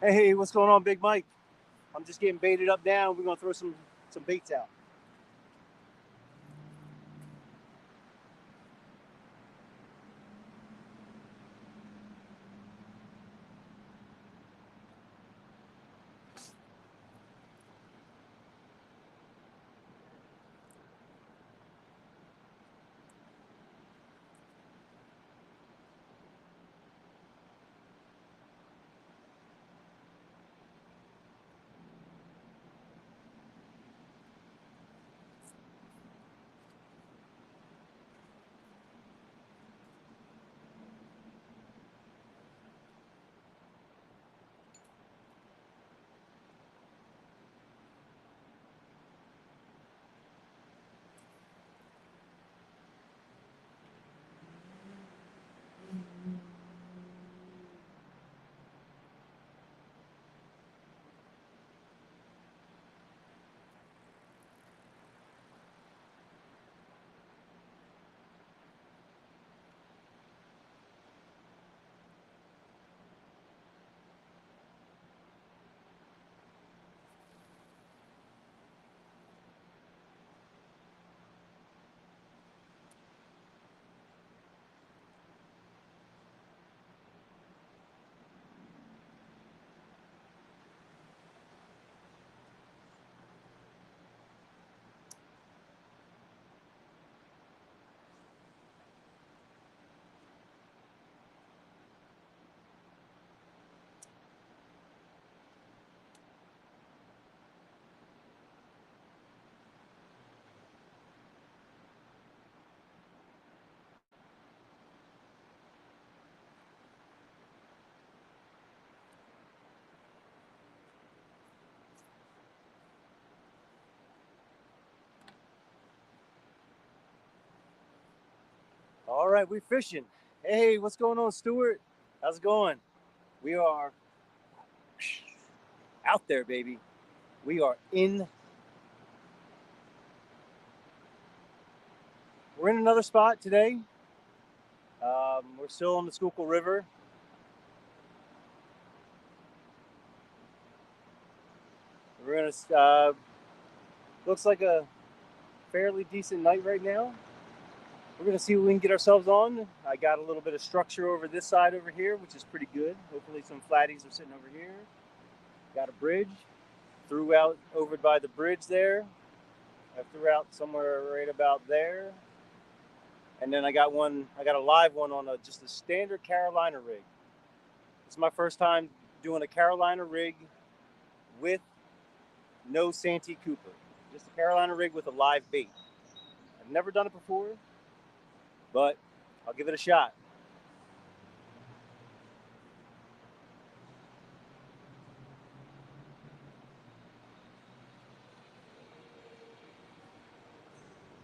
Hey, what's going on, Big Mike? I'm just getting baited up now. We're gonna throw some baits out. All right, we're fishing. Hey, what's going on, Stuart? How's it going? We are out there, baby. We are in. We're in another spot today. We're still on the Schuylkill River. We're gonna. Looks like a fairly decent night right now. We're gonna see what we can get ourselves on. I got a little bit of structure over this side over here, which is pretty good. Hopefully, some flatties are sitting over here. Got a bridge. Threw out over by the bridge there. I threw out somewhere right about there. And then I got one. I got a live one on just a standard Carolina rig. It's my first time doing a Carolina rig with no Santee Cooper. Just a Carolina rig with a live bait. I've never done it before, but I'll give it a shot.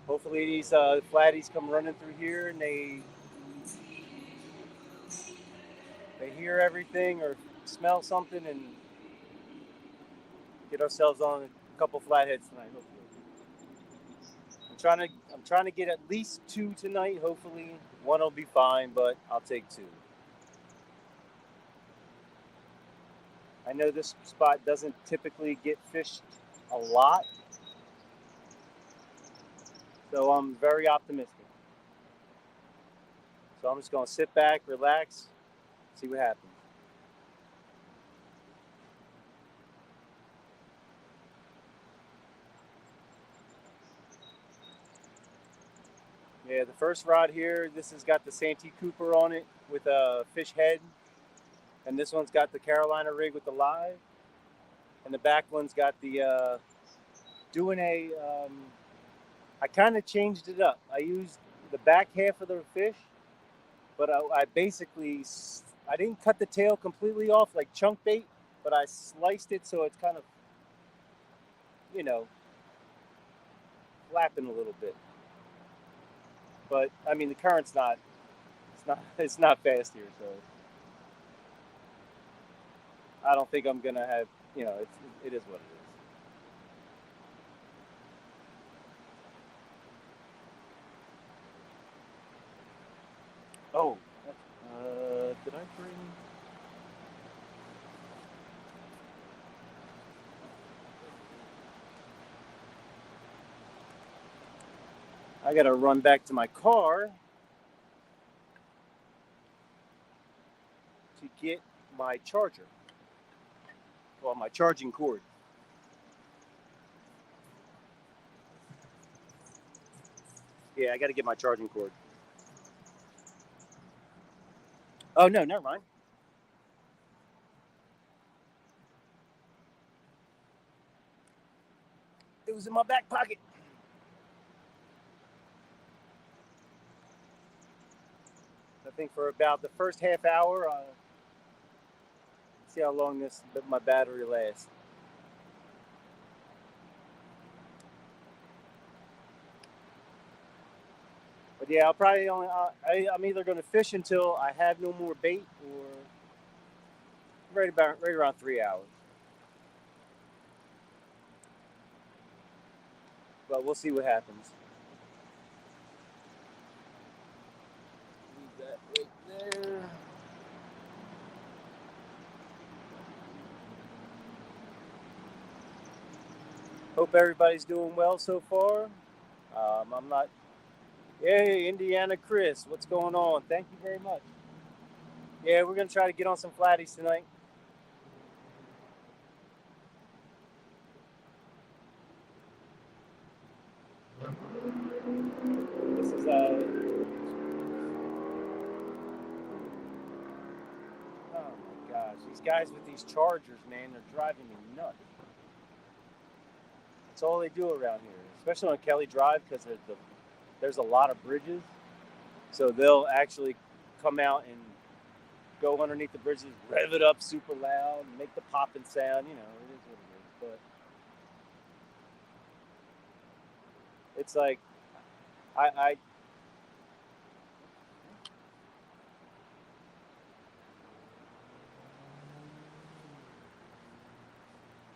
Hopefully these flatties come running through here and they hear everything or smell something and get ourselves on a couple flatheads tonight. Hopefully, I'm trying to get at least two tonight. Hopefully, one will be fine, but I'll take two. I know this spot doesn't typically get fished a lot, so I'm very optimistic. So I'm just gonna sit back, relax, see what happens. Yeah, the first rod here, this has got the Santee Cooper on it with a fish head, and this one's got the Carolina rig with the live, and the back one's got the doing a. I kind of changed it up. I used the back half of the fish, but I basically I didn't cut the tail completely off like chunk bait, but I sliced it so it's kind of you know flapping a little bit. But I mean the current's not it's not fast here, so I don't think I'm gonna have it is what it is. Oh, did I bring? I gotta run back to my car to get my charger. Well, my charging cord. Yeah, I gotta get my charging cord. Oh, no, never mind. It was in my back pocket. I think for about the first half hour, see how long my battery lasts. But yeah, I'll probably only. I'm either going to fish until I have no more bait, or right around 3 hours. But we'll see what happens. Leave that right there. Hope everybody's doing well so far. I'm not. Hey, Indiana Chris, what's going on? Thank you very much. Yeah, we're gonna try to get on some flatties tonight. This is oh my gosh, these guys with these chargers, man, they're driving me nuts. That's all they do around here, especially on Kelly Drive, because there's a lot of bridges. So they'll actually come out and go underneath the bridges, rev it up super loud, and make the popping sound. You know, it is what it is. But it's like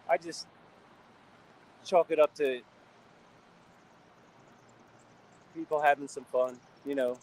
I just chalk it up to people having some fun. You know,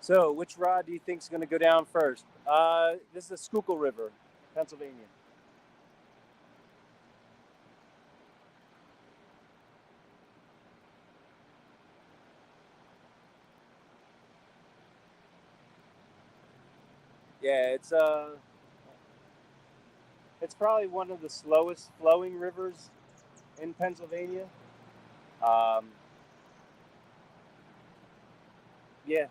so, which rod do you think is going to go down first? This is the Schuylkill River, Pennsylvania. Yeah, it's probably one of the slowest flowing rivers in Pennsylvania. Um, yeah,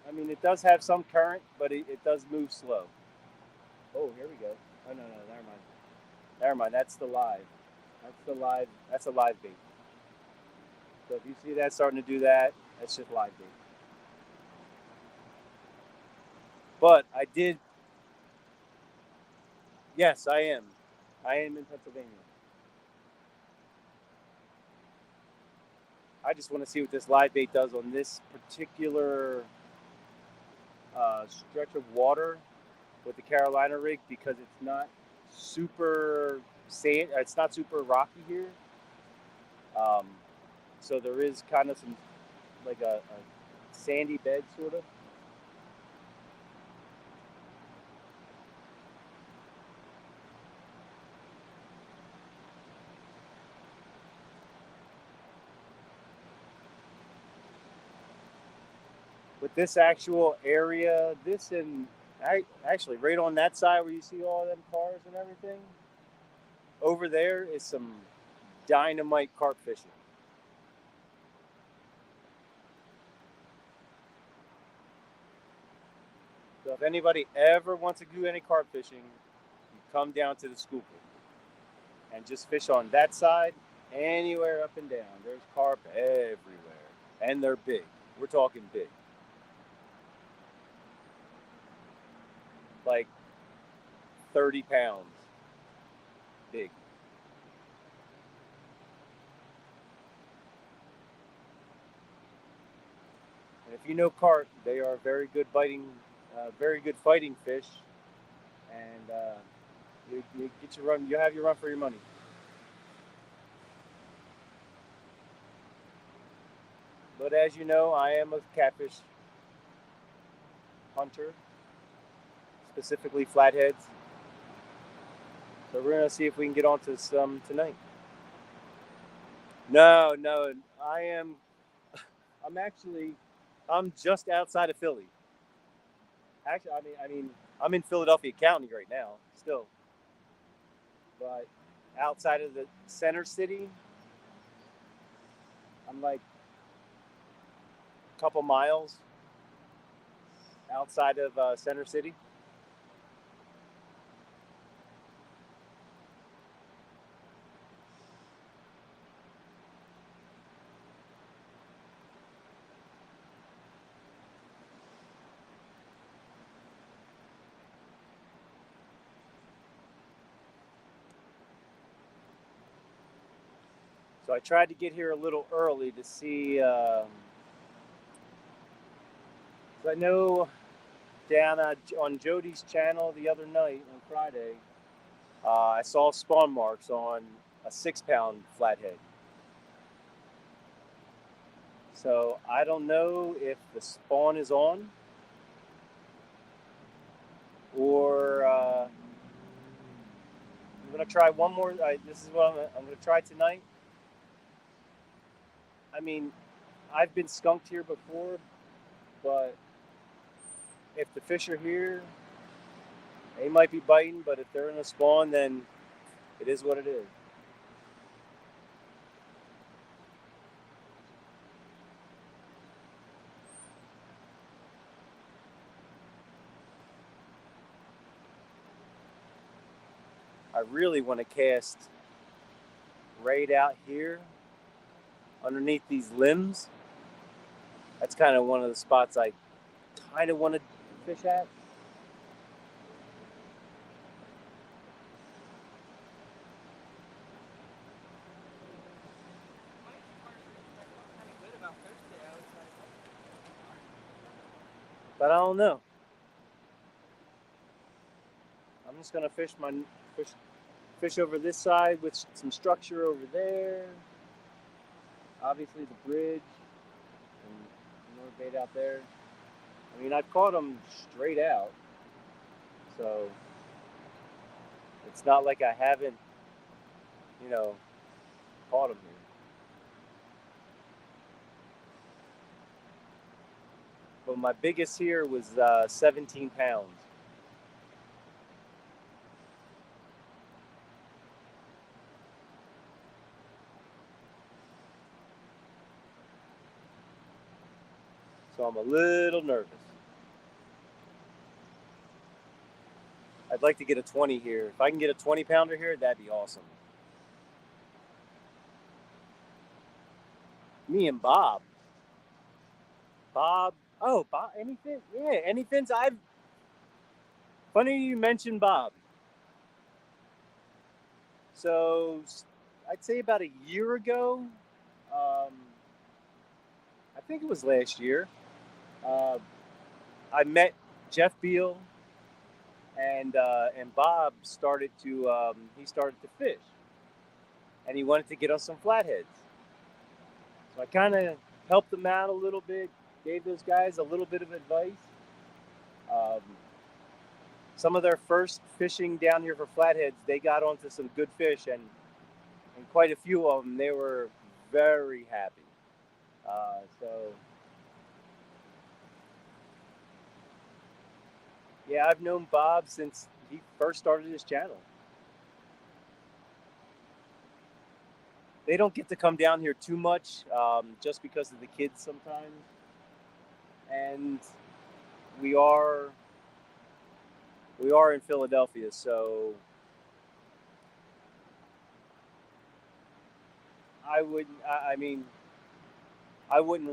I mean it does have some current, but it does move slow. Oh, here we go. Oh no, never mind. Never mind. That's the live. That's the live. That's a live bait. So if you see that starting to do that, that's just live bait. But I did. Yes, I am. I am in Pennsylvania. I just want to see what this live bait does on this particular stretch of water with the Carolina rig, because it's not super sand. It's not super rocky here. Um, so there is kind of some like a sandy bed sort of. With this actual area, this and actually right on that side where you see all them cars and everything, over there is some dynamite carp fishing. So if anybody ever wants to do any carp fishing, you come down to the Schuylkill and just fish on that side, anywhere up and down. There's carp everywhere, and they're big. We're talking big, like 30 pounds big. And if you know carp, they are very good very good fighting fish, and you get your run. You have your run for your money. But as you know, I am a catfish hunter, specifically flatheads. So we're gonna see if we can get onto some tonight. No, no, I am. I'm actually. I'm just outside of Philly. Actually, I'm in Philadelphia County right now, still. But outside of the center city, I'm like a couple miles outside of center city. So I tried to get here a little early to see. I know down on Jody's channel the other night on Friday, I saw spawn marks on a 6-pound flathead. So I don't know if the spawn is on or I'm going to try one more. This is what I'm going to try tonight. I mean, I've been skunked here before, but if the fish are here, they might be biting, but if they're in a spawn, then it is what it is. I really want to cast right out here underneath these limbs. That's kind of one of the spots I kind of want to fish at. But I don't know. I'm just gonna fish over this side with some structure over there. Obviously the bridge and more bait out there. I mean, I've caught them straight out, so it's not like I haven't, caught them here. But my biggest here was 17 pounds. So I'm a little nervous. I'd like to get a 20 here. If I can get a 20-pounder here, that'd be awesome. Me and Bob. Bob. Oh, Bob. Anything? Yeah, anything. Funny you mentioned Bob. So I'd say about a year ago, I think it was last year, I met Jeff Beal and Bob started to fish, and he wanted to get us some flatheads. So I kind of helped them out a little bit, gave those guys a little bit of advice. Some of their first fishing down here for flatheads, they got onto some good fish, and quite a few of them, they were very happy. Yeah, I've known Bob since he first started his channel. They don't get to come down here too much, just because of the kids sometimes, and we are in Philadelphia, so I wouldn't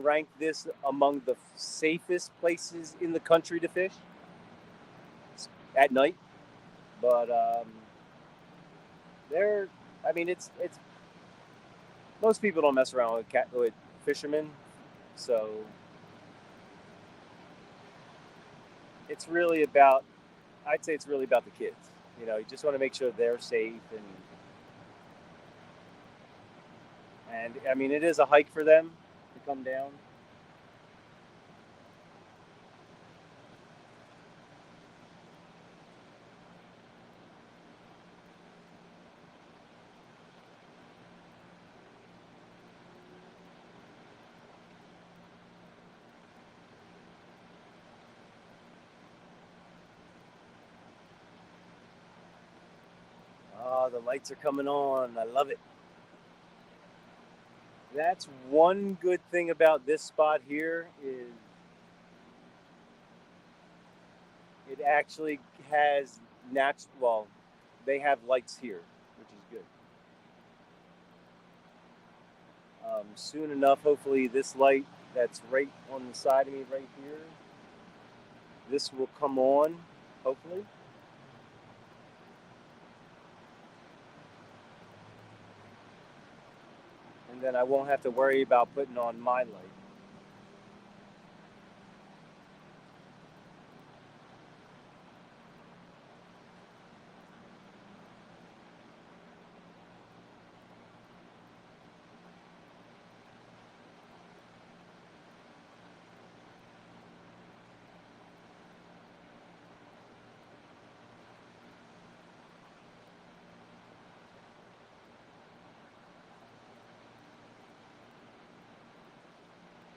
rank this among the safest places in the country to fish at night, but it's most people don't mess around with fishermen, so it's really about, I'd say it's really about the kids. You just want to make sure they're safe, and I mean, it is a hike for them to come down. Oh, the lights are coming on. I love it. That's one good thing about this spot here is it actually has natural. Well, they have lights here, which is good. Soon enough, hopefully, this light that's right on the side of me right here, this will come on. Hopefully, and then I won't have to worry about putting on my light.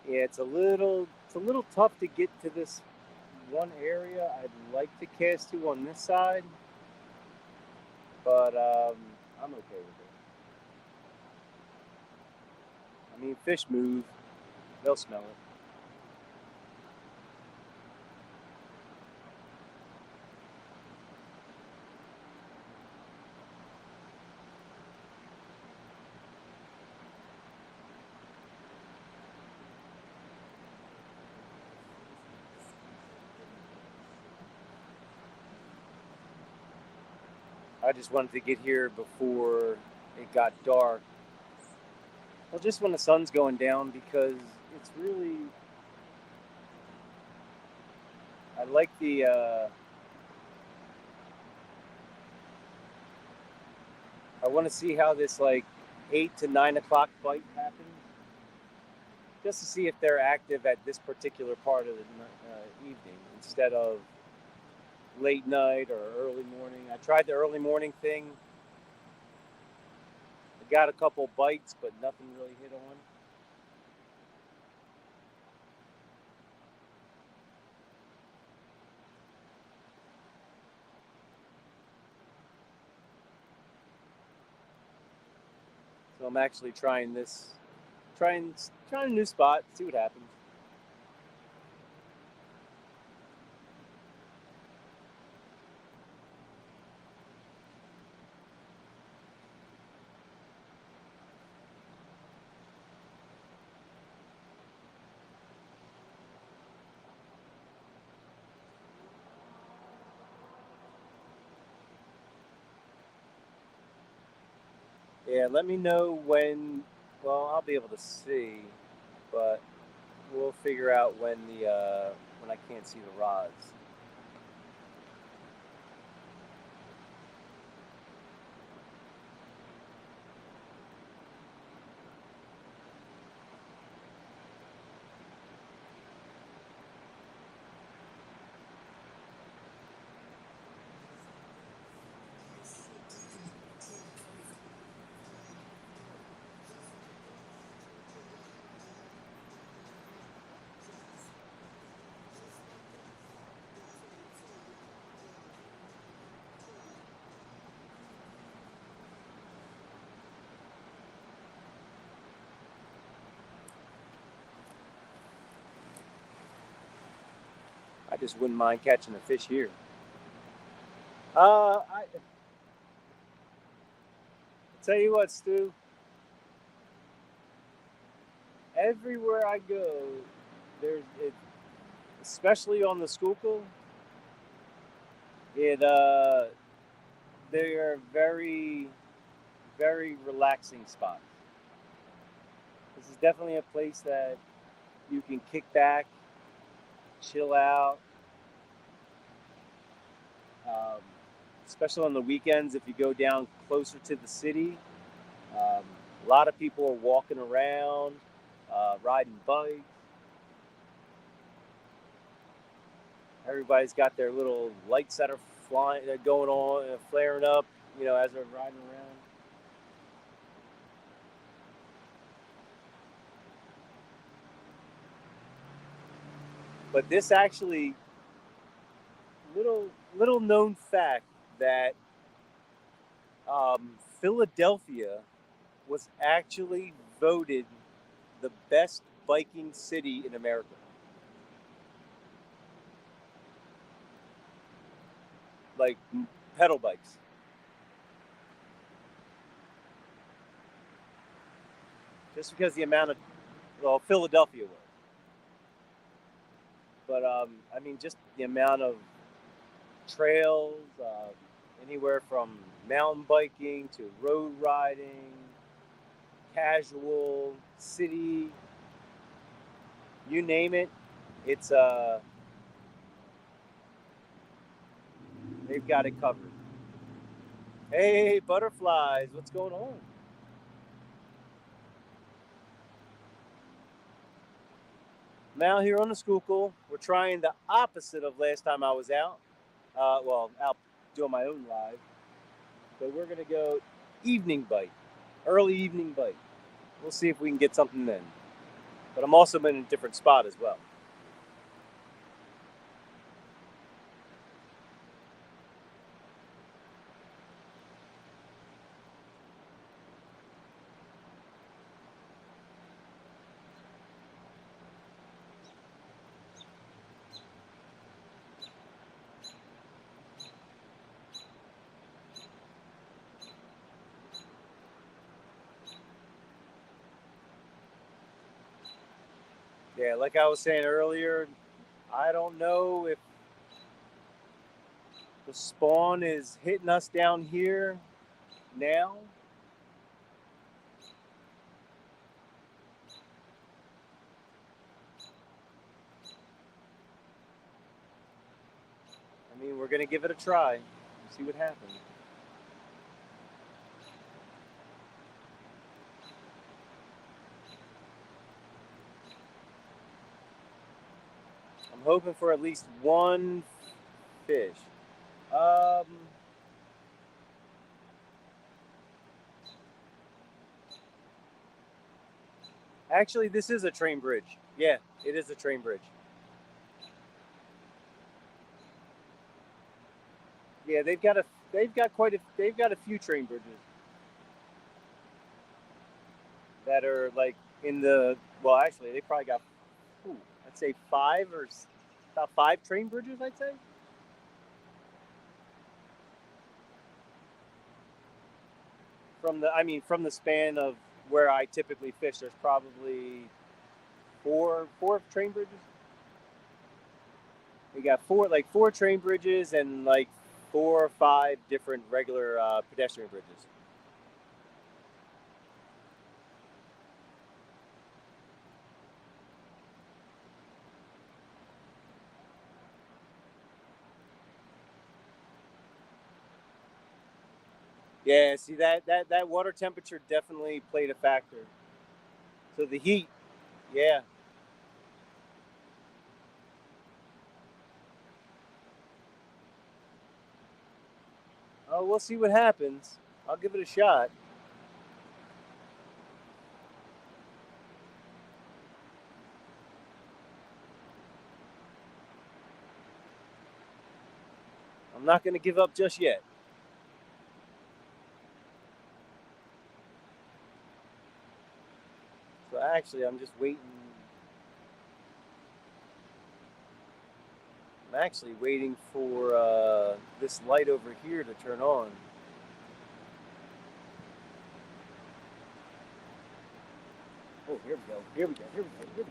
Yeah, it's a little tough to get to this one area. I'd like to cast to on this side, but I'm okay with it. I mean, fish move; they'll smell it. I just wanted to get here before it got dark. Well, just when the sun's going down because it's really. I like the. I want to see how this like 8 to 9 o'clock bite happens, just to see if they're active at this particular part of the evening instead of late night or early morning. I tried the early morning thing. I got a couple bites, but nothing really hit on. So I'm actually trying this, trying a new spot, see what happens. Yeah, let me know when. Well, I'll be able to see, but we'll figure out when I can't see the rods. I just wouldn't mind catching a fish here. I tell you what, Stu. Everywhere I go, there's it, especially on the Schuylkill. It they are very, very relaxing spots. This is definitely a place that you can kick back, chill out, especially on the weekends if you go down closer to the city. A lot of people are walking around, riding bikes. Everybody's got their little lights that are flying, going on, flaring up, as they're riding around. But this actually, little known fact that Philadelphia was actually voted the best biking city in America. Like pedal bikes. Just because the amount of, Philadelphia was. But I mean, just the amount of trails, anywhere from mountain biking to road riding, casual, city, you name it. It's they've got it covered. Hey, butterflies, what's going on? Now here on the Schuylkill, we're trying the opposite of last time I was out. Out doing my own live. But we're gonna go evening bite, early evening bite. We'll see if we can get something then. But I'm also in a different spot as well. Yeah, like I was saying earlier, I don't know if the spawn is hitting us down here now. I mean, we're going to give it a try, see what happens. I'm hoping for at least one fish. Actually, this is a train bridge. Yeah, it is a train bridge. Yeah, they've got a few train bridges that are like in the, well, actually, they probably got, I'd say about 5 train bridges, I'd say. From the span of where I typically fish, there's probably four train bridges. We got four train bridges and like 4 or 5 different regular pedestrian bridges. Yeah, see that water temperature definitely played a factor. So the heat, yeah. Oh, we'll see what happens. I'll give it a shot. I'm not going to give up just yet. So actually, I'm just waiting. I'm actually waiting for this light over here to turn on. Oh, here we go. Here we go. Here we go. Here we go.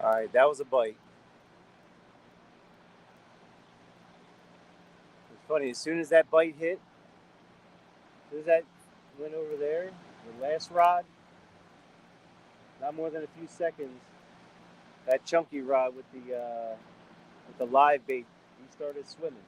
All right, that was a bite. It's funny, as soon as that bite hit, as soon as that went over there, the last rod, not more than a few seconds, that chunky rod with the live bait, he started swimming.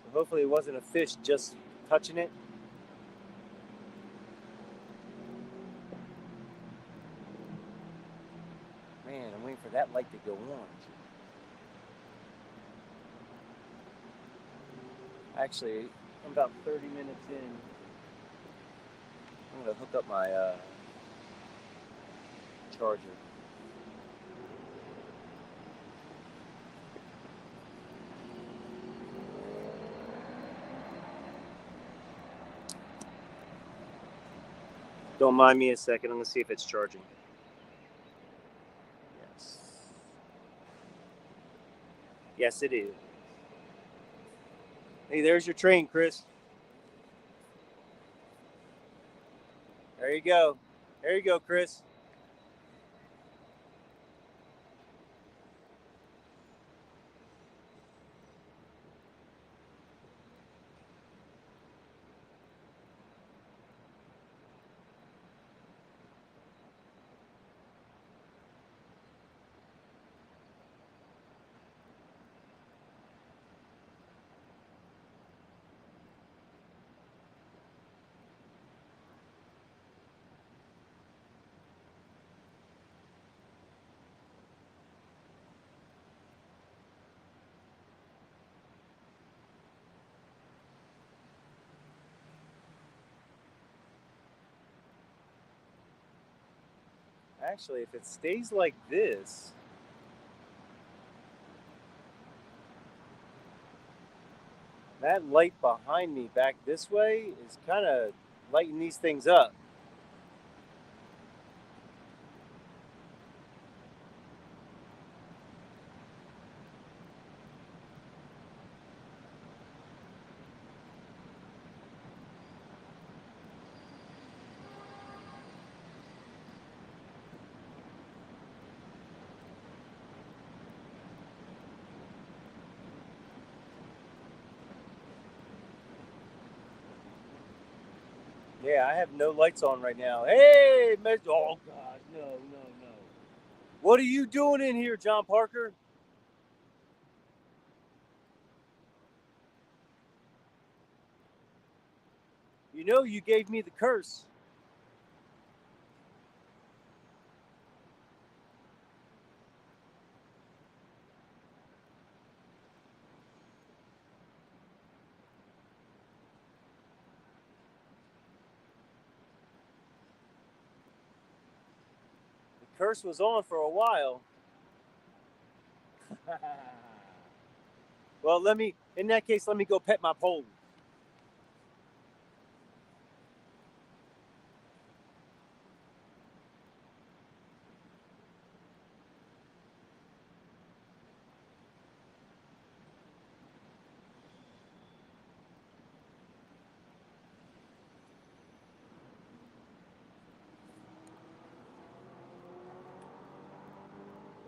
So hopefully it wasn't a fish just touching it. Man, I'm waiting for that light to go on. Actually, I'm about 30 minutes in. I'm gonna hook up my charger. Don't mind me a second. I'm gonna see if it's charging. Yes. Yes, it is. Hey, there's your train, Chris. There you go. There you go, Chris. Actually, if it stays like this, that light behind me back this way is kind of lighting these things up. Yeah, I have no lights on right now. Hey, oh God, no, no, no. What are you doing in here, John Parker? You know you gave me the curse. The curse was on for a while. Well, in that case, let me go pet my pole.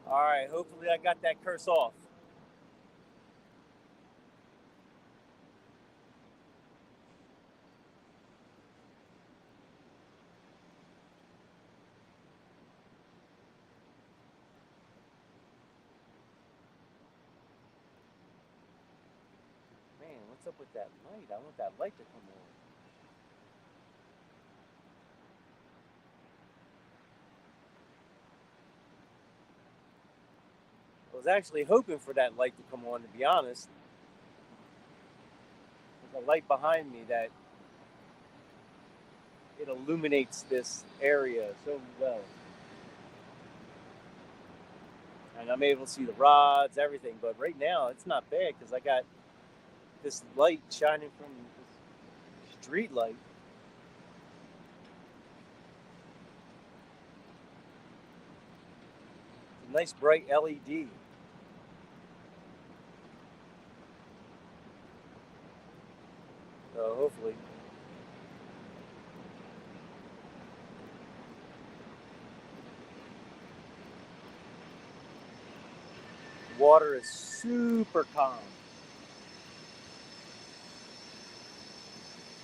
All right, hopefully I got that curse off. Man, what's up with that light? I want that light to come on. I was actually hoping for that light to come on, to be honest. There's a light behind me that it illuminates this area so well. And I'm able to see the rods, everything. But right now, it's not bad because I got this light shining from this street light. It's a nice bright LED. hopefully. Water is super calm.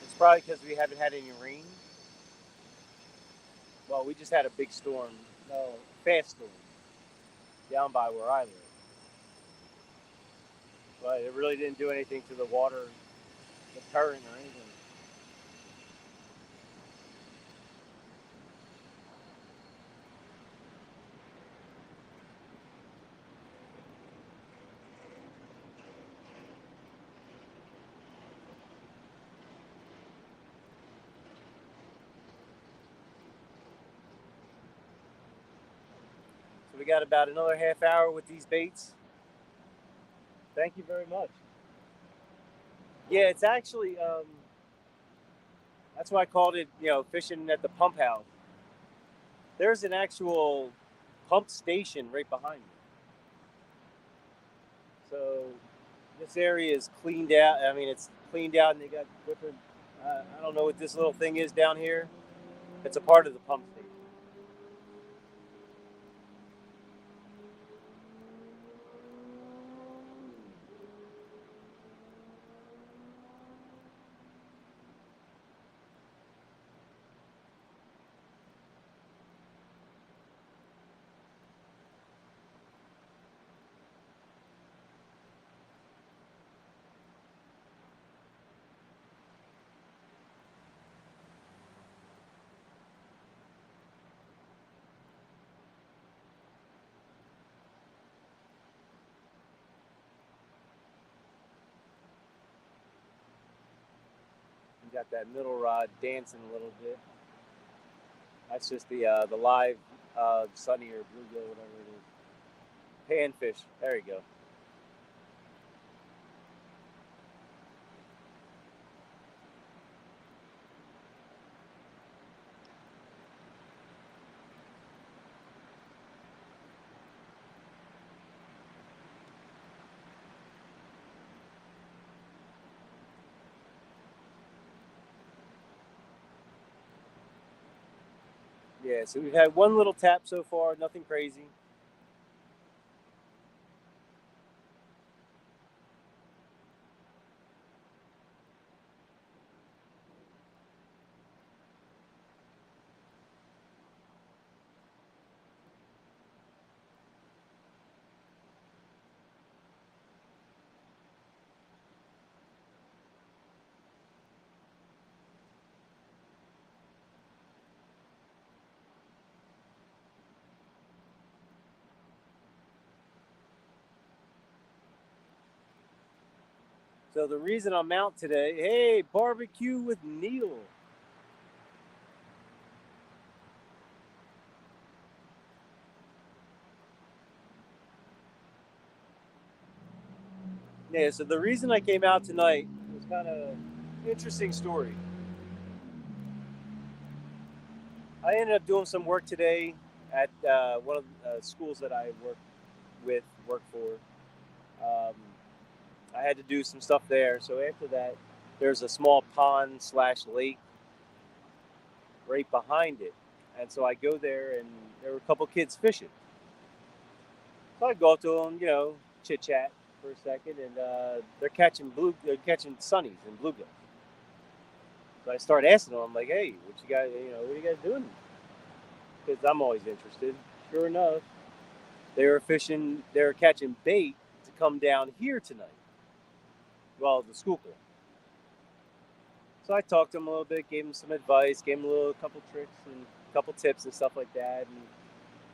It's probably because we haven't had any rain. Well, we just had a big storm. No, fast storm down by where I live. But it really didn't do anything to the water, the current or anything. So we got about another half hour with these baits. Thank you very much. Yeah, it's actually that's why I called it, fishing at the pump house. There's an actual pump station right behind me. So this area is cleaned out. I mean, it's cleaned out, and they got different. I don't know what this little thing is down here. It's a part of the pump station. You got that middle rod dancing a little bit. That's just the live sunny or bluegill, whatever it is. Panfish. There you go. Yeah, so we've had one little tap so far, nothing crazy. So the reason I'm out today, hey, barbecue with Neil. Yeah, so the reason I came out tonight was kind of an interesting story. I ended up doing some work today at one of the schools that I work for. Um, I had to do some stuff there. So after that, there's a small pond slash lake right behind it, and so I go there, and there were a couple kids fishing. So I go up to them, chit chat for a second, and they're catching sunnies and bluegills. So I start asking them, I'm like, hey, what are you guys doing? Because I'm always interested. Sure enough, they were catching bait to come down here tonight. Well, the school club. So I talked to them a little bit, gave them some advice, gave them a couple tricks and a couple tips and stuff like that. And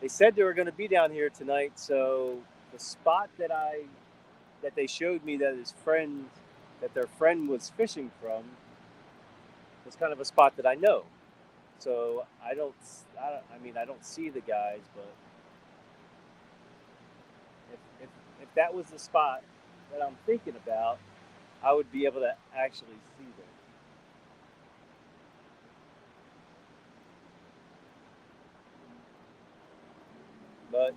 they said they were going to be down here tonight. So the spot that they showed me that their friend was fishing from was kind of a spot that I know. So I don't see the guys, but if that was the spot that I'm thinking about, I would be able to actually see them. But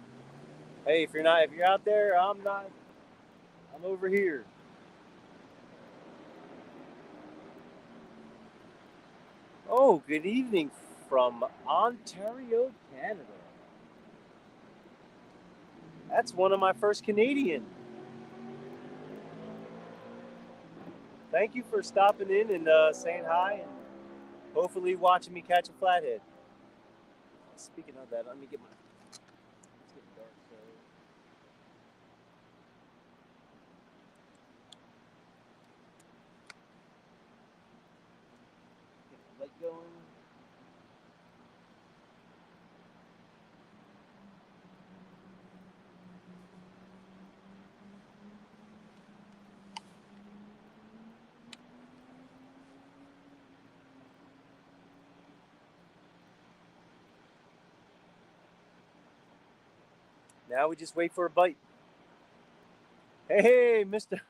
hey, if you're out there, I'm not. I'm over here. Oh, good evening from Ontario, Canada. That's one of my first Canadian. Thank you for stopping in and saying hi and hopefully watching me catch a flathead. Speaking of that, let me get my. It's getting dark, so. Get the light going. Now we just wait for a bite. Hey, Mr.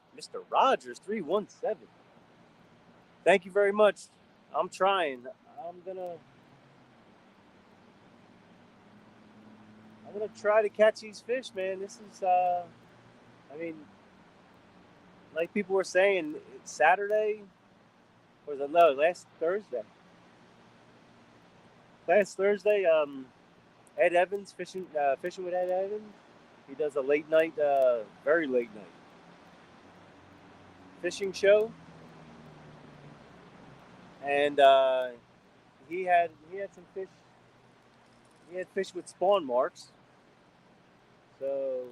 Rogers 317. Thank you very much. I'm trying. I'm gonna try to catch these fish, man. This is I mean, like people were saying, it's Saturday, or was it no, last Thursday? Last Thursday, Ed Evans fishing with Ed Evans. He does a late night, very late night fishing show, and he had some fish. He had fish with spawn marks. So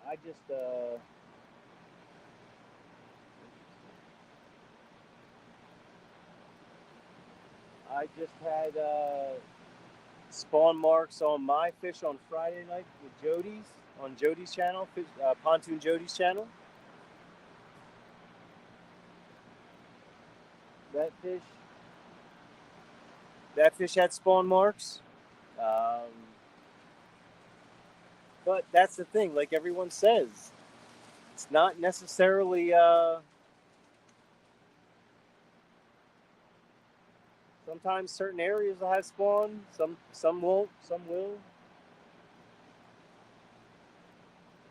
I just had spawn marks on my fish on Friday night with Jody's channel, Pontoon Jody's channel. That fish had spawn marks. But that's the thing, like everyone says, it's not necessarily sometimes certain areas will have spawn, some won't, some will.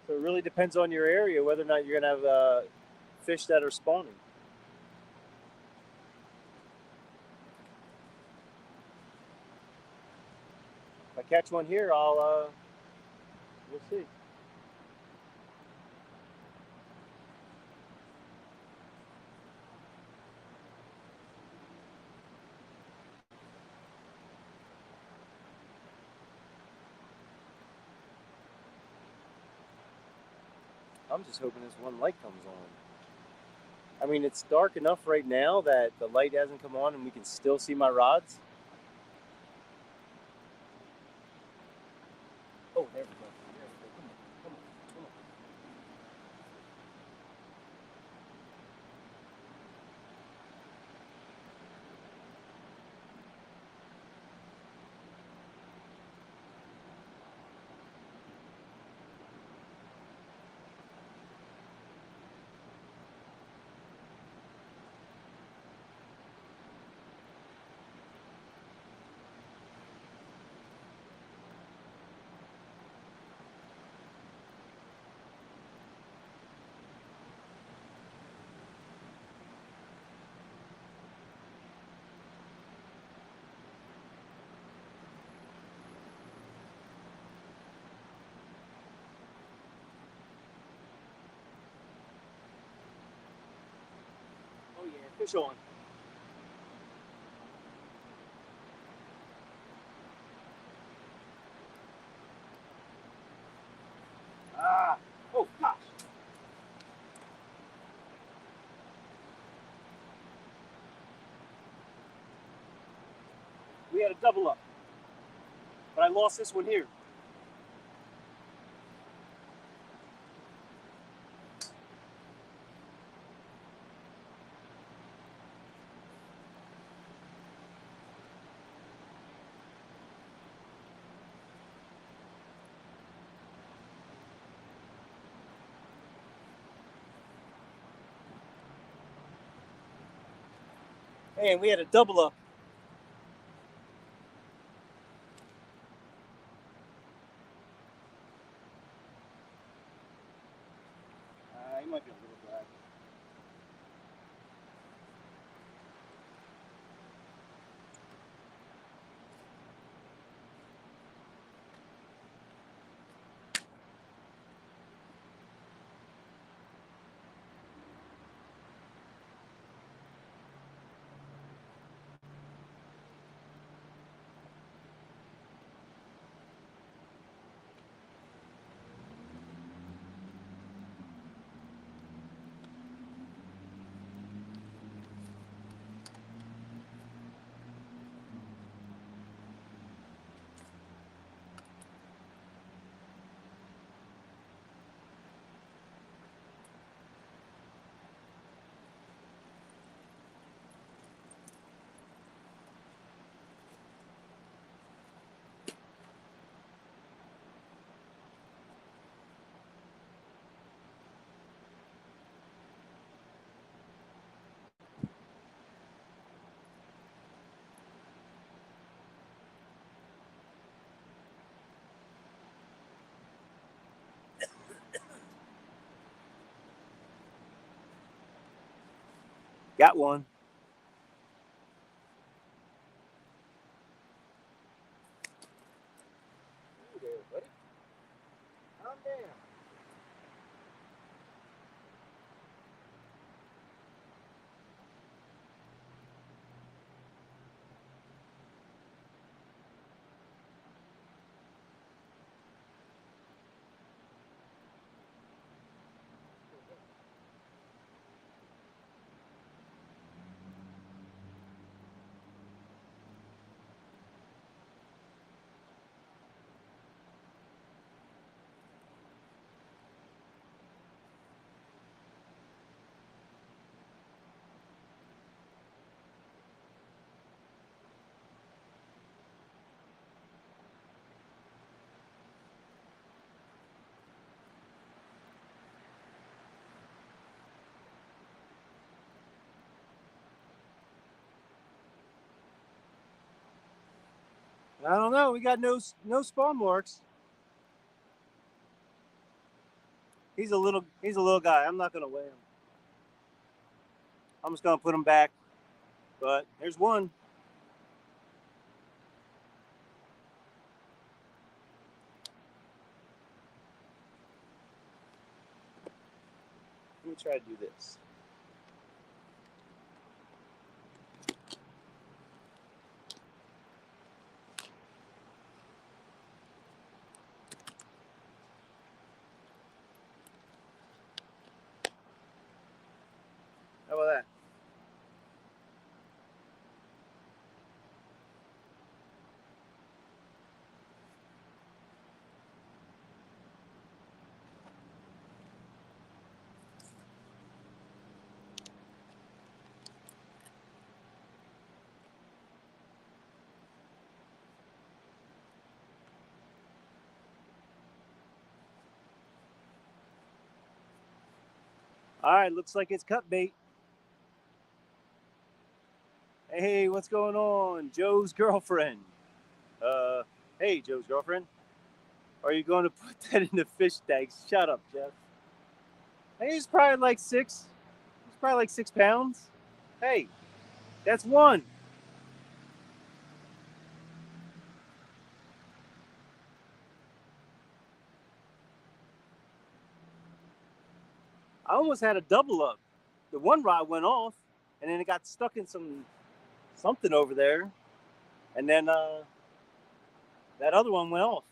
So it really depends on your area whether or not you're gonna have fish that are spawning. If I catch one here, we'll see. I'm just hoping this one light comes on. I mean, it's dark enough right now that the light hasn't come on and we can still see my rods. Oh, there we go. Come on. Oh yeah, fish on. Ah, oh gosh. We had a double up, but I lost this one here. And we had a double up. He might be a little drag. Got one. Ooh, there, buddy. Calm down. I don't know. We got no spawn marks. He's a little guy. I'm not gonna weigh him. I'm just gonna put him back. But there's one. Let me try to do this. How about that? All right, looks like it's cut bait. Hey, what's going on? Joe's girlfriend. Uh, hey, Joe's girlfriend. Are you going to put that in the fish tanks? Shut up, Jeff. Hey, he's probably like 6. He's probably like 6 pounds. Hey, that's one. I almost had a double up. The one rod went off, and then it got stuck in something over there, and then that other one went off.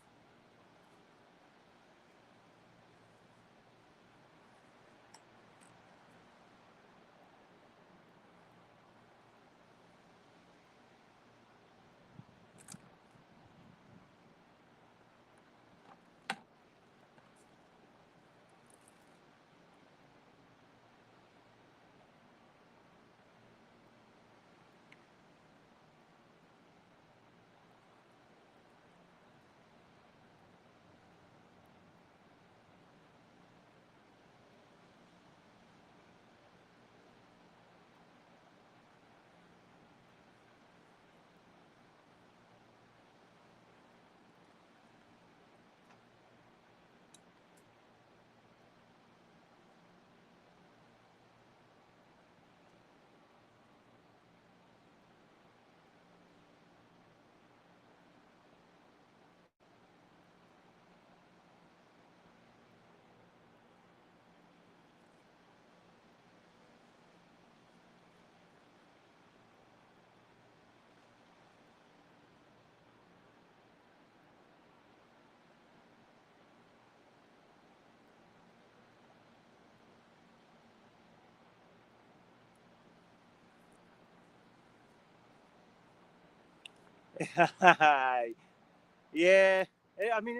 Yeah, I mean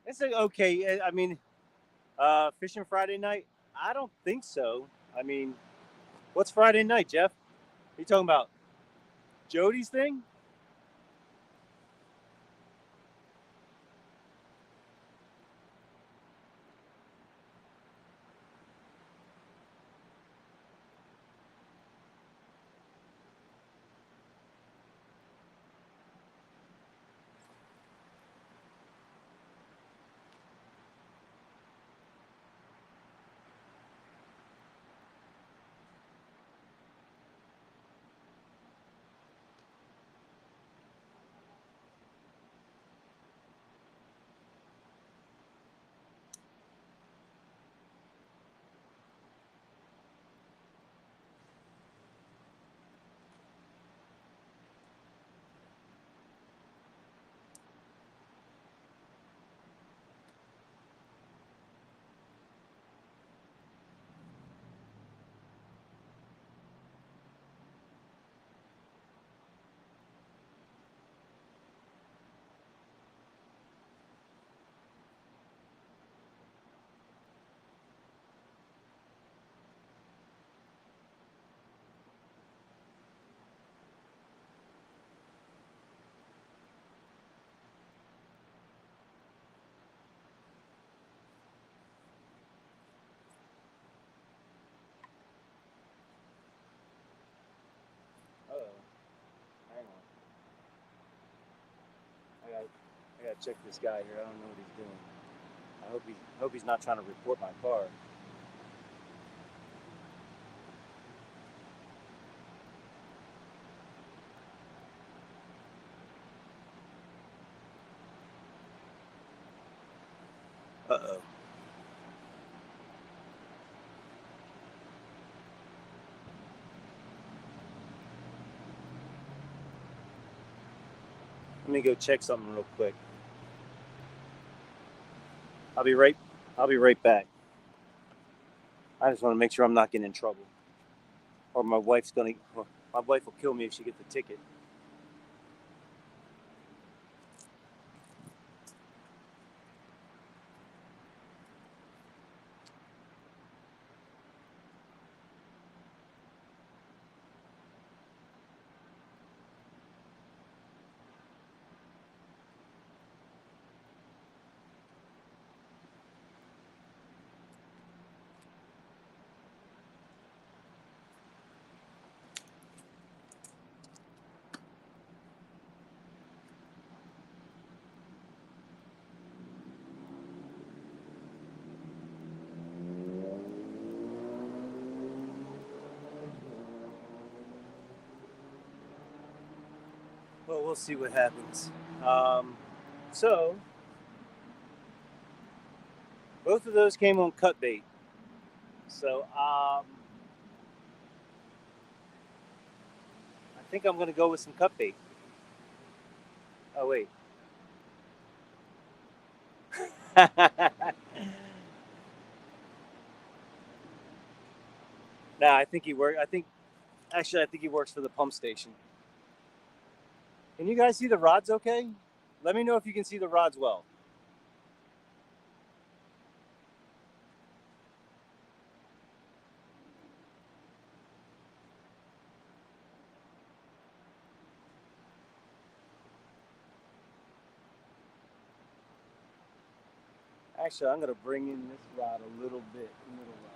it's okay. I mean, fishing Friday night. I don't think so. I mean, what's Friday night, Jeff? Are you talking about Jody's thing? I gotta check this guy here. I don't know what he's doing. I hope he's not trying to report my car. Uh-oh. Let me go check something real quick. I'll be right back. I just want to make sure I'm not getting in trouble. Or my wife will kill me if she gets the ticket. Well, we'll see what happens. So, both of those came on cut bait. So, I think I'm going to go with some cut bait. Oh, wait. Nah, I think he works. I think he works for the pump station. Can you guys see the rods okay? Let me know if you can see the rods well. Actually, I'm going to bring in this rod a little bit. Middle rod.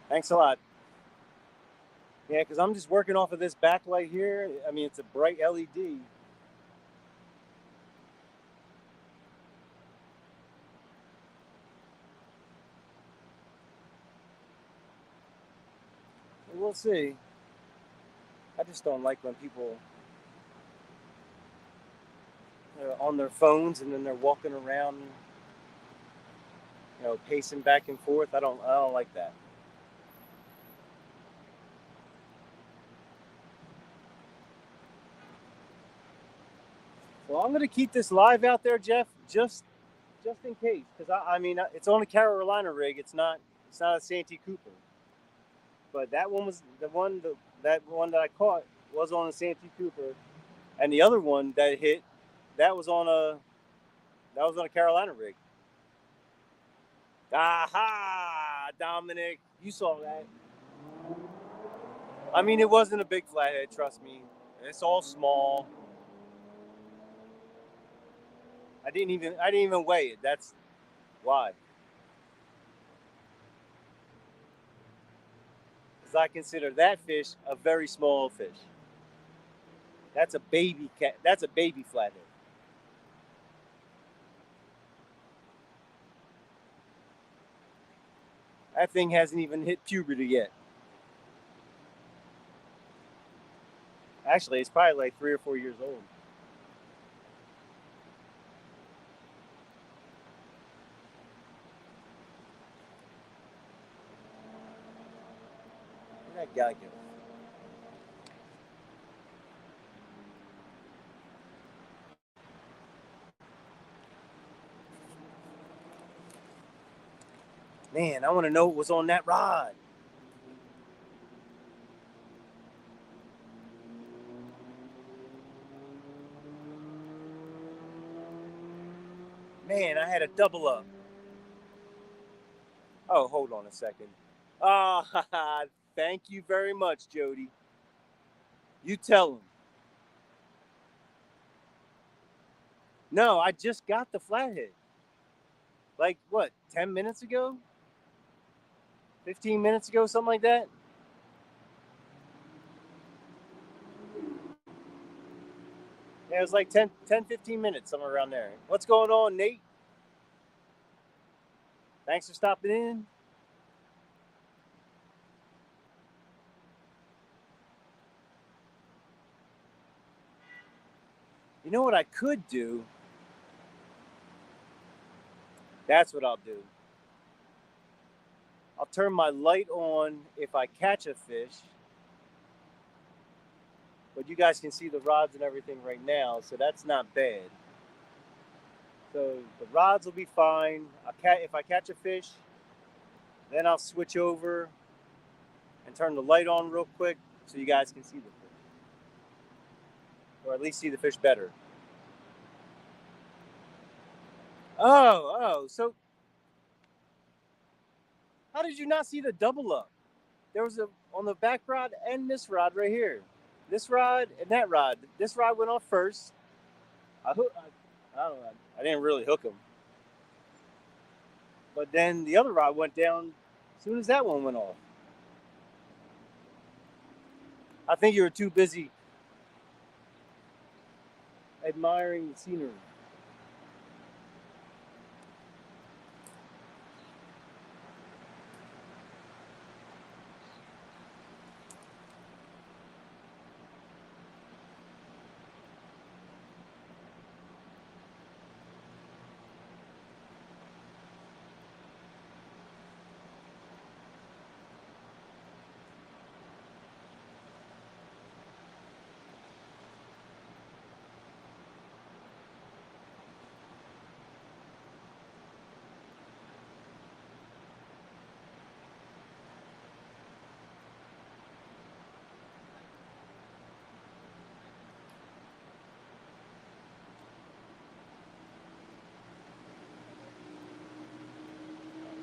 Thanks a lot. Yeah, because I'm just working off of this backlight here. I mean, it's a bright LED. We'll see. I just don't like when people are on their phones and then they're walking around, pacing back and forth. I don't like that. Well, I'm going to keep this live out there, Jeff, just in case, because I mean, it's on a Carolina rig. It's not a Santee Cooper. But that one was that one that I caught was on a Santee Cooper, and the other one that hit, that was on a Carolina rig. Aha, Dominic, you saw that. I mean, it wasn't a big flathead. Trust me, it's all small. I didn't even weigh it. That's why. Because I consider that fish a very small fish. That's a baby cat. That's a baby flathead. That thing hasn't even hit puberty yet. Actually, it's probably like 3 or 4 years old. Where'd that guy go? Man, I want to know what was on that rod. Man, Man, I had a double up. Oh, hold on a second. Ah, thank you very much, Jody. You tell him. No, I just got the flathead. Like, what, 10 minutes ago? 15 minutes ago, something like that? Yeah, it was like 10, 15 minutes, somewhere around there. What's going on, Nate? Thanks for stopping in. You know what I could do? That's what I'll do. I'll turn my light on if I catch a fish. But you guys can see the rods and everything right now, so that's not bad. So the rods will be fine. If I catch a fish, then I'll switch over and turn the light on real quick so you guys can see the fish. Or at least see the fish better. So how did you not see the double up? There was on the back rod and this rod right here. This rod and that rod. This rod went off first. I don't know. I didn't really hook him. But then the other rod went down as soon as that one went off. I think you were too busy admiring the scenery.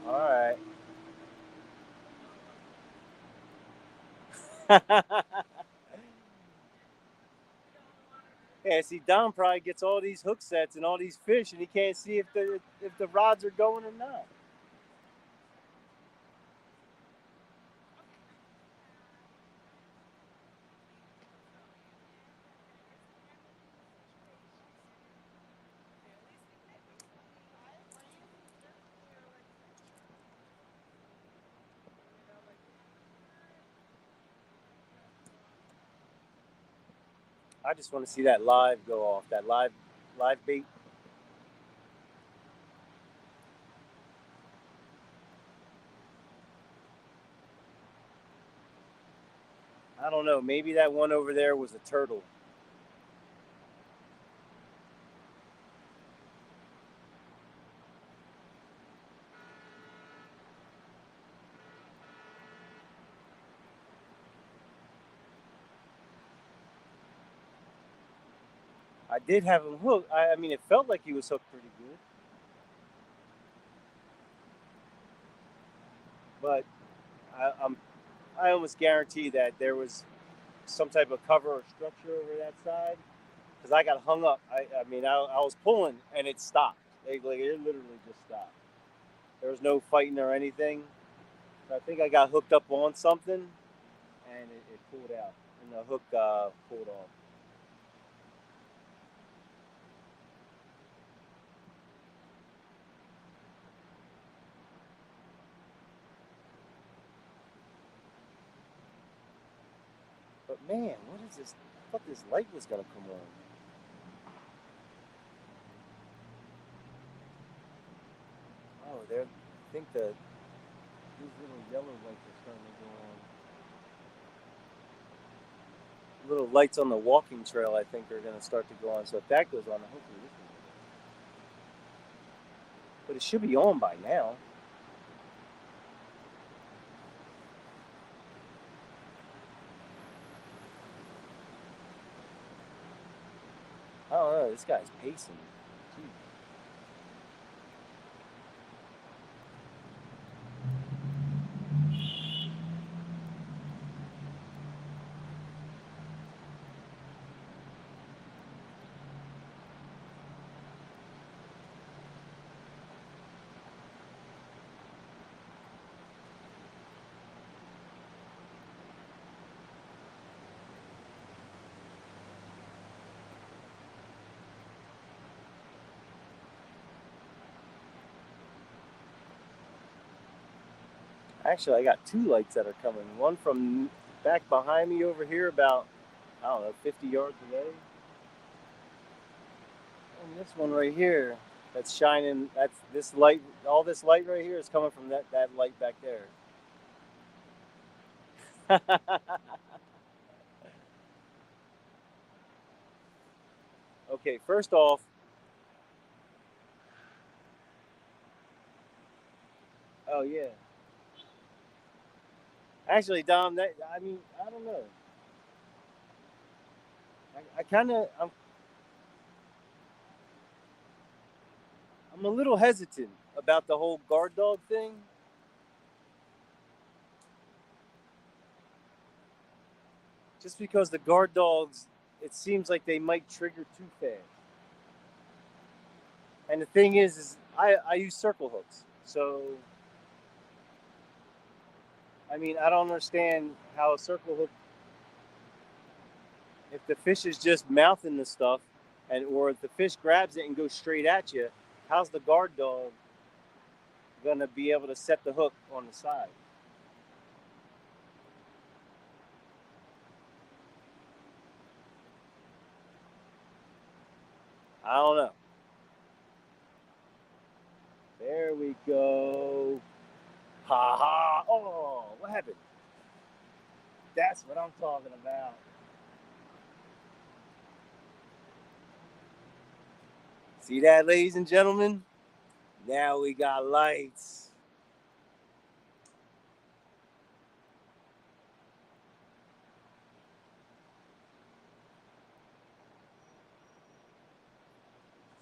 All right. Yeah, see, Don probably gets all these hook sets and all these fish, and he can't see if the rods are going or not. I just want to see that live go off. That live bait. I don't know. Maybe that one over there was a turtle. I did have him hooked. I mean, it felt like he was hooked pretty good. But I almost guarantee that there was some type of cover or structure over that side because I got hung up. I was pulling and it stopped. It literally just stopped. There was no fighting or anything. So I think I got hooked up on something and it pulled out and the hook pulled off. But man, what is this? I thought this light was gonna come on. Oh, I think these little yellow lights are starting to go on. Little lights on the walking trail, I think, are gonna start to go on. So if that goes on, hopefully this one goes on. But it should be on by now. I don't know. This guy's pacing. Jeez. Actually, I got two lights that are coming. One from back behind me over here about, I don't know, 50 yards away. And this one right here that's shining, that's this light, all this light right here is coming from that light back there. Okay, first off, oh yeah. Actually, Dom, I mean, I don't know. I kind of, I'm a little hesitant about the whole guard dog thing, just because the guard dogs, it seems like they might trigger too fast. And the thing is I use circle hooks, so I mean, I don't understand how a circle hook, if the fish is just mouthing the stuff, and or if the fish grabs it and goes straight at you, how's the guard dog gonna be able to set the hook on the side? I don't know. There we go. Ha ha. Oh, what happened? That's what I'm talking about. See that, ladies and gentlemen? Now we got lights.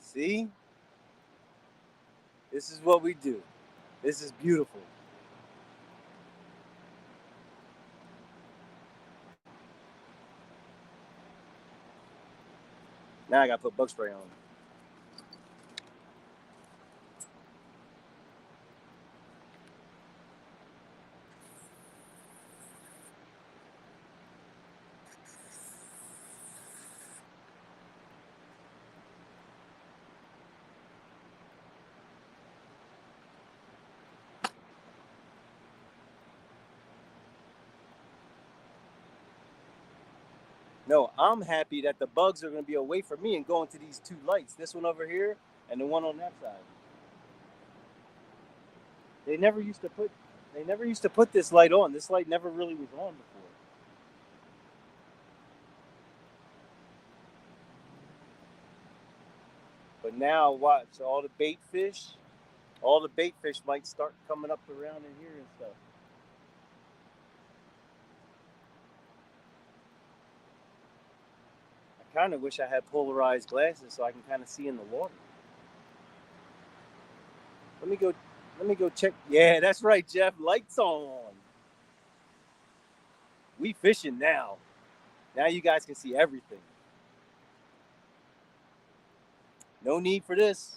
See? This is what we do. This is beautiful. Now I gotta put bug spray on. No, I'm happy that the bugs are gonna be away from me and going to these two lights. This one over here and the one on that side. They never used to put they never used to put this light on. This light never really was on before. But now watch all the bait fish might start coming up around in here and stuff. I kind of wish I had polarized glasses so I can kind of see in the water. Let me go. Let me go check. Yeah, that's right, Jeff. Lights on. We fishing now. Now you guys can see everything. No need for this.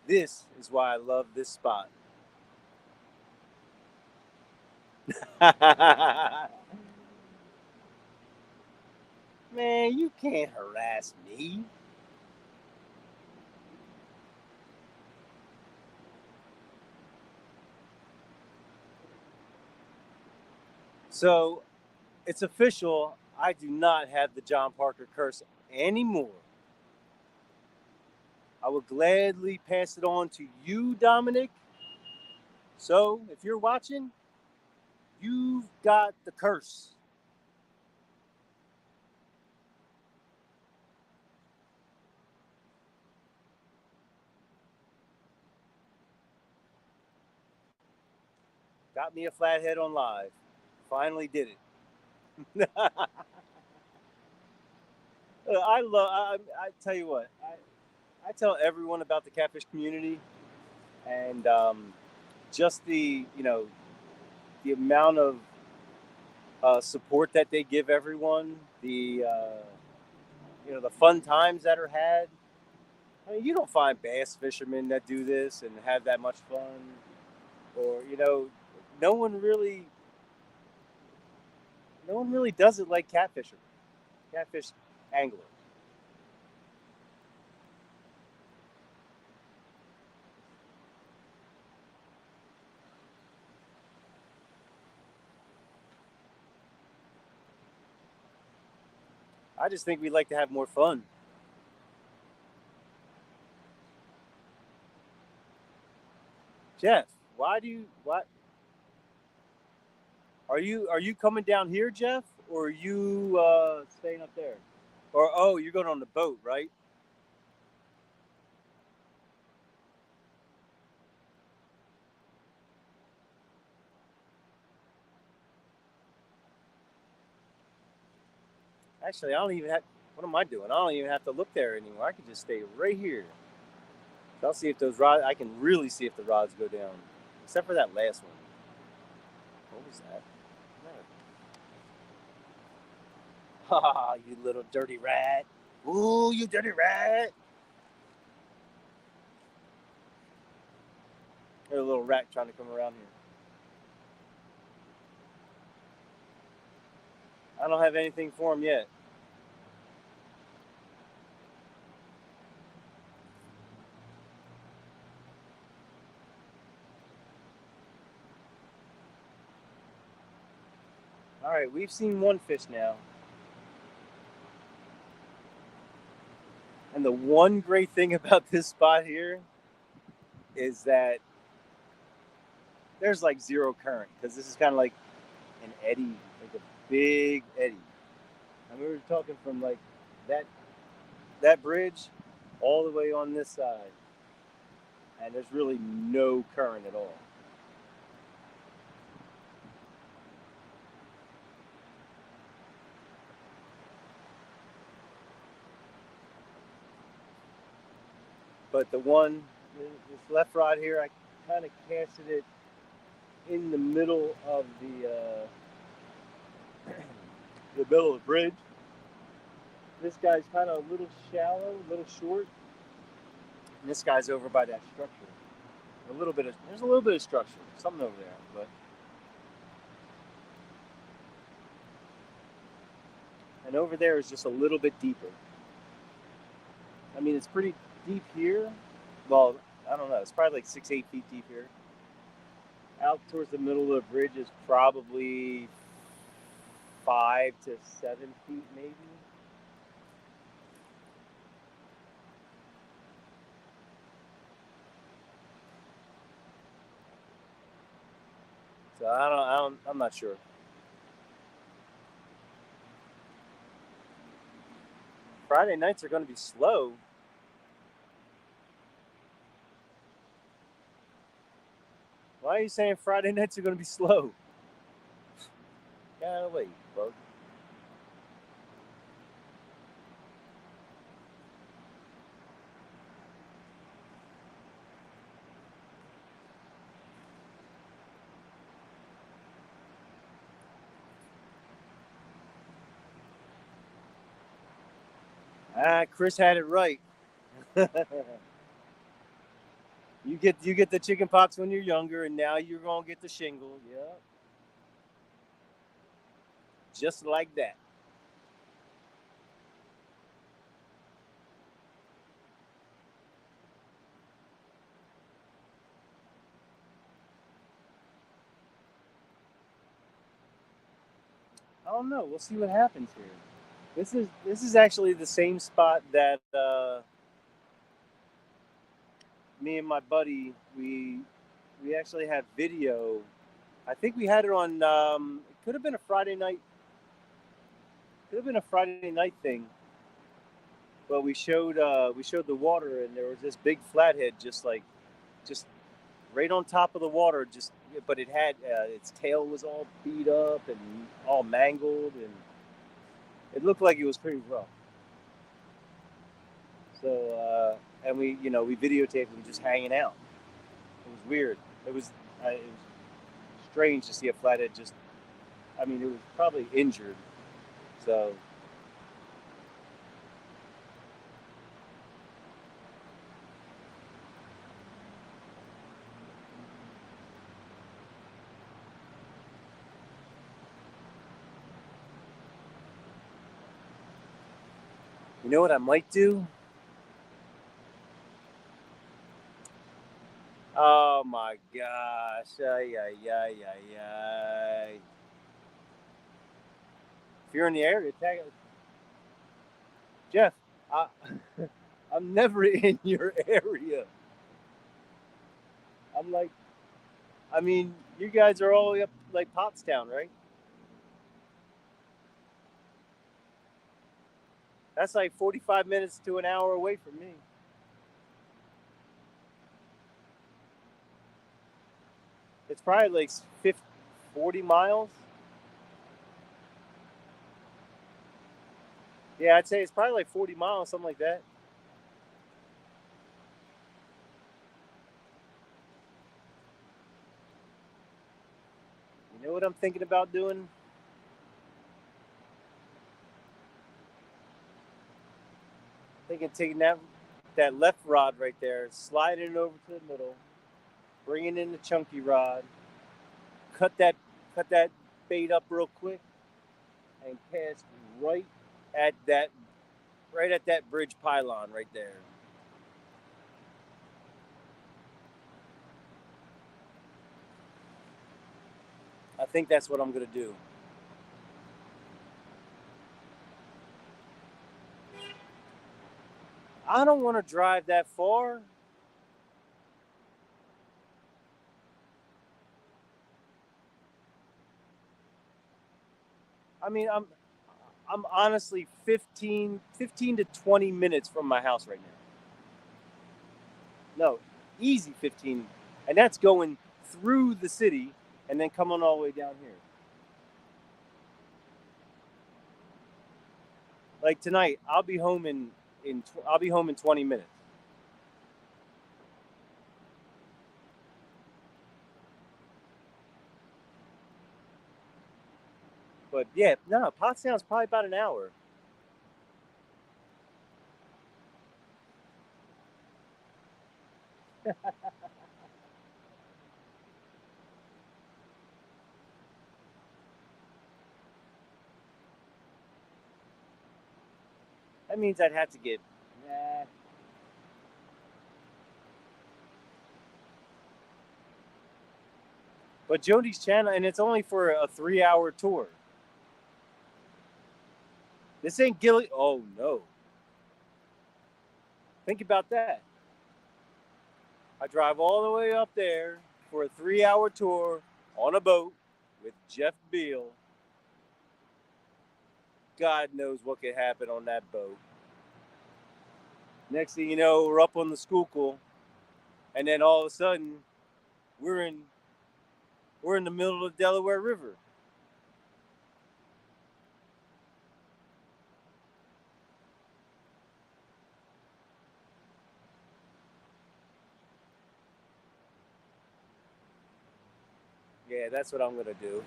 This is why I love this spot. Man, you can't harass me. So it's official. I do not have the John Parker curse anymore. I would gladly pass it on to you, Dominic. So if you're watching, you've got the curse. Got me a flathead on live. Finally did it. I tell you what, I tell everyone about the catfish community and just the amount of support that they give everyone, the fun times that are had. I mean, you don't find bass fishermen that do this and have that much fun, or no one really, no one really does it like catfish angler. I just think we like to have more fun. Jeff, why are you coming down here, Jeff, or are you staying up there? Or oh, you're going on the boat, right? Actually, I don't even have. What am I doing? I don't even have to look there anymore. I can just stay right here. So I'll see if those rods. I can really see if the rods go down, except for that last one. What was that? Ha! You little dirty rat! Ooh, you dirty rat! There's a little rat trying to come around here. I don't have anything for him yet. All right, we've seen one fish now. And the one great thing about this spot here is that there's like zero current because this is kind of like an eddy, like a big eddy. And we were talking from like that that bridge all the way on this side, and there's really no current at all. But this left rod here, I kind of casted it in the middle of the middle of the bridge. This guy's kind of a little shallow, a little short, and this guy's over by that structure. There's a little bit of structure, something over there, but and over there is just a little bit deeper. I mean, it's pretty deep here. Well, I don't know. It's probably like 6, 8 feet deep here. Out towards the middle of the bridge is probably 5 to 7 feet, maybe. So I'm not sure. Friday nights are going to be slow. Why are you saying Friday nights are going to be slow? Get out of the way, bug. Chris had it right. You get the chicken pox when you're younger, and now you're gonna get the shingle. Yeah. just like that. I don't know. We'll see what happens here. This is actually the same spot that me and my buddy we actually have video. I think we had it on. It could have been a Friday night. Could have been a Friday night thing. But we showed the water, and there was this big flathead just right on top of the water. Just but it had its tail was all beat up and all mangled, and it looked like it was pretty rough. So and we videotaped him just hanging out. It was weird. It was strange to see a flathead just. I mean, it was probably injured. So you know what I might do? Oh my gosh! Ay, ay, ay, ay, ay. If you're in the area, tag it. Jeff. I, I'm never in your area. I'm like, I mean, you guys are all the way up like Pottstown, right? That's like 45 minutes to an hour away from me. It's probably like 50, 40 miles. Yeah, I'd say it's probably like 40 miles, something like that. You know what I'm thinking about doing? Thinking taking that left rod right there, sliding it over to the middle, bringing in the chunky rod, cut that cut that bait up real quick, and cast right at that right at that bridge pylon right there. I think that's what I'm gonna do. I don't want to drive that far. I mean, I'm honestly 15 to 20 minutes from my house right now. No, easy 15, and that's going through the city and then coming all the way down here. Like tonight, I'll be home in 20 minutes. But yeah, no, Pottstown's probably about an hour. That means I'd have to get. Nah. But Jody's channel, and it's only for a 3 hour tour. This ain't Gilly. Oh no! Think about that. I drive all the way up there for a 3 hour tour on a boat with Jeff Beal. God knows what could happen on that boat. Next thing you know, we're up on the Schuylkill, and then all of a sudden, we're in we're in the middle of the Delaware River. Yeah, that's what I'm gonna do.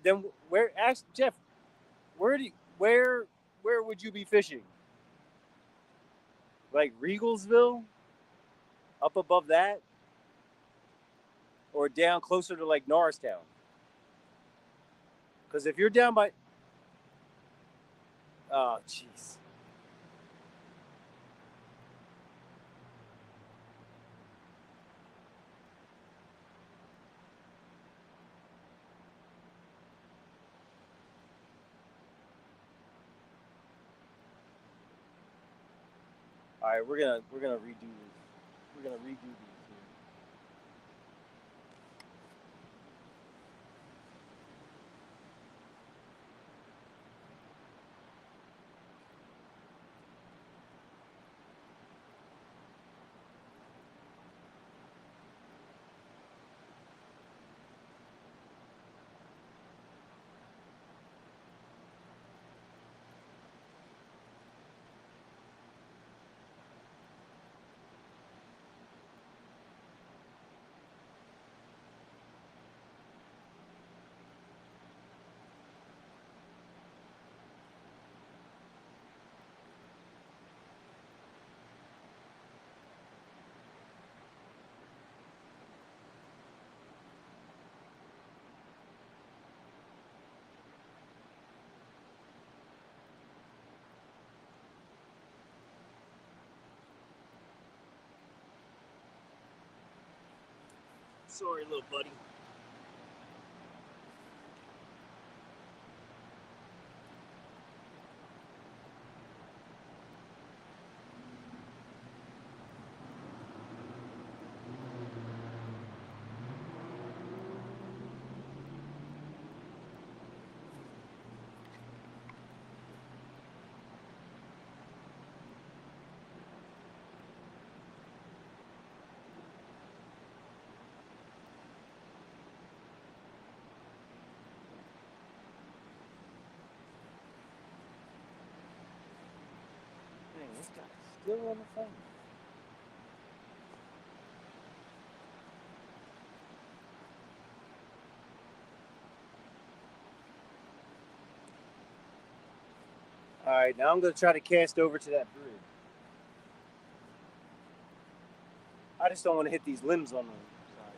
Then where? Ask Jeff. Where do you, where would you be fishing? Like Regalsville, up above that? or down closer to like Norristown. Because if you're down by, oh jeez. All right, we're gonna redo this. We're gonna redo these here. Sorry, little buddy. Dang, this guy's still on the phone. All right, now I'm gonna try to cast over to that bridge. I just don't want to hit these limbs on the side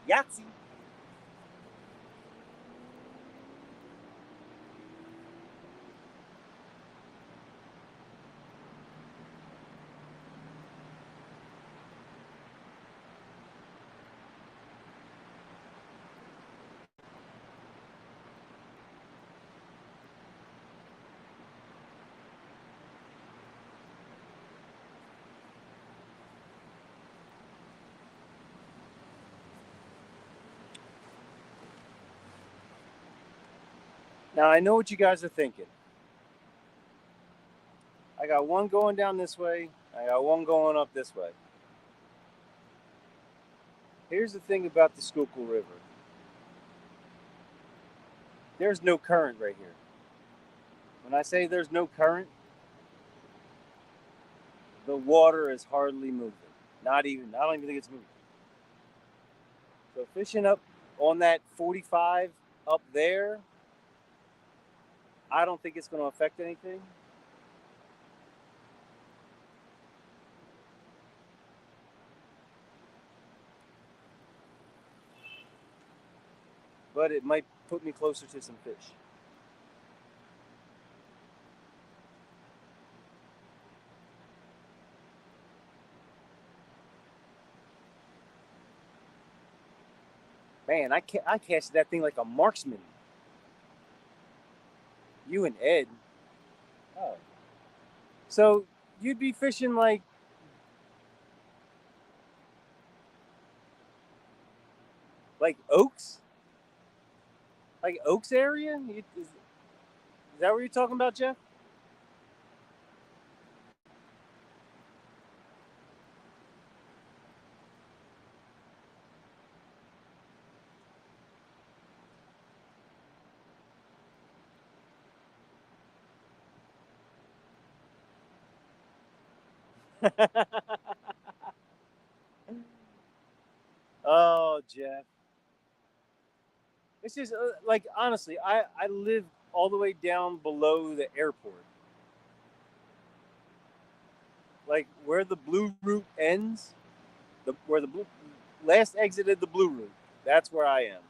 here. Yahtzee. Now I know what you guys are thinking. I got one going down this way. I got one going up this way. Here's the thing about the Schuylkill River. There's no current right here. When I say there's no current, the water is hardly moving. Not even. I don't even think it's moving. So fishing up on that 45 up there, I don't think it's going to affect anything. But it might put me closer to some fish. Man, I casted that thing like a marksman. You and Ed. Oh. So you'd be fishing like Oaks? Like Oaks area? Is that what you're talking about, Jeff? Oh, Jeff. It's just like honestly, I live all the way down below the airport, like where the blue route ends, where the last exit of the blue route. That's where I am.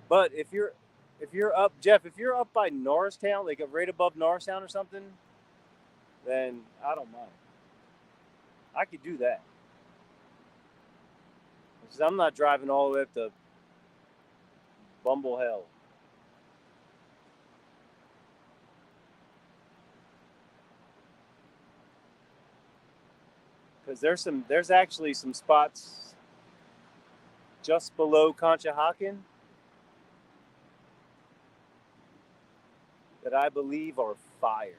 But if you're up, Jeff, if you're up by Norristown, like right above Norristown or something, then I don't mind. I could do that. Because I'm not driving all the way up to Bumble Hill. Because there's actually some spots just below Conshohocken that I believe are fire.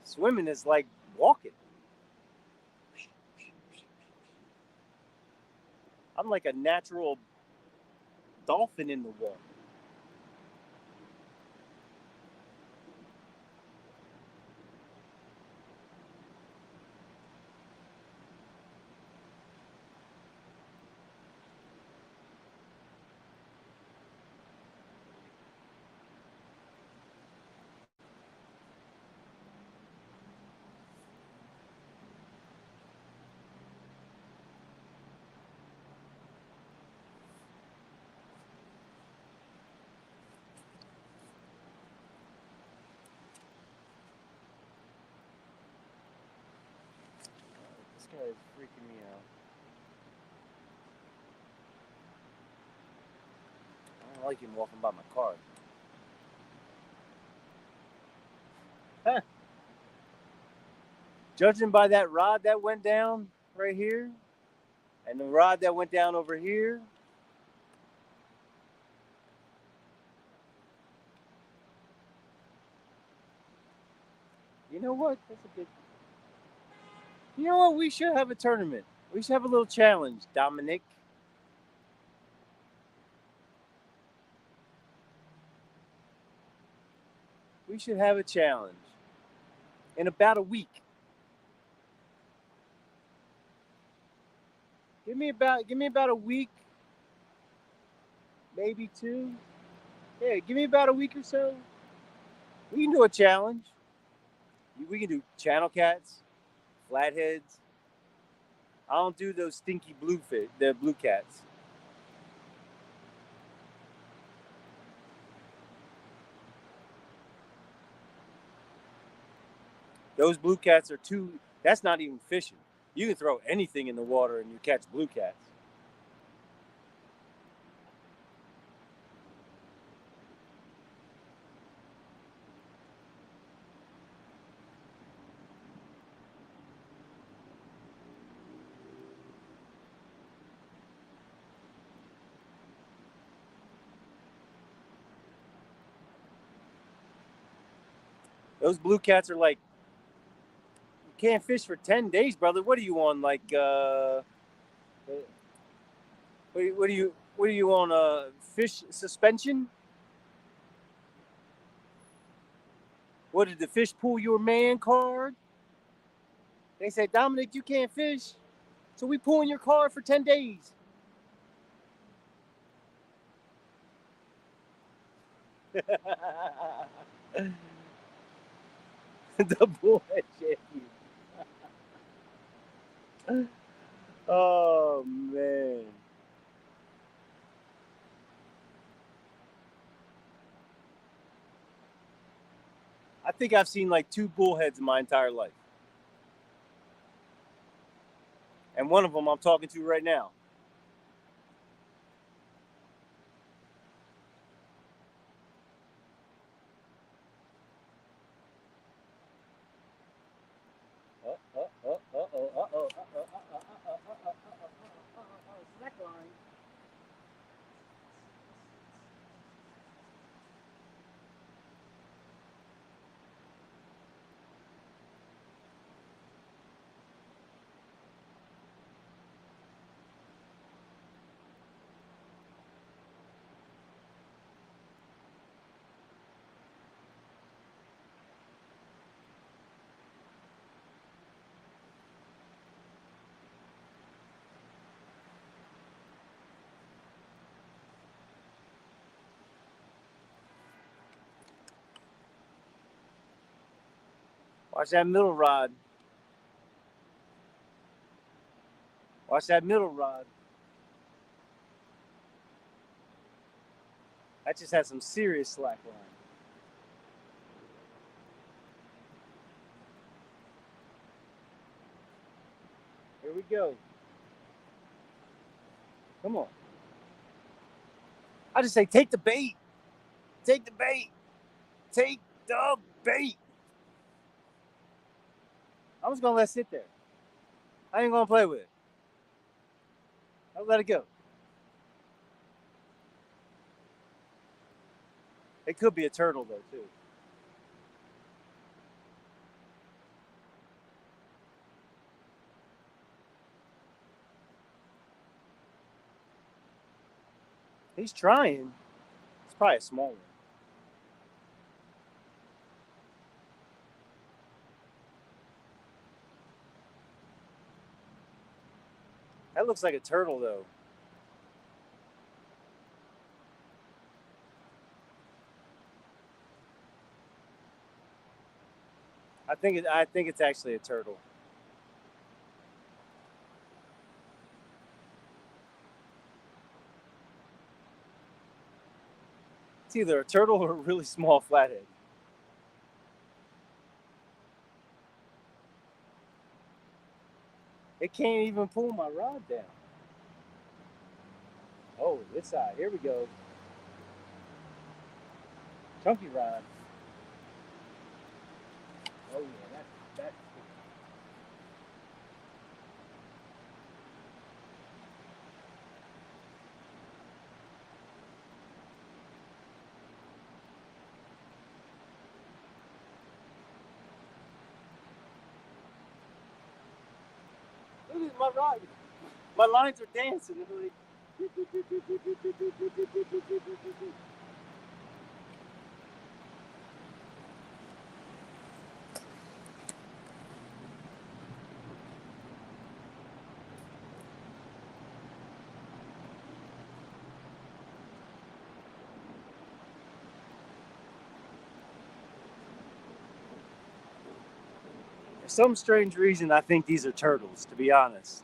Swimming is like walking. I'm like a natural dolphin in the water. This guy is freaking me out. I don't like him walking by my car. Huh. Judging by that rod that went down right here, and the rod that went down over here, you know what? That's a good. You know what? We should have a tournament. We should have a little challenge, Dominic. We should have a challenge in about a week. Give me about a week, maybe two. Yeah, give me about a week or so. We can do a challenge. We can do channel cats, flatheads. I don't do those stinky the blue cats. Those blue cats are too. That's not even fishing. You can throw anything in the water and you catch blue cats. Those blue cats are like, you can't fish for 10 days, brother. What are you on? Like, what are you on? Fish suspension? What did the fish pull your man card? They said, Dominic, you can't fish. So we pulling your card for 10 days. The bullshit. Oh, man. I think I've seen like two bullheads in my entire life. And one of them I'm talking to right now. Slackline. Watch that middle rod. Watch that middle rod. That just has some serious slack line. Here we go. Come on. I just say take the bait. Take the bait. Take the bait. I'm just going to let it sit there. I ain't going to play with it. I'll let it go. It could be a turtle, though, too. He's trying. It's probably a small one. That looks like a turtle, though. I think it's actually a turtle. It's either a turtle or a really small flathead. It can't even pull my rod down. Oh, this side. Here we go. Chunky rod. Oh yeah, that's. Look at my rod. My lines are dancing. Like... For some strange reason, I think these are turtles, to be honest.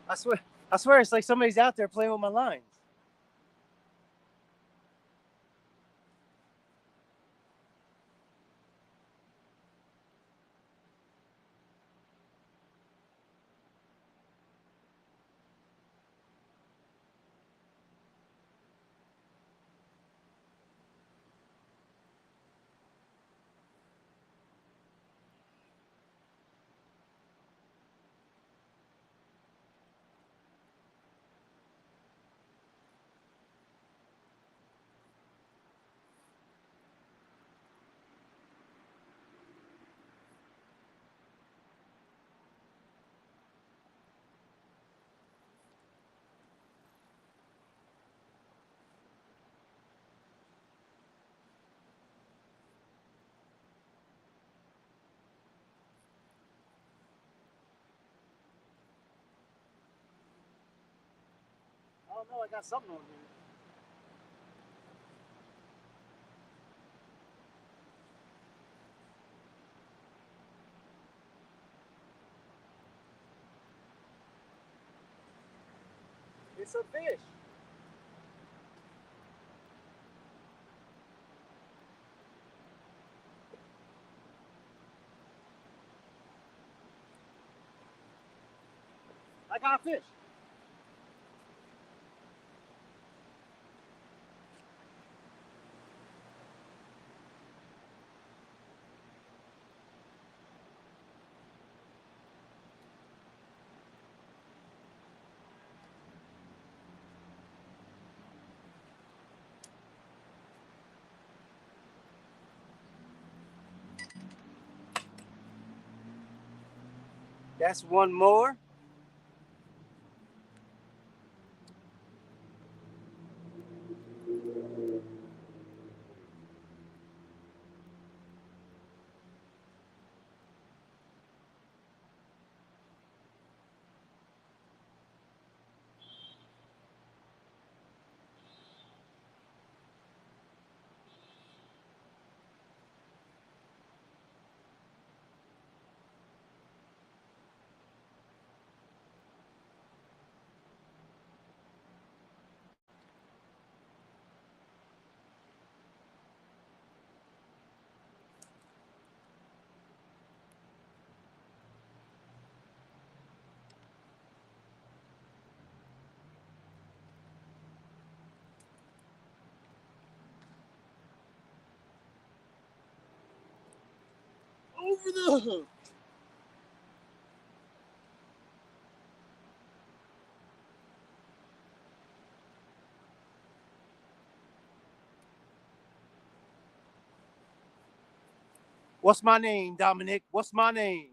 I swear, it's like somebody's out there playing with my lines. Oh no, I got something on here. It's a fish. I got a fish. That's one more. Over the hook. What's my name, Dominic? What's my name?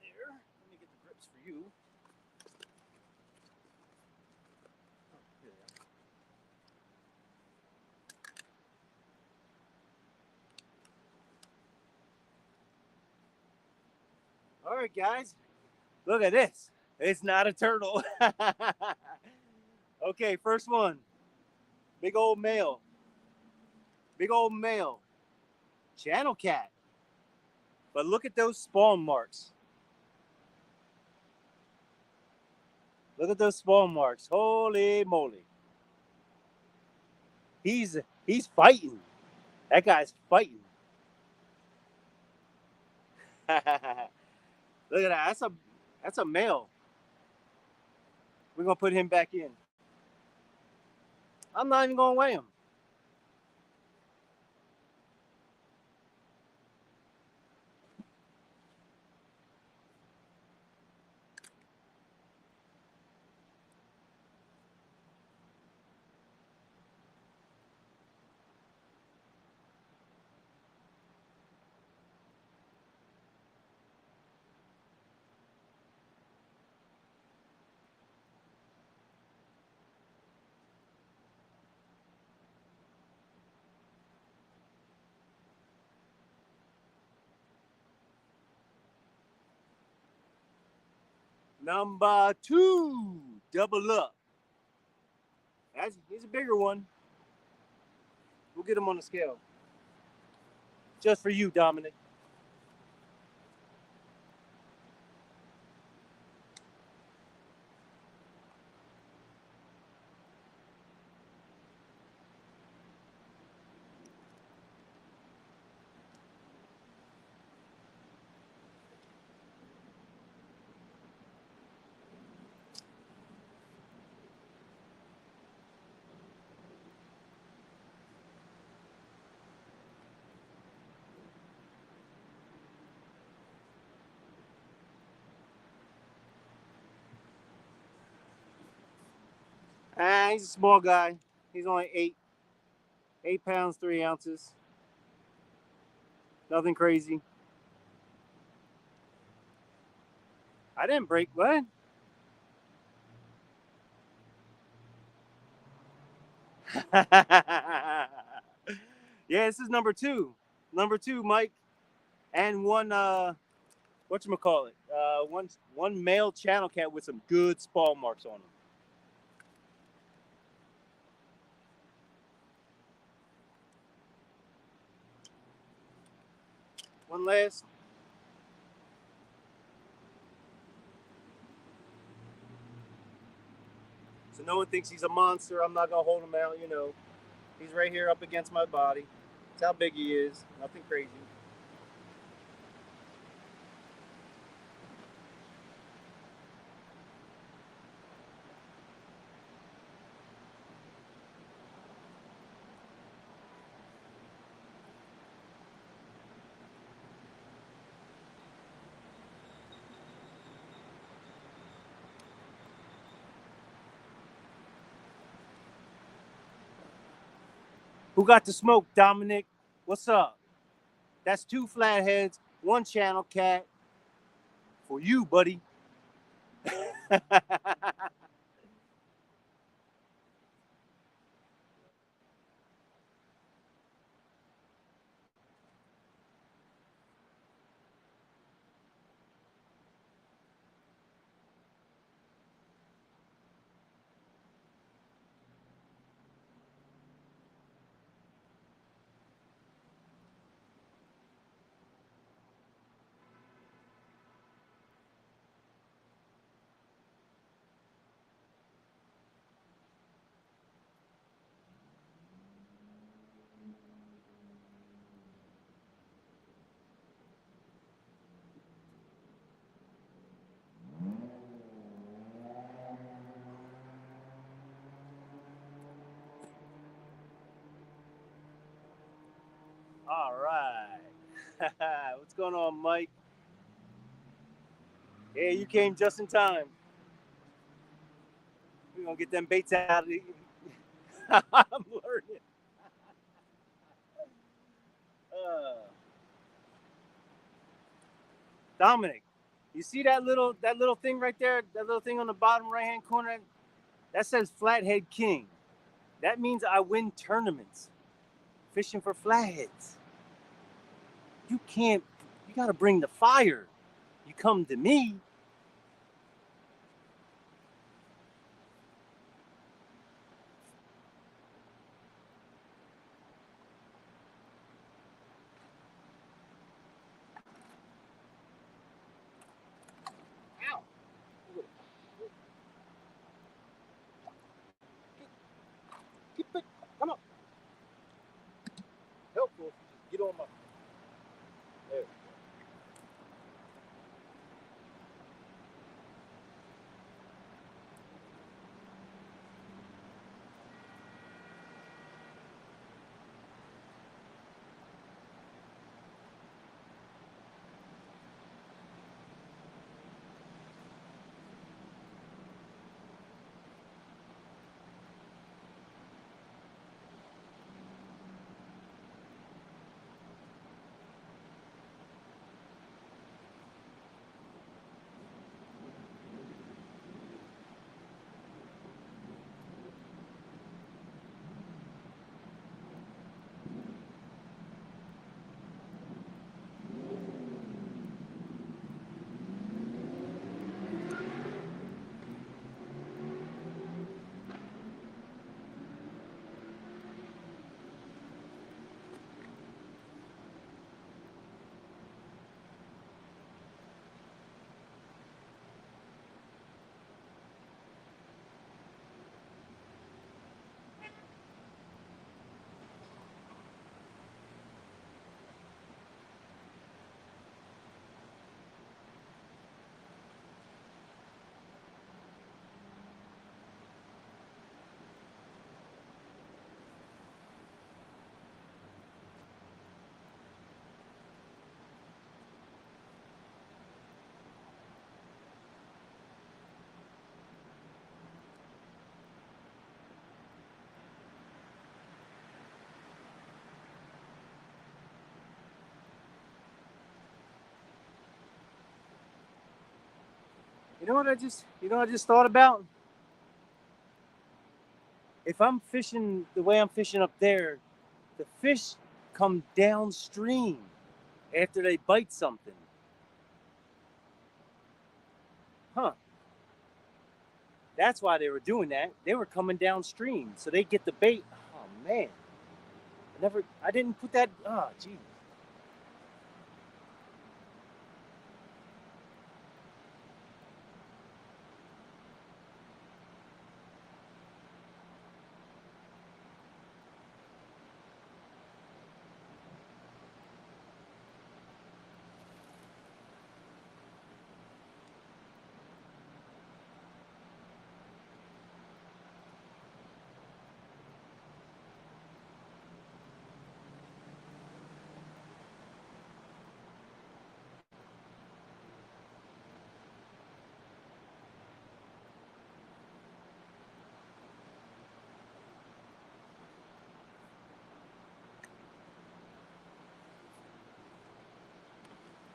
There. Let me get the grips for you. All right, guys. Look at this. It's not a turtle. Okay, first one. Big old male. Big old male. Channel cat. But look at those spawn marks. Look at those spawn marks. Holy moly. He's fighting. That guy's fighting. Look at that. That's a male. We're gonna put him back in. I'm not even gonna weigh him. Number 2, double up. He's a bigger one. We'll get him on the scale. Just for you, Dominic. He's a small guy. He's only 8 pounds, 3 ounces. Nothing crazy. I didn't break. What? Yeah, this is number 2. Number 2, Mike. And one, whatchamacallit? One male channel cat with some good spawn marks on him. One last. So no one thinks he's a monster. I'm not going to hold him out, you know. He's right here up against my body. That's how big he is. Nothing crazy. Who got the smoke, Dominic? What's up? That's 2 flatheads, 1 channel cat. For you, buddy. All right. What's going on, Mike? Yeah, you came just in time. We're going to get them baits out of the... I'm learning. Dominic, you see that little thing right there? That little thing on the bottom right-hand corner? That says Flathead King. That means I win tournaments fishing for flatheads. You got to bring the fire. You come to me. Ow. Keep it. Come on. Helpful. Get on my... There. You know what I just thought about? If I'm fishing the way I'm fishing up there, the fish come downstream after they bite something. Huh. That's why they were doing that. They were coming downstream, so they get the bait. Oh man. I didn't put that. Oh, gee.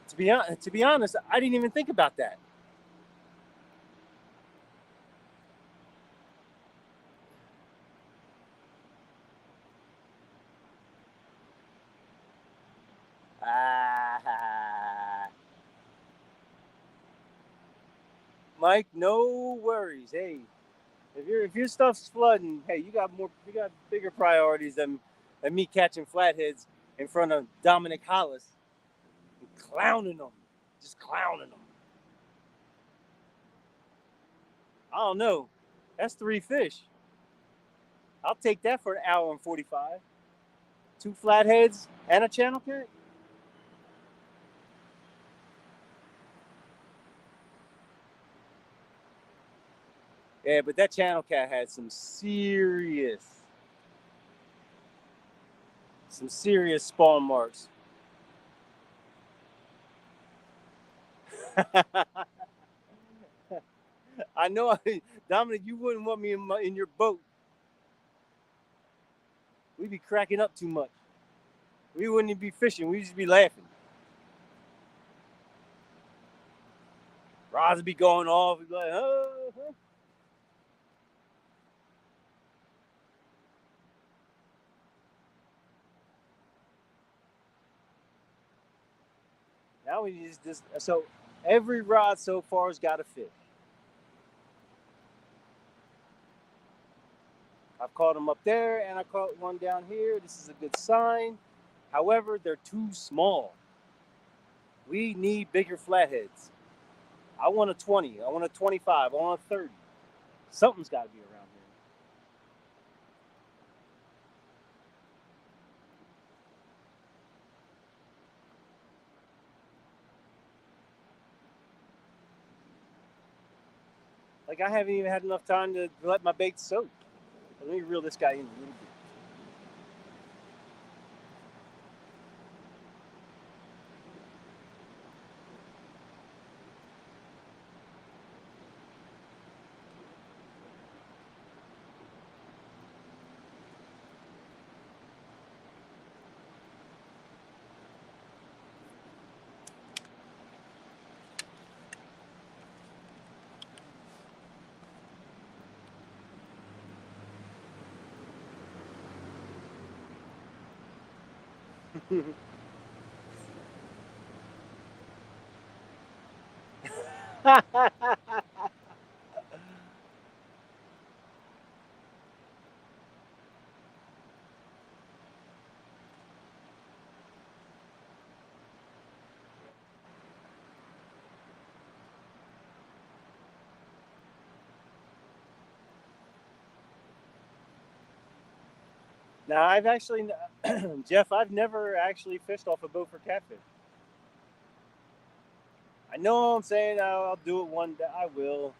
To be honest, I didn't even think about that. Ah, Mike, no worries. Hey, if your stuff's flooding, hey, you got bigger priorities than me catching flatheads in front of Dominic Hollis and clowning them, just clowning them. I don't know. That's 3 fish. I'll take that for an hour and 45. 2 flatheads and a channel cat. Yeah, but that channel cat had some serious spawn marks. I know, Dominic, you wouldn't want me in your boat. We'd be cracking up too much. We wouldn't even be fishing. We'd just be laughing. Rods would be going off. We'd be like, oh. Now we just this. So every rod so far has got a fish. I've caught them up there, and I caught one down here. This is a good sign. However, they're too small. We need bigger flatheads. I want a 20. I want a 25. I want a 30. Something's got to be around here. Like, I haven't even had enough time to let my bait soak. Let me reel this guy in a little bit. Now, I've actually, Jeff, I've never actually fished off a boat for catfish. I know I'm saying I'll do it one day. I will.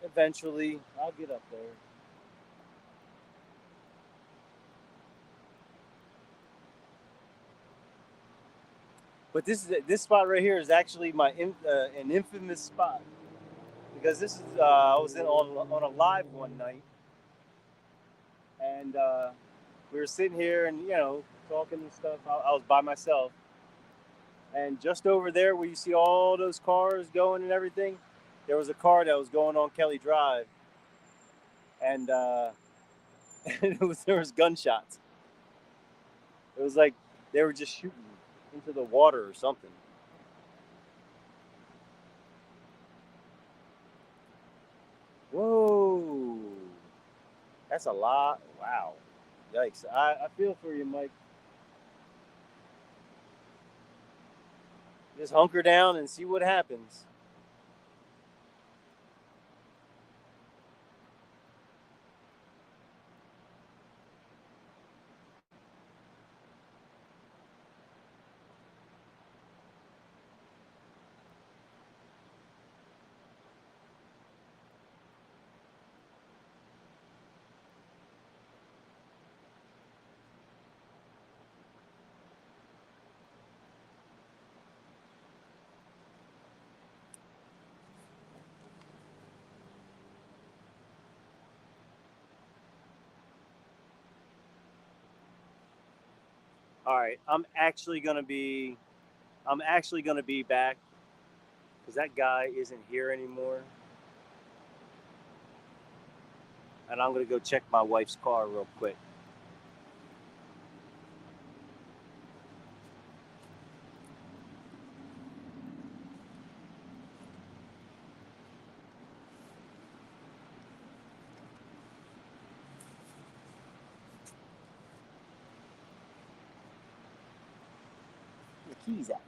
Eventually, I'll get up there. But this spot right here is actually an infamous spot because this is I was on a live one night, and we were sitting here and talking and stuff. I was by myself, and just over there where you see all those cars going and everything, there was a car that was going on Kelly Drive, and and there was gunshots. It was like they were just shooting into the water or something. Whoa, that's a lot. Wow, yikes! I feel for you, Mike. Just hunker down and see what happens. All right, I'm actually gonna be. I'm actually going to be back because that guy isn't here anymore. And I'm going to go check my wife's car real quick. The keys out.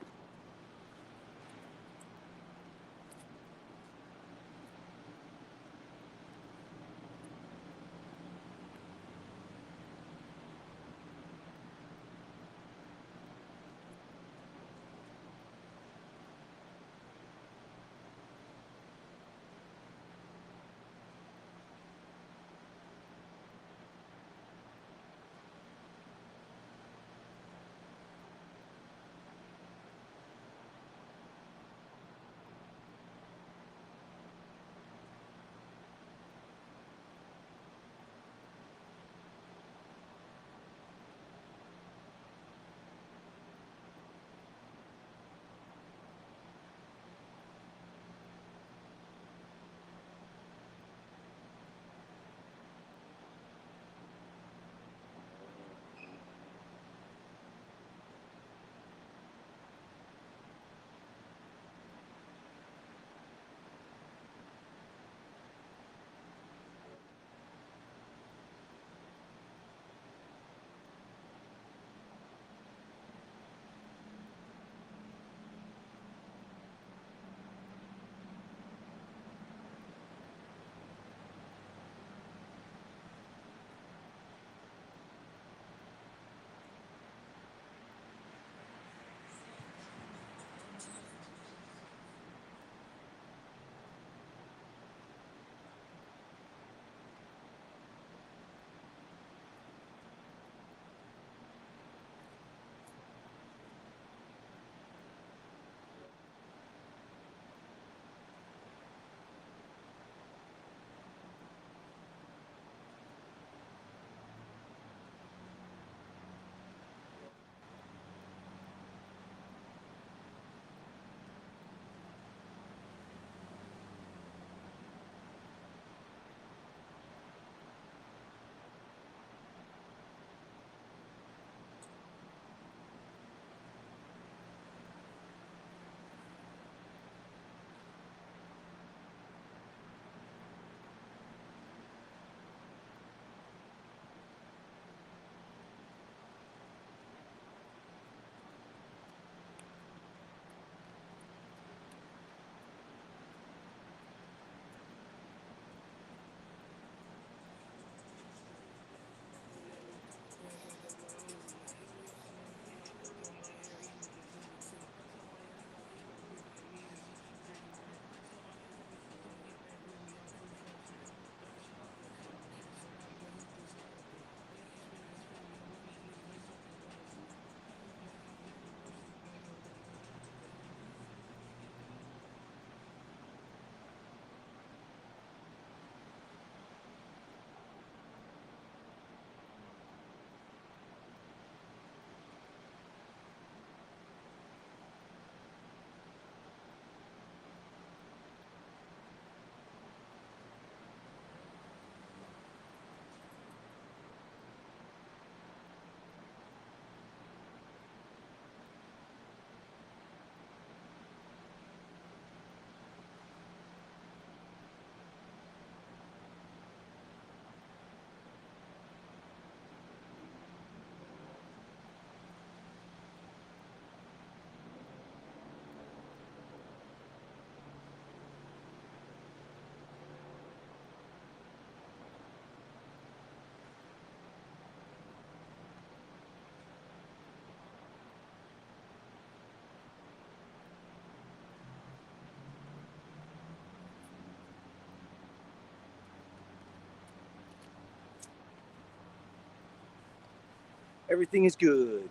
Everything is good.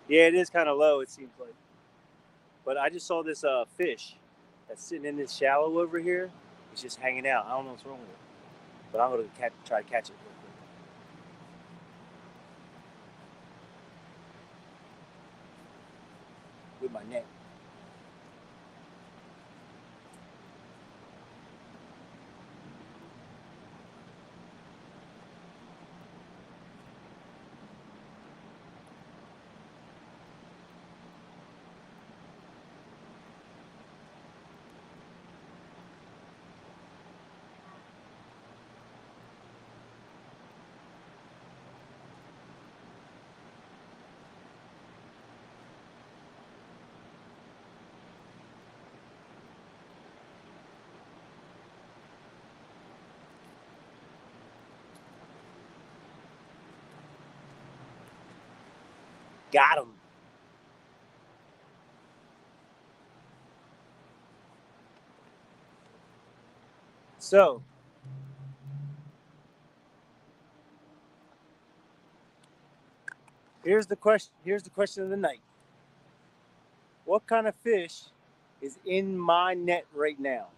Yeah, it is kind of low, it seems like. But I just saw this fish that's sitting in this shallow over here. It's just hanging out. I don't know what's wrong with it. But I'm going to try to catch it real quick. Got him. So, here's the question. Here's the question of the night. What kind of fish is in my net right now?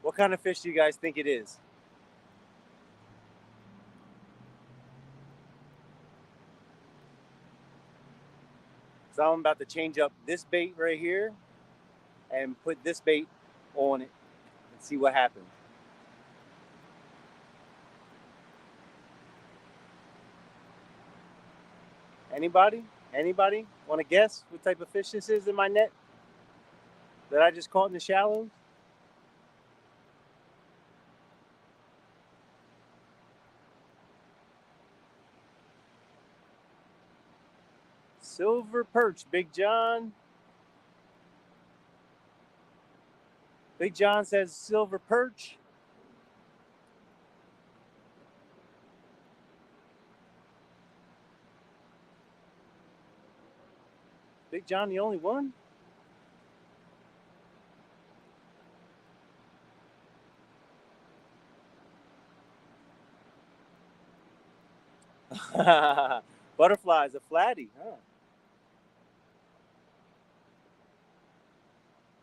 What kind of fish do you guys think it is? So I'm about to change up this bait right here and put this bait on it and see what happens. Anybody? Anybody want to guess what type of fish this is in my net that I just caught in the shallows? Silver perch, Big John. Big John says silver perch. Big John, the only one? Butterflies, a flatty, huh?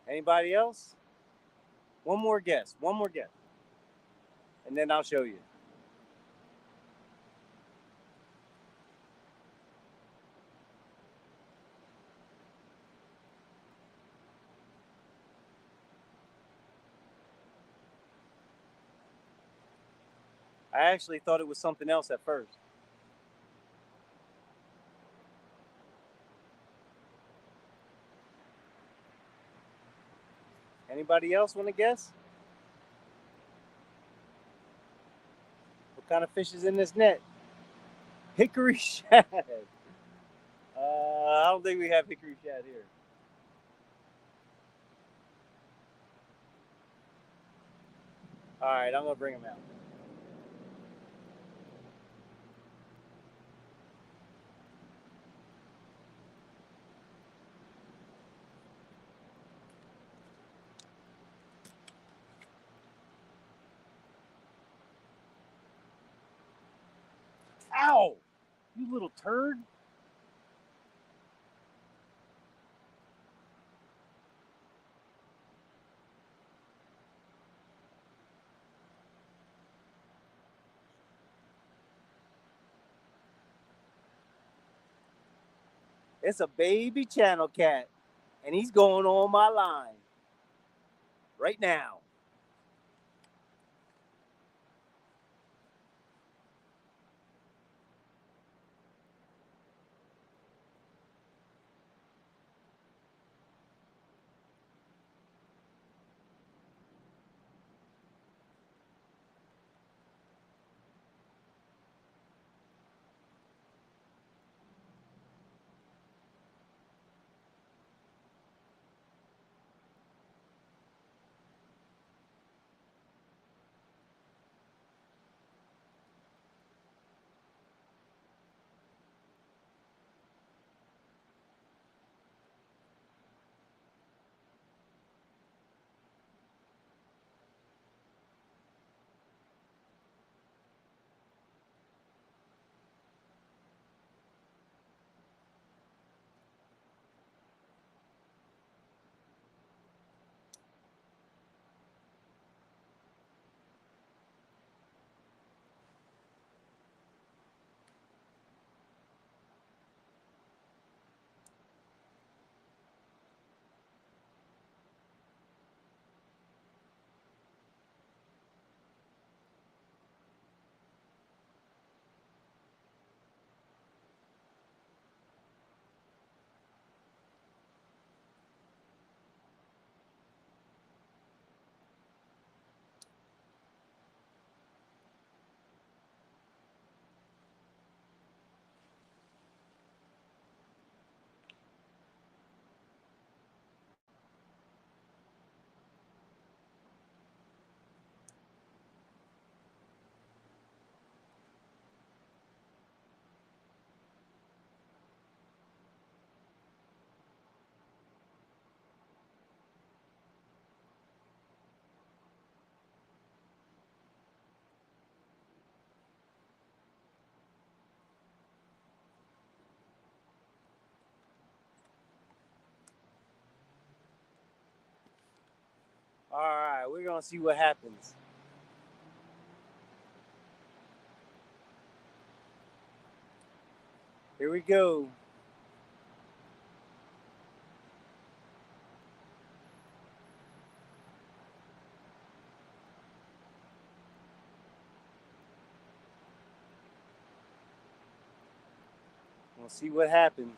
Anybody else? One more guess. One more guess. And then I'll show you. I actually thought it was something else at first. Anybody else want to guess? What kind of fish is in this net? Hickory shad. I don't think we have hickory shad here. All right, I'm gonna bring them out. Ow! You little turd. It's a baby channel cat, and he's going on my line right now. All right, we're gonna see what happens. Here we go. We'll see what happens.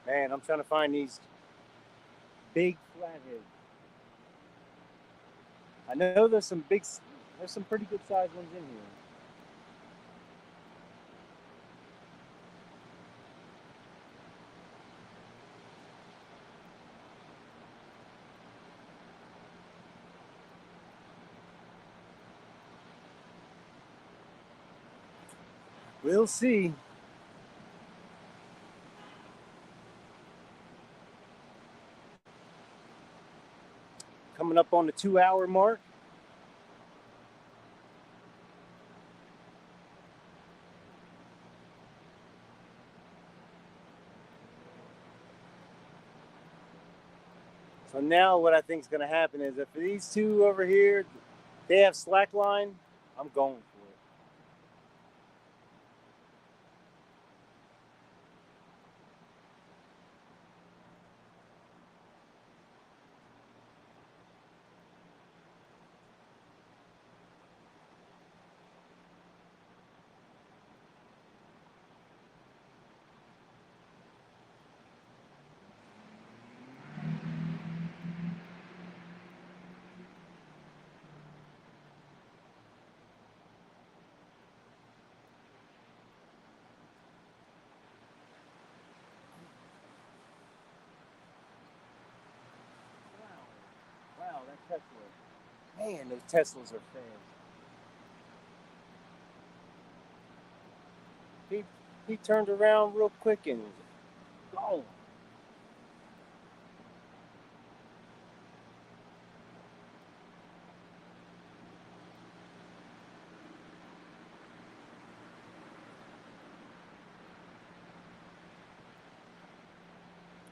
Man, I'm trying to find these big flatheads. I know there's some pretty good sized ones in here. We'll see. Coming up on the 2-hour mark. So now what I think is going to happen is if these two over here, they have slack line, I'm going for it. Wow, that Tesla. Man, those Teslas are fast. He turned around real quick and gone.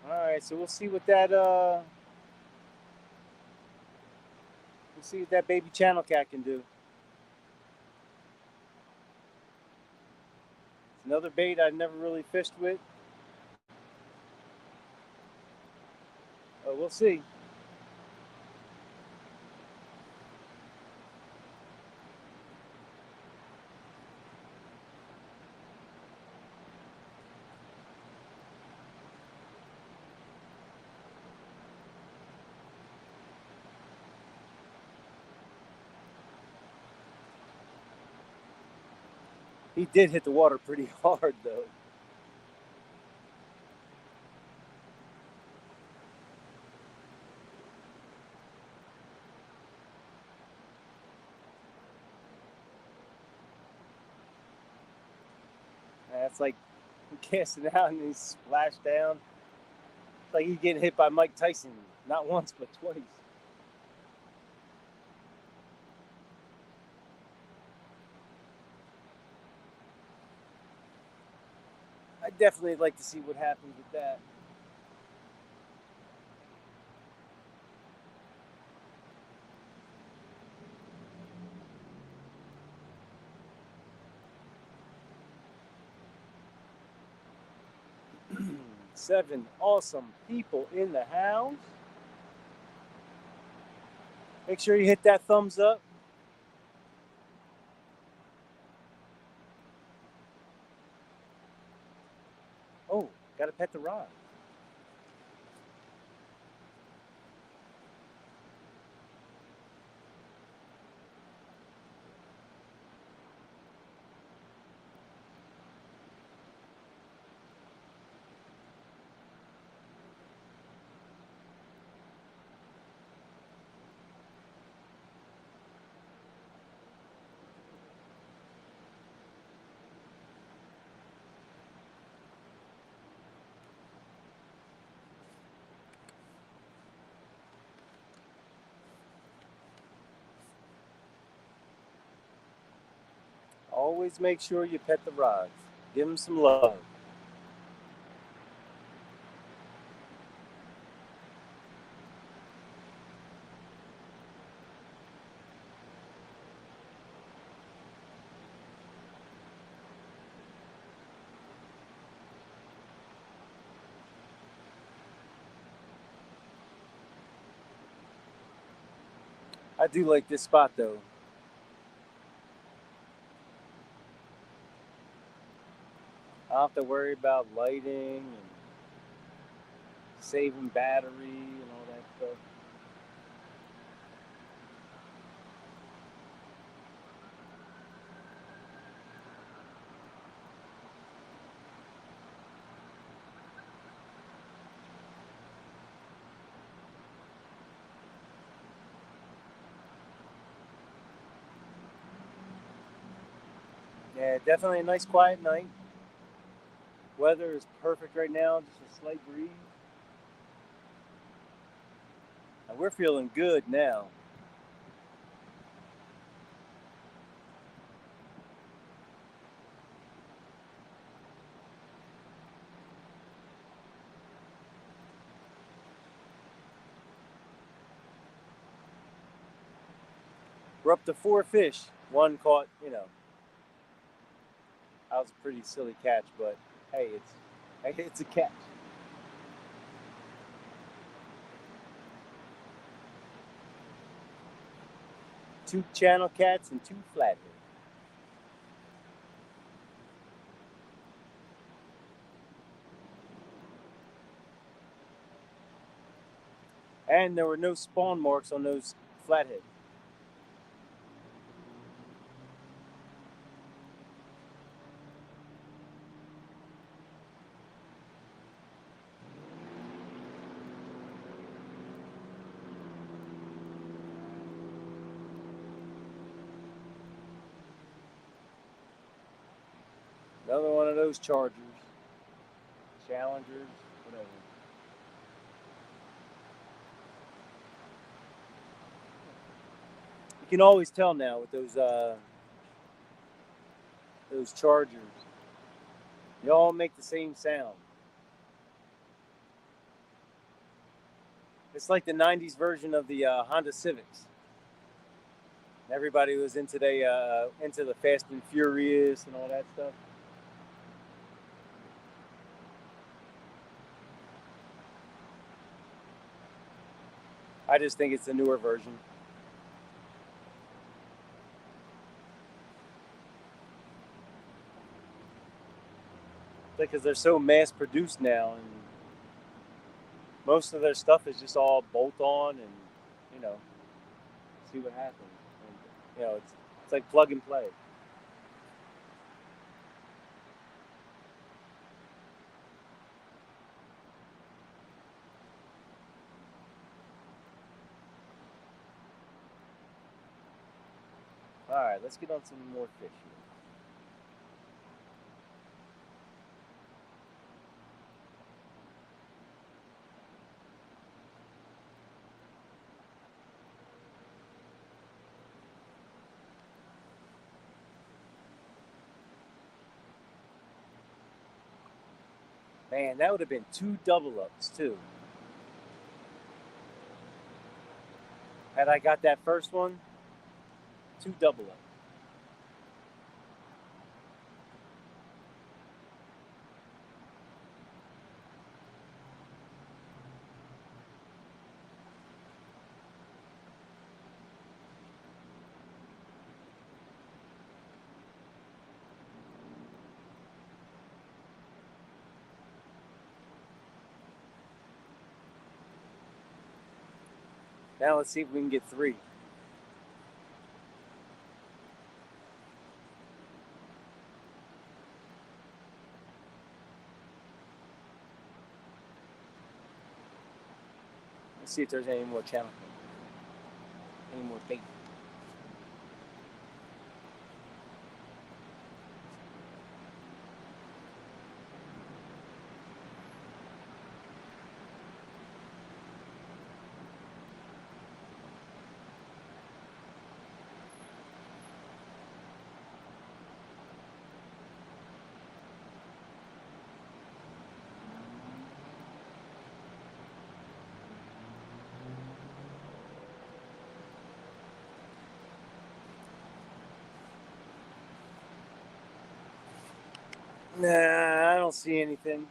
All right, so we'll see what that baby channel cat can do. It's another bait I've never really fished with. We'll see. He did hit the water pretty hard though. That's like casting out and he splashed down. It's like he's getting hit by Mike Tyson, not once but twice. I'd definitely like to see what happens with that. Seven awesome people in the house. Make sure you hit that thumbs up. Oh, gotta pet the rod. Always make sure you pet the rods. Give them some love. I do like this spot though. I don't have to worry about lighting and saving battery and all that stuff. Yeah, definitely a nice quiet night. Weather is perfect right now, just a slight breeze. And we're feeling good now. We're up to 4 fish. One caught, that was a pretty silly catch, but hey, it's a catch. 2 channel cats and 2 flatheads. And there were no spawn marks on those flatheads. Another one of those chargers, challengers, whatever. You can always tell now with those chargers. They all make the same sound. It's like the '90s version of the Honda Civics. Everybody was into the Fast and Furious and all that stuff. I just think it's the newer version. Because they're so mass produced now, and most of their stuff is just all bolt on and you know see what happens. And, it's like plug and play. All right, let's get on some more fish here. Man, that would have been 2 double ups too. Had I got that first one, 2 double ups. Now let's see if we can get 3. Let's see if there's any more channel, any more bait. Nah, I don't see anything.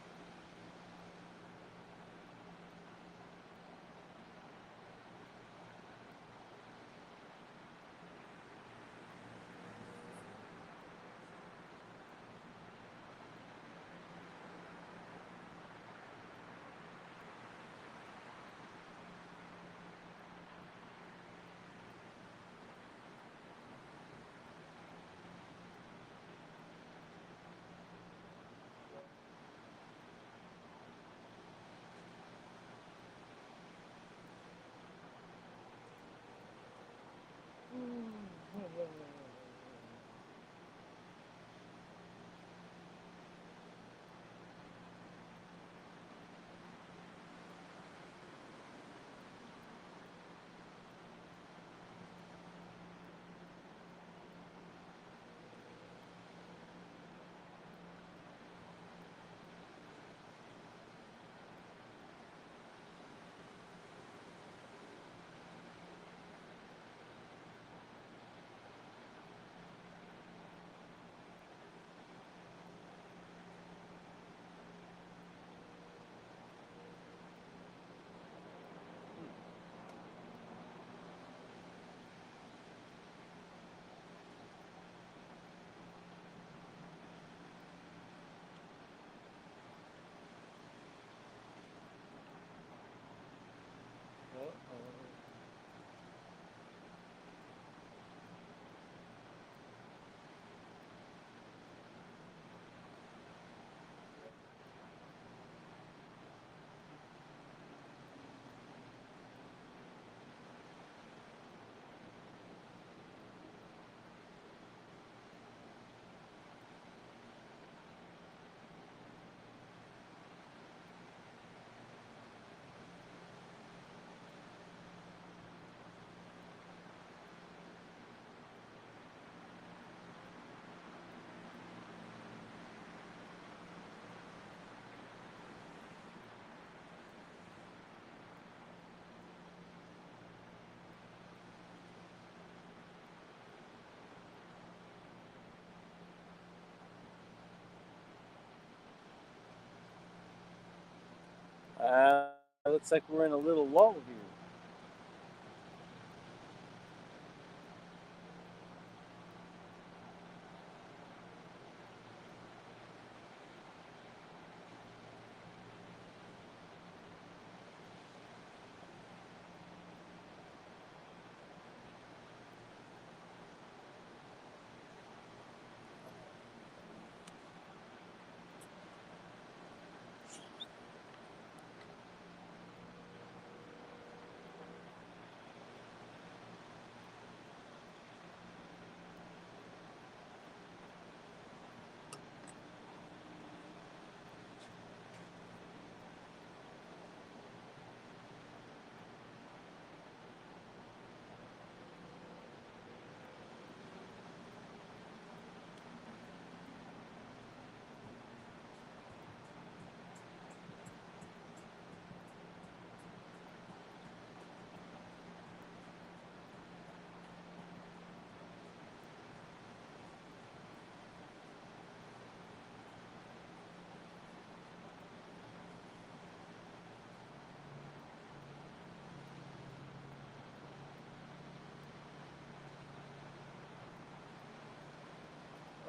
Looks like we're in a little lull here.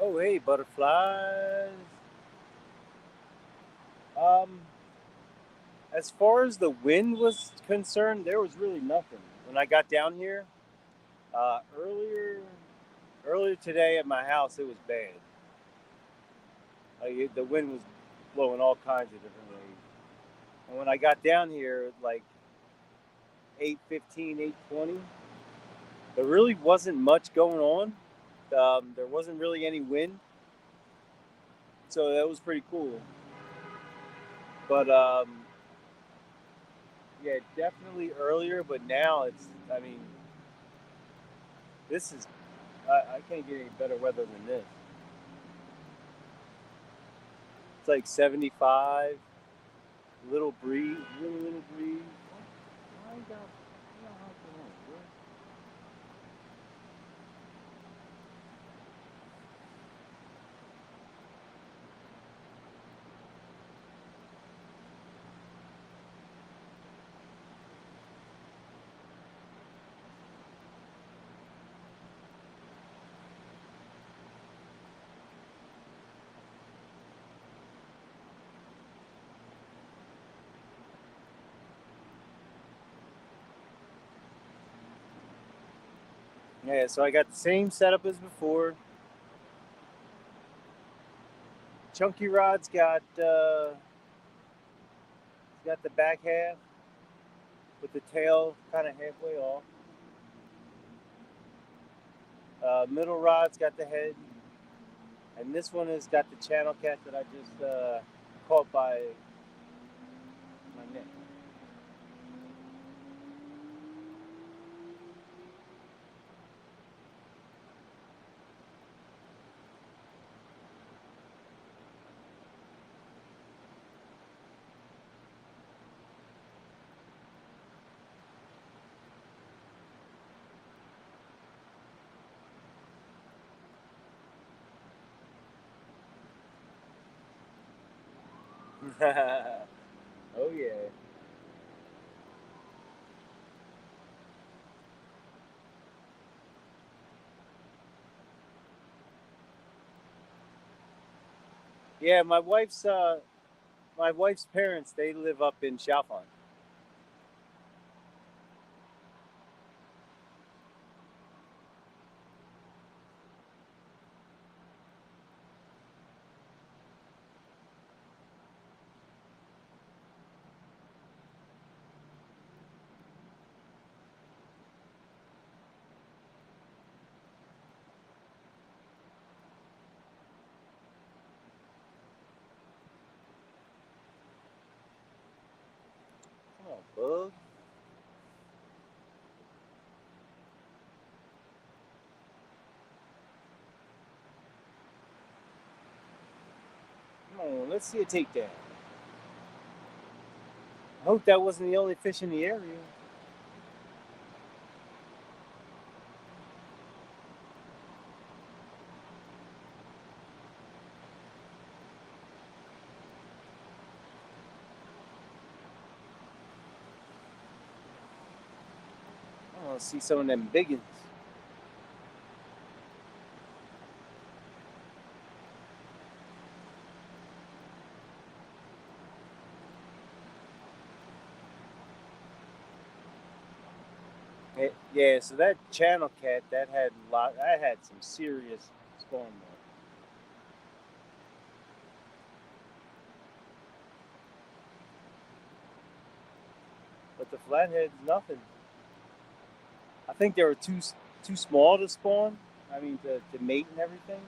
Oh, hey, butterflies. Um, as far as the wind was concerned, there was really nothing when I got down here. Earlier today at my house, it was bad. The wind was blowing all kinds of different ways. And when I got down here, like 8:15, 8:20, there really wasn't much going on. There wasn't really any wind, so that was pretty cool. But yeah, definitely earlier. But now I mean, this is, I can't get any better weather than this. It's like 75, little breeze, really little breeze. Why got, Yeah, so I got the same setup as before. Chunky rod's got the back half with the tail kind of halfway off. Middle rod's got the head, and this one has got the channel cat that I just caught by my neck. Oh yeah. Yeah, my wife's parents, they live up in Chalfont. Come on, bug. Come on, let's see a takedown. I hope that wasn't the only fish in the area. I want to see some of them biggins. Yeah, so that channel cat that had some serious spawn there. But the flatheads, nothing. I think they were too small to spawn. I mean, to mate and everything.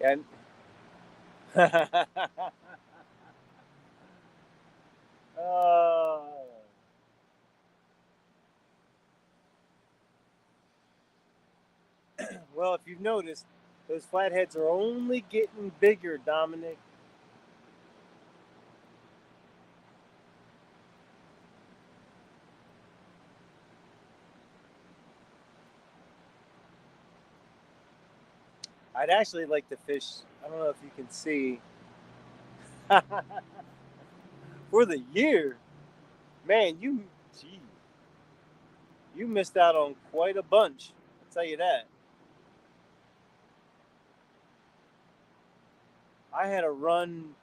And uh, well, if you've noticed, those flatheads are only getting bigger, Dominic. I'd actually like to fish. I don't know if you can see for the year. Man, gee, you missed out on quite a bunch. I'll tell you that. I had a run,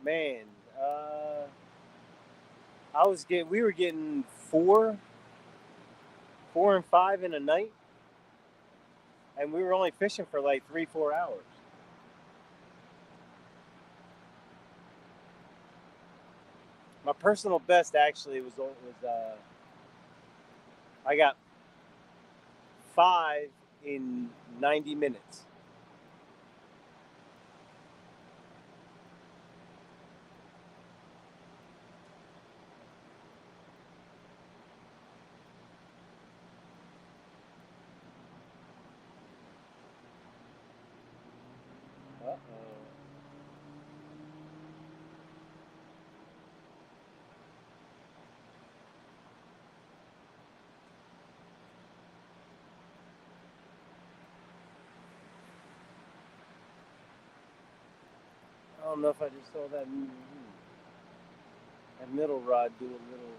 man. Uh, we were getting four and five in a night, and we were only fishing for like 3-4 hours. My personal best actually I got 5 in 90 minutes. Uh-oh. I don't know if I just saw that middle rod do a little.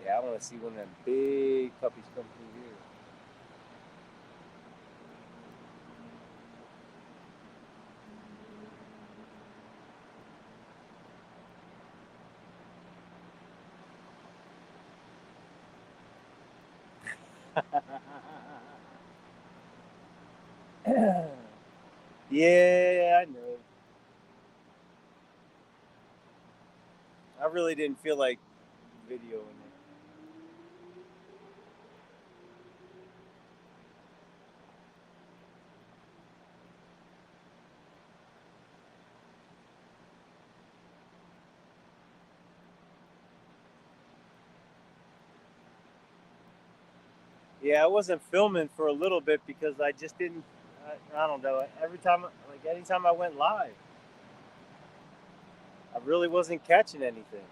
Yeah, I want to see one of them big puppies come through here. Yeah, I know. I really didn't feel like videoing it. Yeah, I wasn't filming for a little bit because I just didn't. I don't know. Every time, like anytime I went live, I really wasn't catching anything.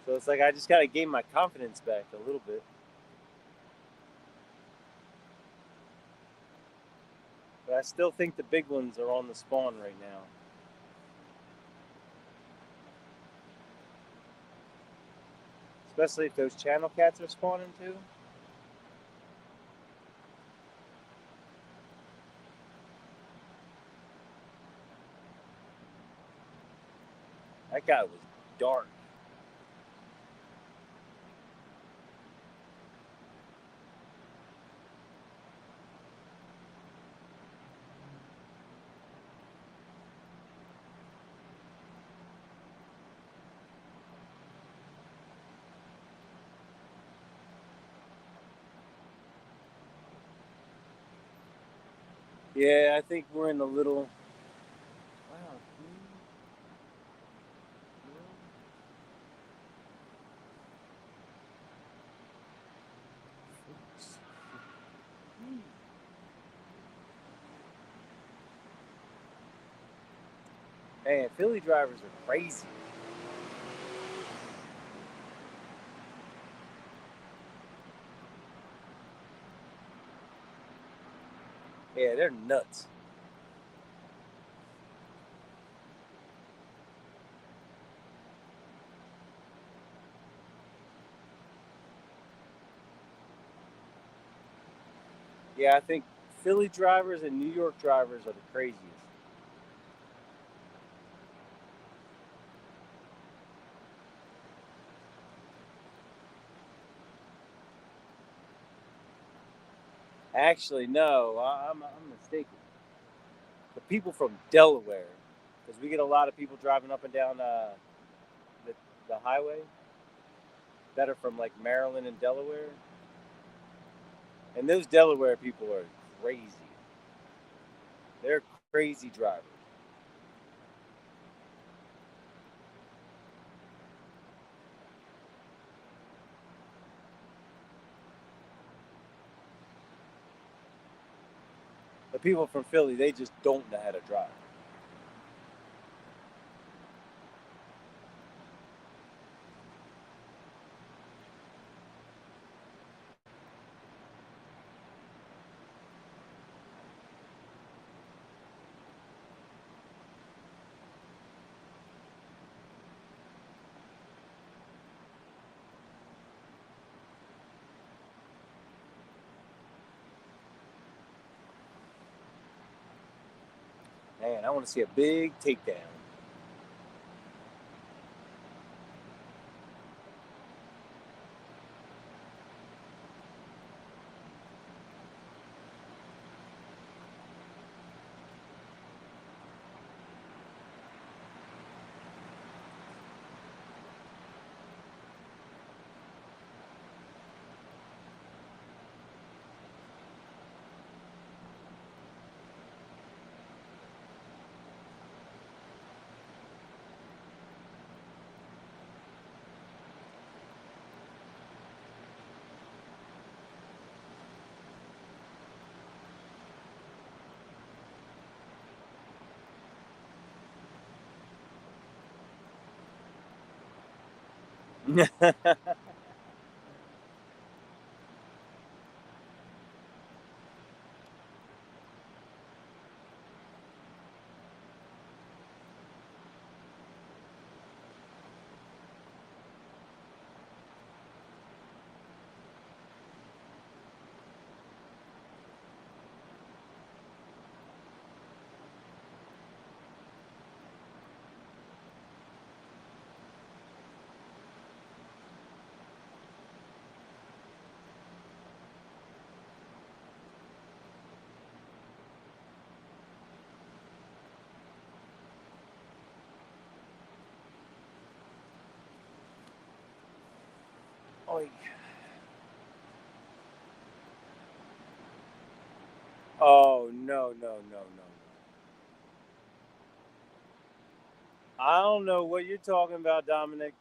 So it's like I just gotta gain my confidence back a little bit. But I still think the big ones are on the spawn right now. Especially if those channel cats are spawning too. That guy was dark. Yeah, I think we're in the little. Wow. Man, Philly drivers are crazy. Yeah, they're nuts. Yeah, I think Philly drivers and New York drivers are the craziest. Actually, no, I'm mistaken. The people from Delaware, because we get a lot of people driving up and down the, the highway that are from like Maryland and Delaware. And those Delaware people are crazy. They're crazy drivers. The people from Philly, they just don't know how to drive. Man, I want to see a big takedown. Oh, oh no, no, no, no. I don't know what you're talking about, Dominic.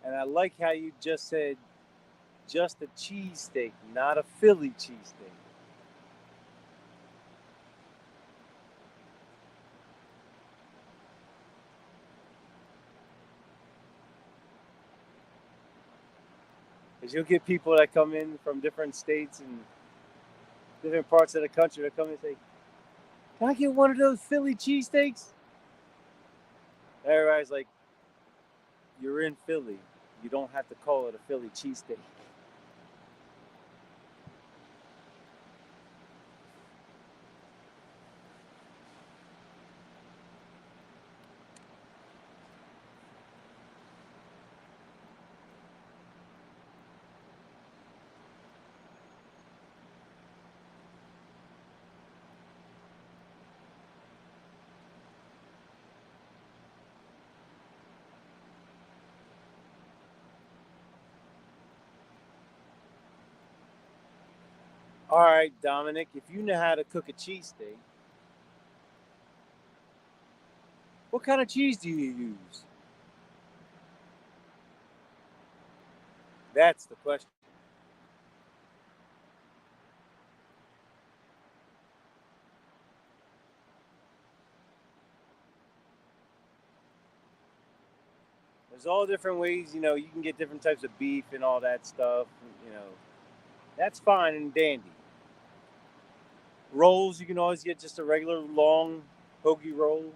And I like how you just said just a cheesesteak, not a Philly cheesesteak. Because you'll get people that come in from different states and different parts of the country that come in and say, "Can I get one of those Philly cheesesteaks?" Everybody's like, "You're in Philly. You don't have to call it a Philly cheesesteak." All right, Dominic, if you know how to cook a cheesesteak, what kind of cheese do you use? That's the question. There's all different ways, you can get different types of beef and all that stuff. You know, that's fine and dandy. Rolls, you can always get just a regular long hoagie roll.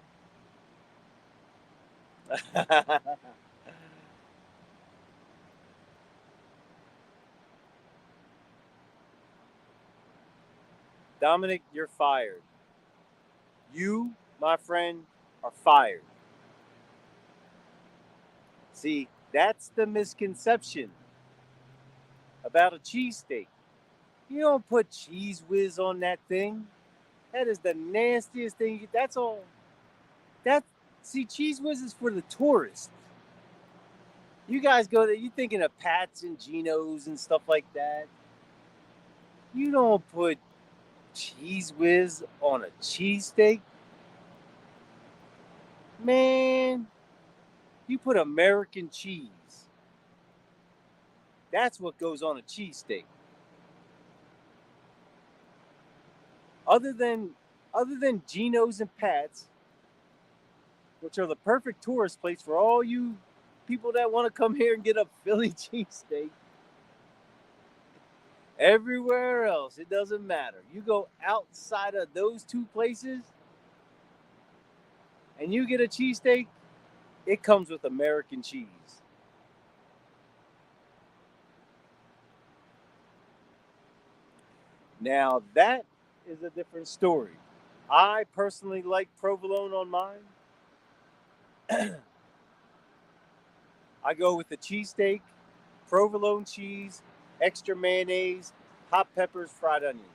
Dominic, you're fired. You, my friend, are fired. See, that's the misconception about a cheesesteak. You don't put cheese whiz on that thing. That is the nastiest thing. That's all. That See, cheese whiz is for the tourists. You guys go there. You thinking of Pats and Genos and stuff like that. You don't put cheese whiz on a cheesesteak, man. You put American cheese. That's what goes on a cheesesteak. Other than other than Geno's and Pat's, which are the perfect tourist place for all you people that want to come here and get a Philly cheesesteak. Everywhere else, it doesn't matter. You go outside of those two places and you get a cheesesteak, it comes with American cheese. Now, that is a different story. I personally like provolone on mine. I go with the cheesesteak, provolone cheese, extra mayonnaise, hot peppers, fried onions.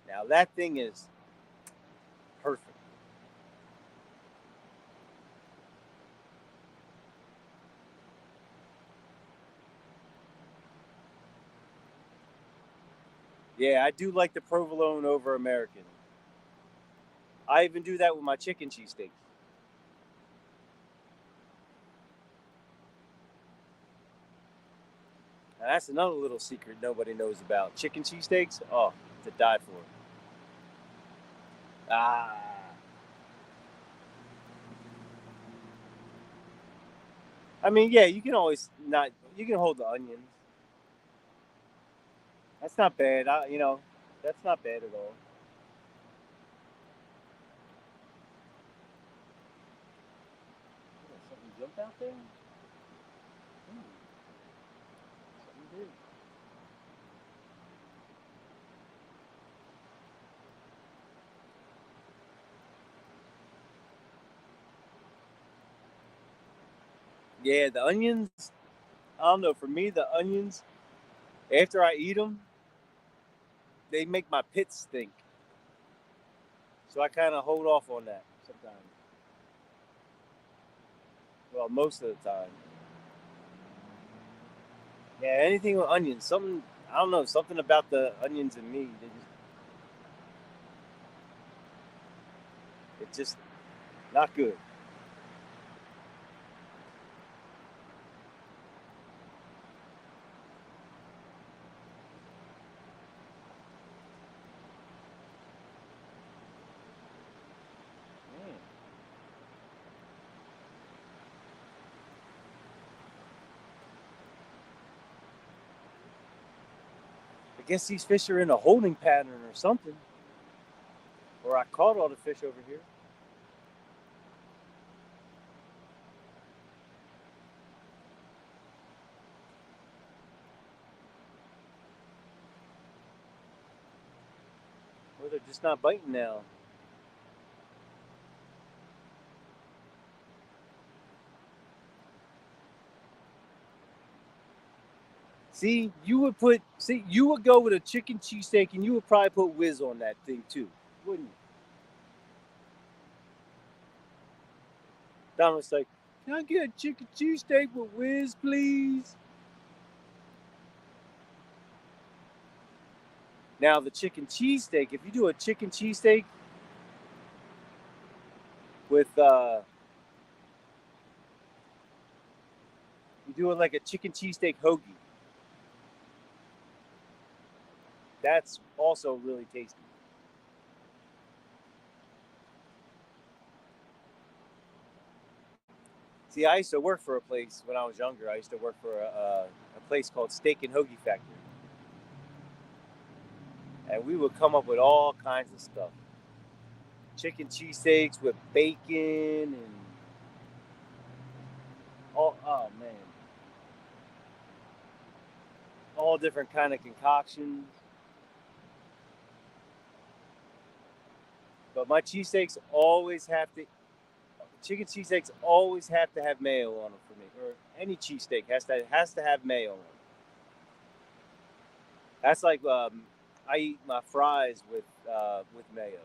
Now, that thing is perfect. Yeah, I do like the provolone over American. I even do that with my chicken cheesesteaks. Now, that's another little secret nobody knows about. Chicken cheesesteaks, oh, to die for. Ah. I mean, yeah, you can always not, you can hold the onions. That's not bad. That's not bad at all. Oh, something jumped out there? Hmm, something did. Yeah, the onions, I don't know. For me, the onions, After I eat them, they make my pits stink. So I kind of hold off on that sometimes. Well, most of the time. Yeah, anything with onions. Something, I don't know, something about the onions and me. It's just not good. I guess these fish are in a holding pattern or something. Or I caught all the fish over here. Or they're just not biting now. See, you would go with a chicken cheesesteak and you would probably put whiz on that thing too, wouldn't you? Donald's like, can I get a chicken cheesesteak with whiz, please? Now, the chicken cheesesteak, if you do a chicken cheesesteak with, you do it like a chicken cheesesteak hoagie, that's also really tasty. See, I used to work for a place when I was younger. I used to work for a place called Steak and Hoagie Factory. And we would come up with all kinds of stuff. Chicken cheesesteaks with bacon and oh man, all different kind of concoctions. But my cheesesteaks always have to, chicken cheesesteaks always have to have mayo on them for me. Or any cheesesteak has to have mayo on it. That's like I eat my fries with mayo.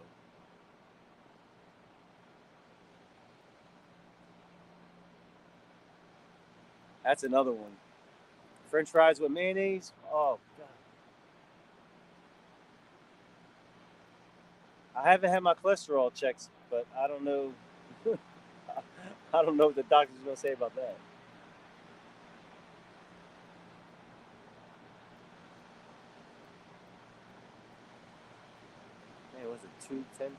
That's another one. French fries with mayonnaise. Oh god. I haven't had my cholesterol checks, but I don't know. I don't know what the doctor's gonna say about that. Man, was it 2, 10, 9, 8,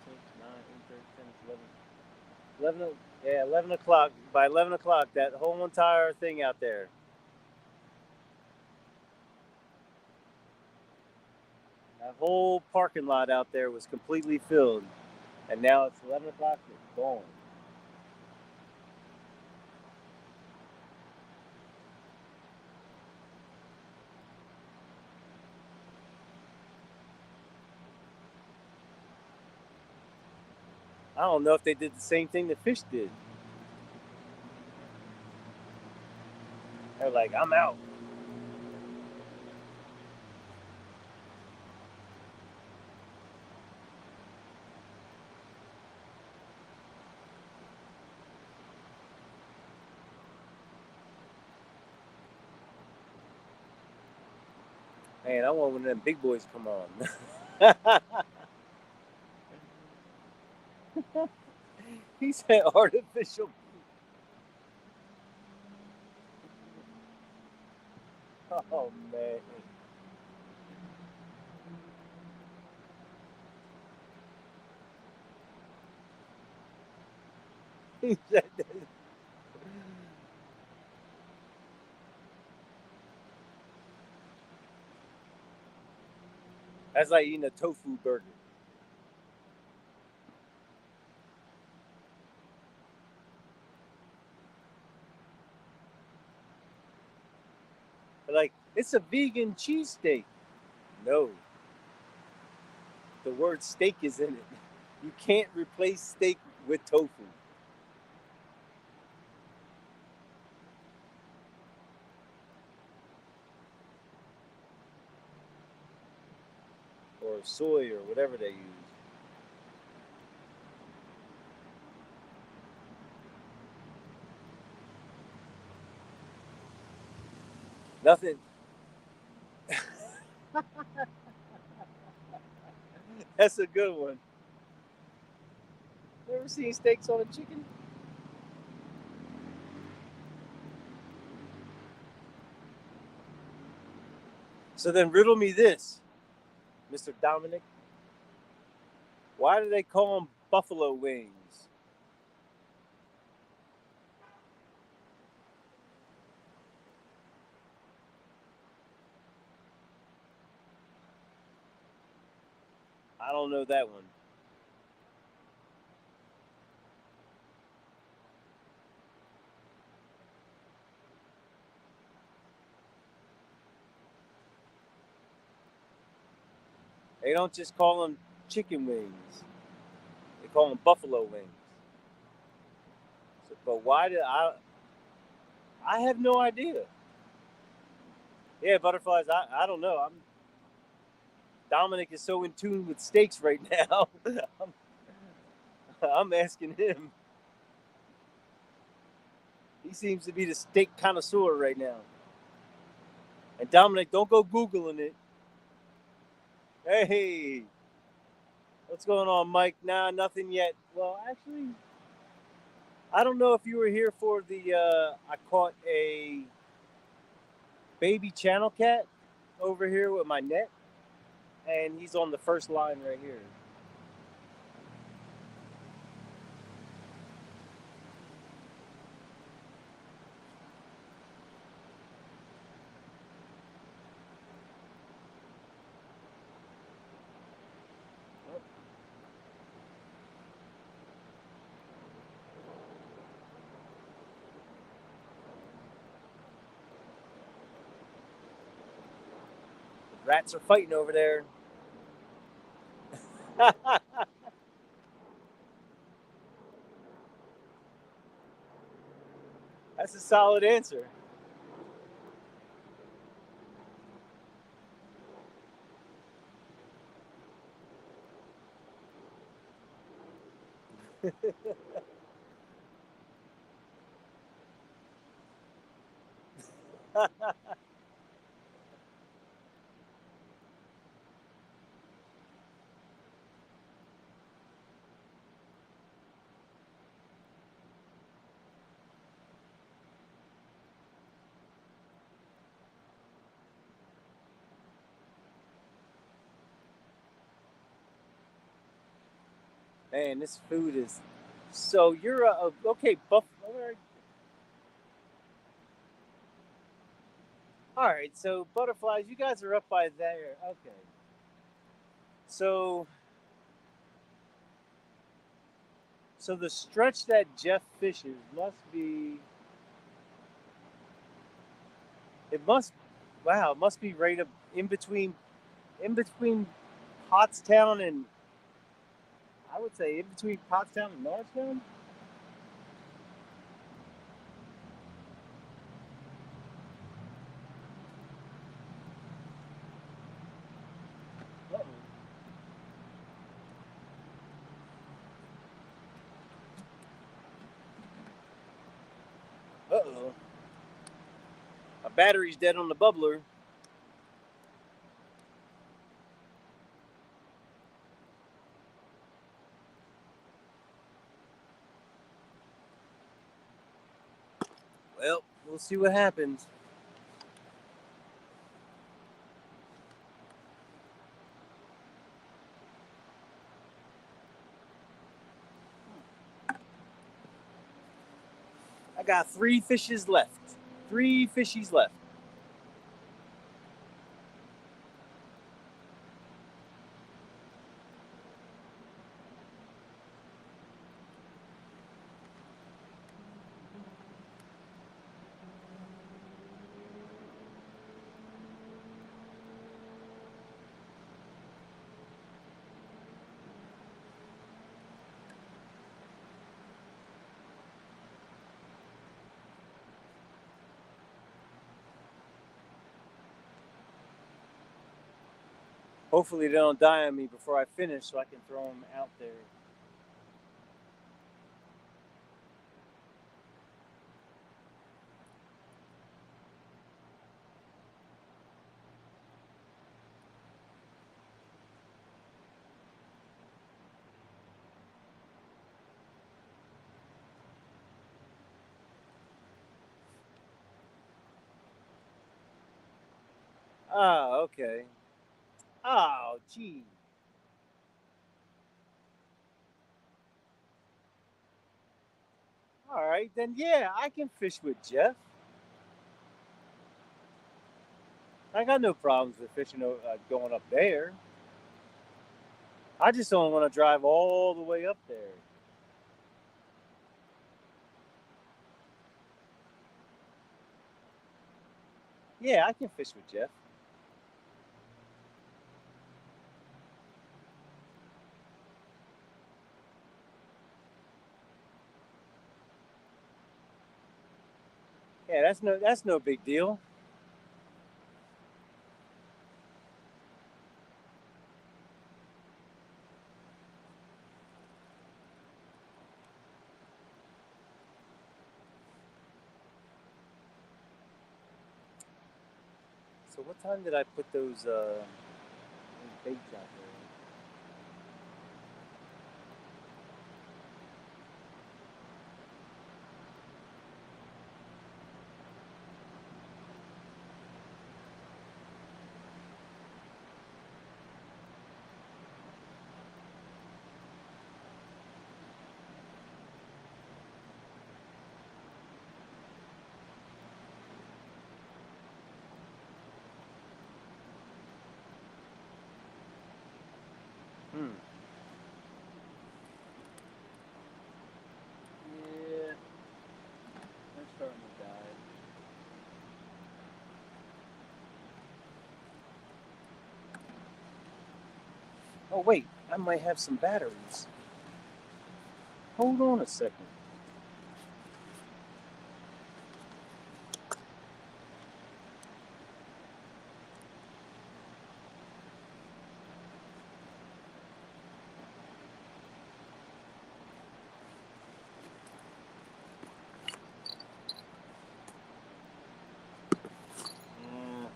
10, 11, 11, yeah, 11 o'clock. By 11 o'clock, that whole entire thing out there. That whole parking lot out there was completely filled. And now it's 11 o'clock, it's gone. I don't know if they did the same thing the fish did. They're like, I'm out. Man, I want one of them big boys to come on. He said artificial. Oh man. He said that. That's like eating a tofu burger. Like, it's a vegan cheesesteak. No, the word steak is in it. You can't replace steak with tofu. or soy or whatever they use. Nothing. That's a good one. Ever seen steaks on a chicken? So then riddle me this, Mr. Dominic. Why do they call them buffalo wings? I don't know that one. They don't just call them chicken wings. They call them buffalo wings. So, but why did I have no idea. Yeah, butterflies. I don't know. Dominic is so in tune with steaks right now. I'm asking him. He seems to be the steak connoisseur right now. And Dominic, don't go Googling it. Hey, what's going on, Mike? Nah, nothing yet. Well, actually, I don't know if you were here for the. I caught a baby channel cat over here with my net, and he's on the first line right here. Rats are fighting over there. That's a solid answer. Man, this food is. So you're okay, buff. All right, so butterflies, you guys are up by there. Okay. So so the stretch that Jeff fishes must be it must wow, it must be right up in between Pottstown and I would say in between Pottstown and Norristown. Uh-oh. Uh-oh. My battery's dead on the bubbler. Well, we'll see what happens. I got 3 fishes left. 3 fishies left. Hopefully they don't die on me before I finish so I can throw them out there. Ah, okay. Oh, gee. All right, then yeah, I can fish with Jeff. I got no problems with fishing going up there. I just don't want to drive all the way up there. Yeah, I can fish with Jeff. Yeah, that's no big deal. So what time did I put those baits out there? Hmm. Yeah, they're starting to die. Oh wait, I might have some batteries. Hold on a second. Mm.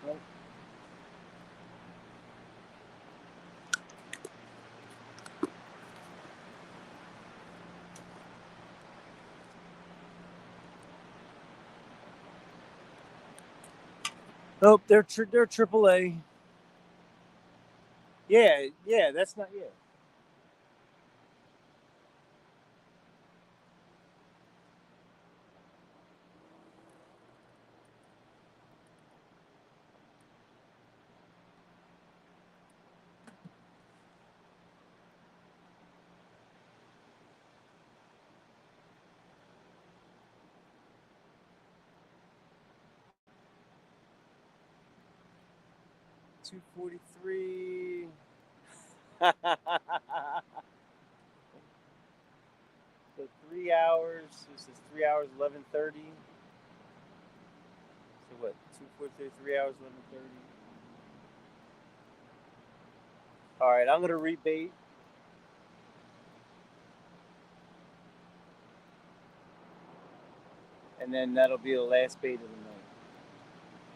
Well, nope, they're AAA. Yeah, yeah, that's not yeah. 243. So 3 hours. This is 3 hours 11:30. So what? 243, 3 hours 11:30. All right, I'm gonna rebait, and then that'll be the last bait of the night.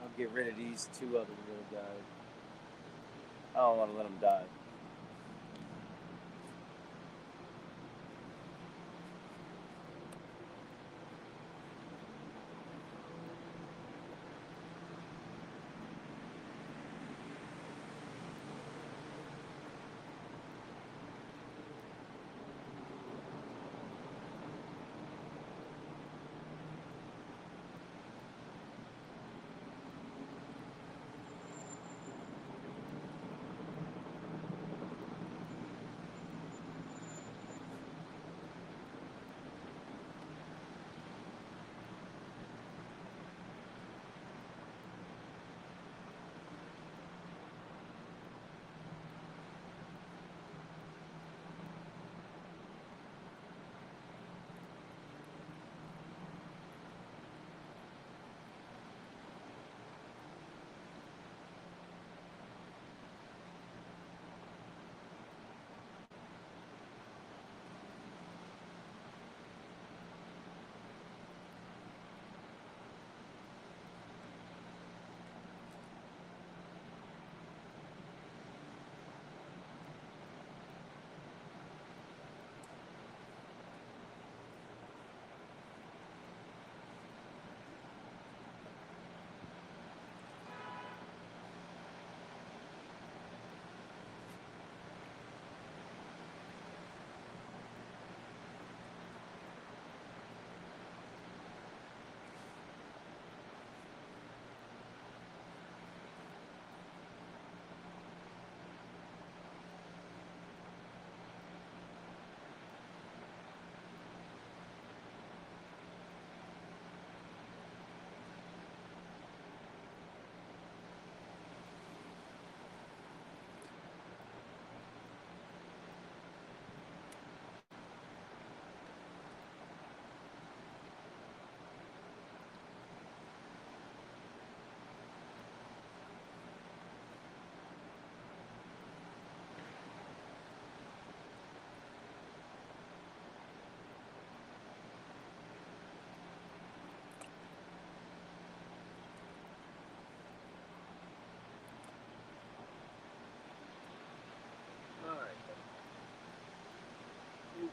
I'll get rid of these two other little guys. I don't want to let them die.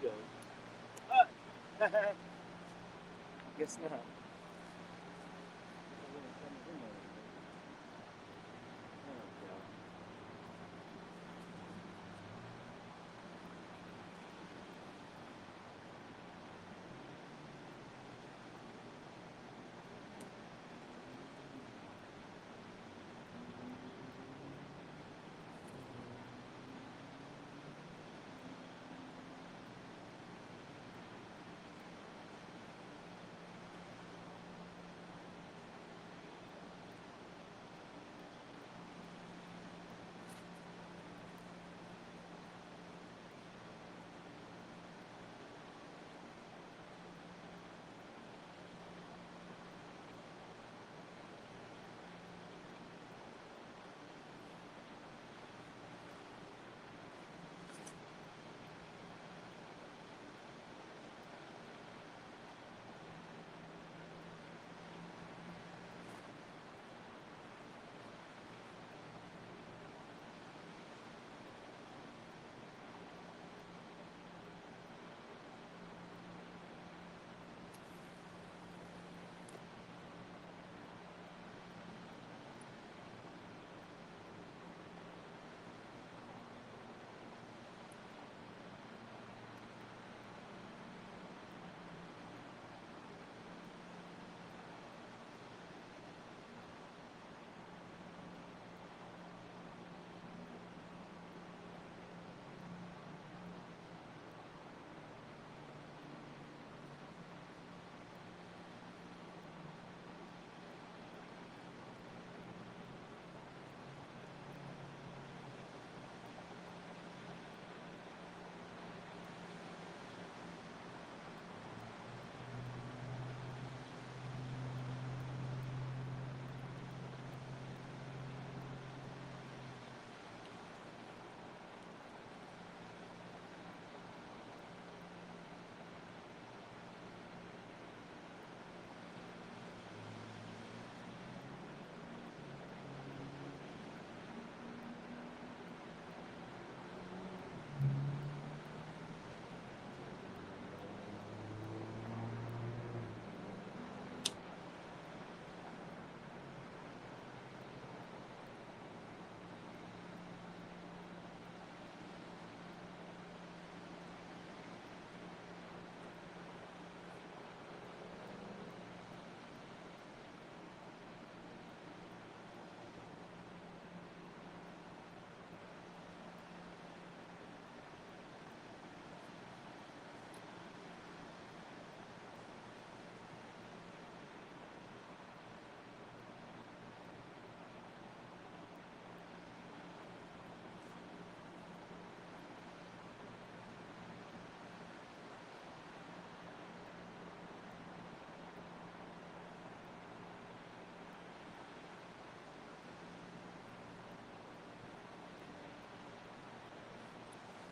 go. Guess not.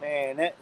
Man, that.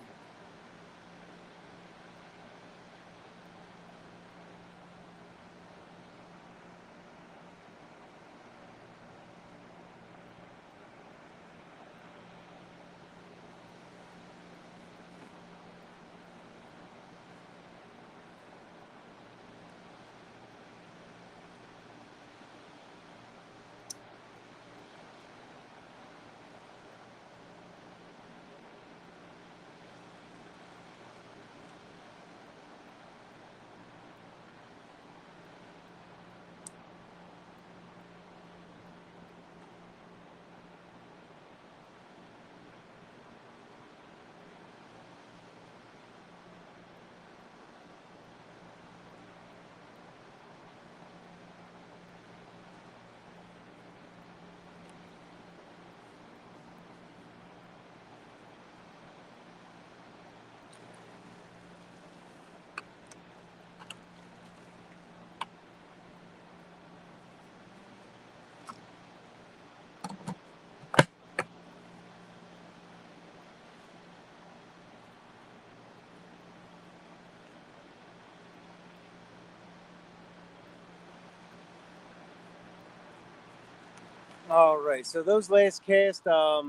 All right, so those last casts, I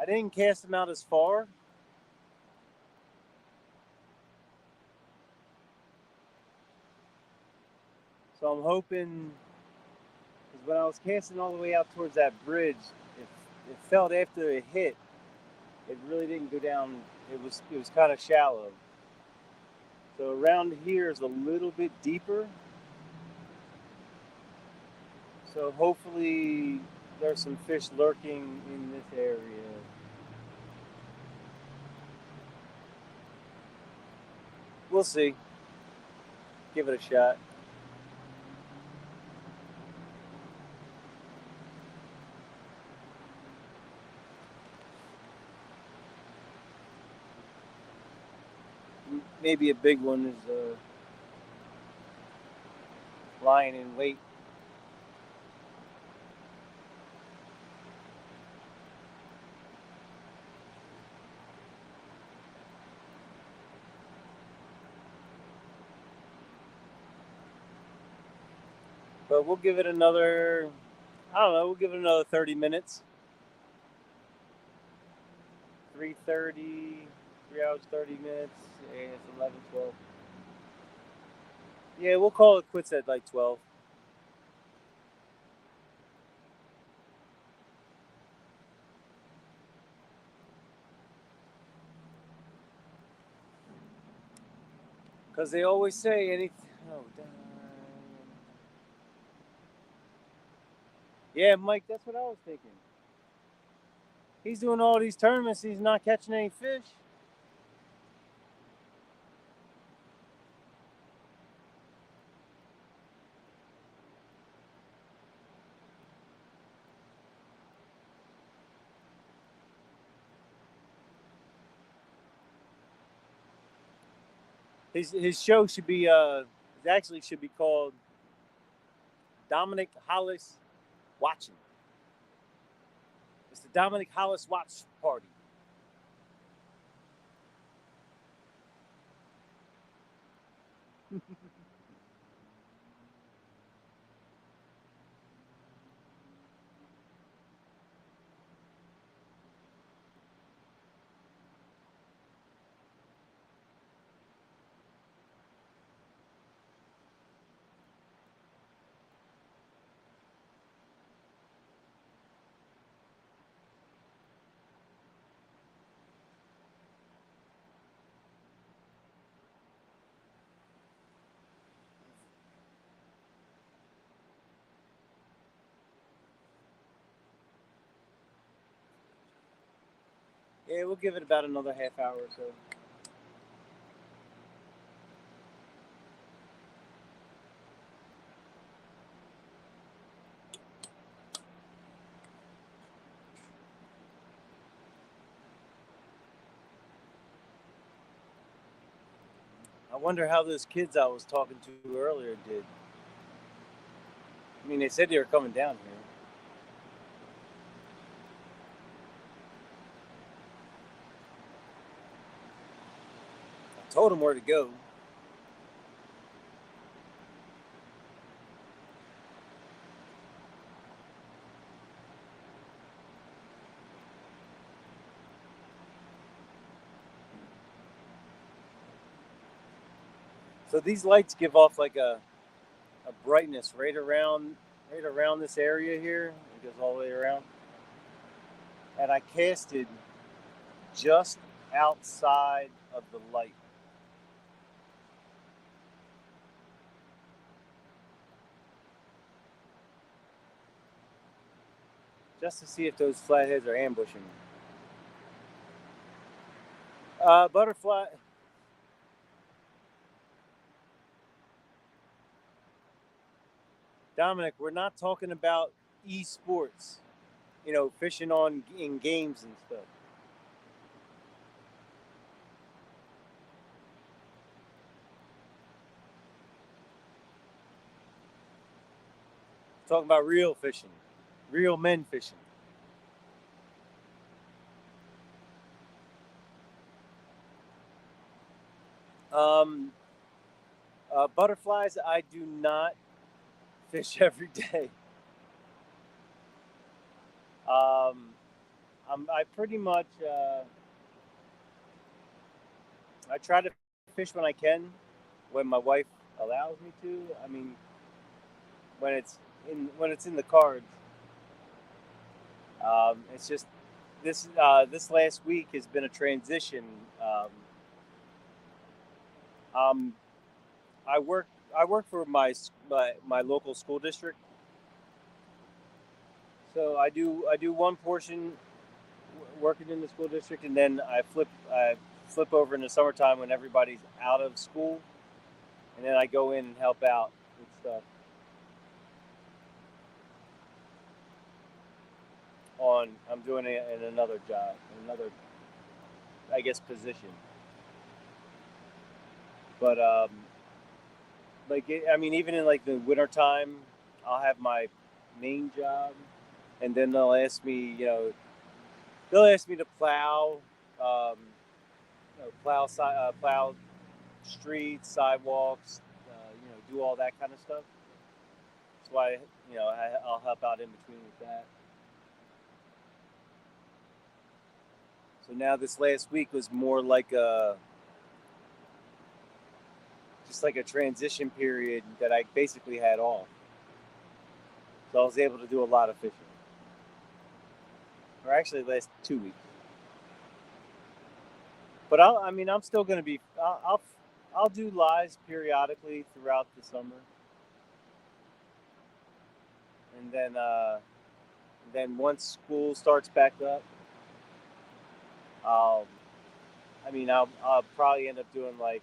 didn't cast them out as far. So I'm hoping, because when I was casting all the way out towards that bridge, it felt after it hit, it really didn't go down. It was kind of shallow. So around here is a little bit deeper. So hopefully there's some fish lurking in this area. We'll see. Give it a shot. Maybe a big one is lying in wait. But we'll give it another, I don't know, we'll give it another 30 minutes. 3:30, 3 hours, 30 minutes, and it's 11, 12. Yeah, we'll call it quits at like 12. Because they always say anything. Oh, damn. Yeah, Mike, that's what I was thinking. He's doing all these tournaments, he's not catching any fish. His show should be it actually should be called Dominic Hollis Watching. It's the Dominic Hollis Watch Party. Yeah, we'll give it about another half hour or so. I wonder how those kids I was talking to earlier did. I mean, they said they were coming down here. I told them where to go. So these lights give off like a brightness right around this area here. It goes all the way around. And I casted just outside of the light. Just to see if those flatheads are ambushing me. Butterfly. Dominic, we're not talking about esports, fishing on in games and stuff. We're talking about real fishing, real men fishing. Um, Butterflies, I do not fish every day. Um, I pretty much I try to fish when I can, when my wife allows me to. I mean, when it's in the cards. It's just this last week has been a transition. Um, um, I work I work for my local school district, so I do one portion working in the school district, and then I flip over in the summertime when everybody's out of school, and then I go in and help out with stuff on. I'm doing it in another job, another I guess position, but I mean, even in like the wintertime, I'll have my main job, and then they'll ask me to plow, um, plow streets, sidewalks, do all that kind of stuff. That's why I'll help out in between with that. So now this last week was more like just like a transition period that I basically had off. So I was able to do a lot of fishing, or actually the last 2 weeks. But I mean, I'm still going to be. I'll do lives periodically throughout the summer, and then once school starts back up, I'll. I mean, I'll probably end up doing like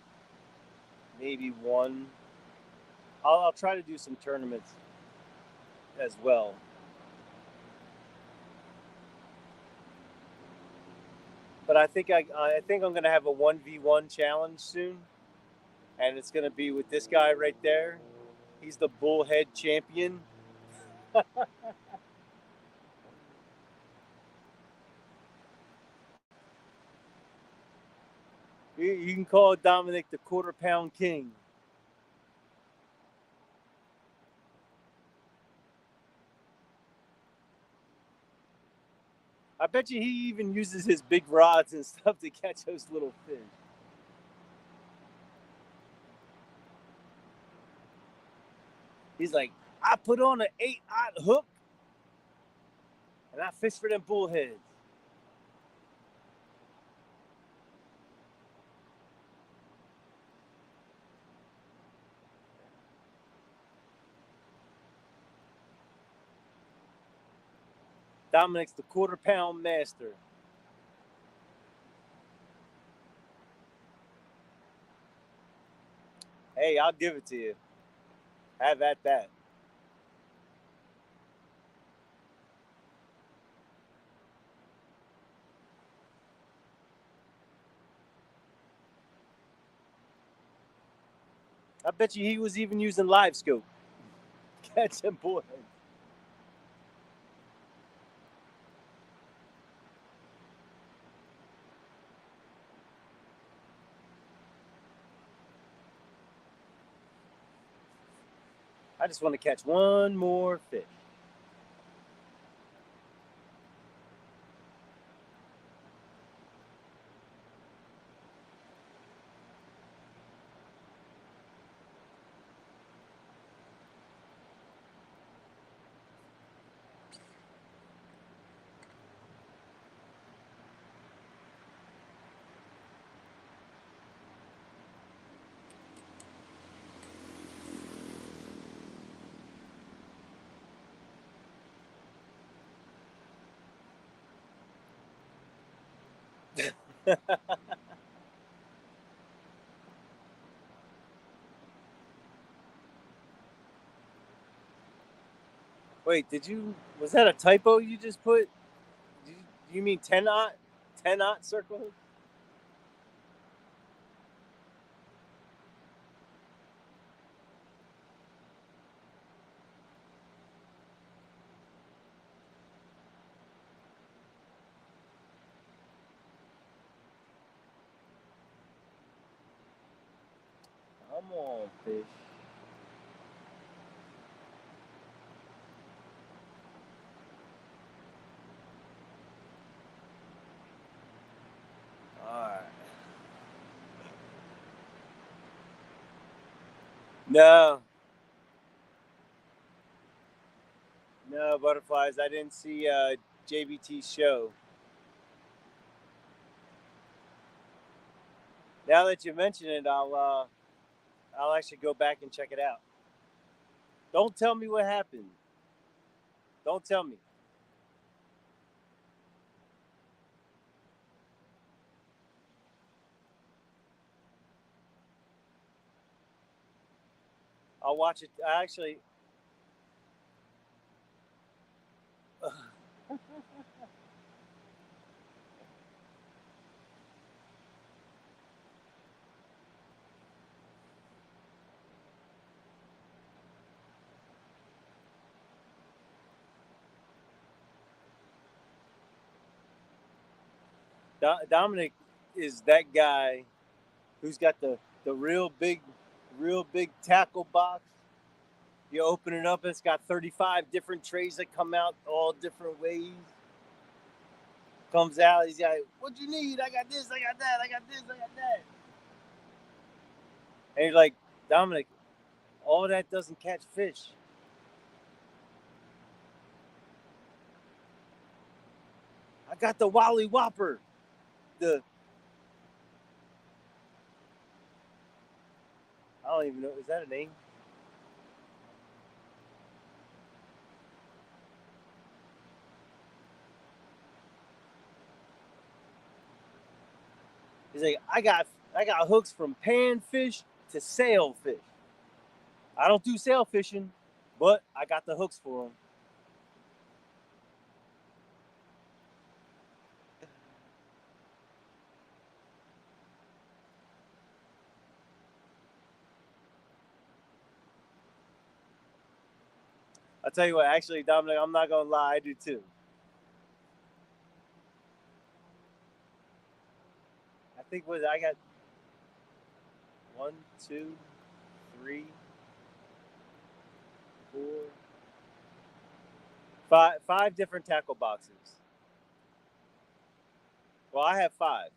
maybe one. I'll try to do some tournaments as well. But I think I'm going to have a 1v1 challenge soon, and it's going to be with this guy right there. He's the bullhead champion. You can call Dominic the quarter-pound king. I bet you he even uses his big rods and stuff to catch those little fish. He's like, I put on an 8-aught hook and I fish for them bullheads. Dominic's the quarter-pound master. Hey, I'll give it to you. Have at that. I bet you he was even using live scope. Catching bullheads. I just want to catch one more fish. Wait, was that a typo you just put? Do you mean 10-aught? 10-aught circle? Come on, fish. Alright. No. butterflies. I didn't see JBT's show. Now that you mention it, I'll actually go back and check it out. Don't tell me what happened. Don't tell me. I'll watch it. I actually. Dominic is that guy who's got the real big tackle box. You open it up, it's got 35 different trays that come out all different ways. Comes out, he's like, "What you need? I got this, I got that, I got this, I got that." And you're like, Dominic, all that doesn't catch fish. I got the Wally Whopper. I don't even know, is that a name? He's like, I got hooks from panfish to sailfish. I don't do sail fishing, but I got the hooks for them. I'll tell you what, actually, Dominic, I'm not gonna lie, I do too. I think I got 1, 2, 3, 4, 5 different tackle boxes. Well, I have 5.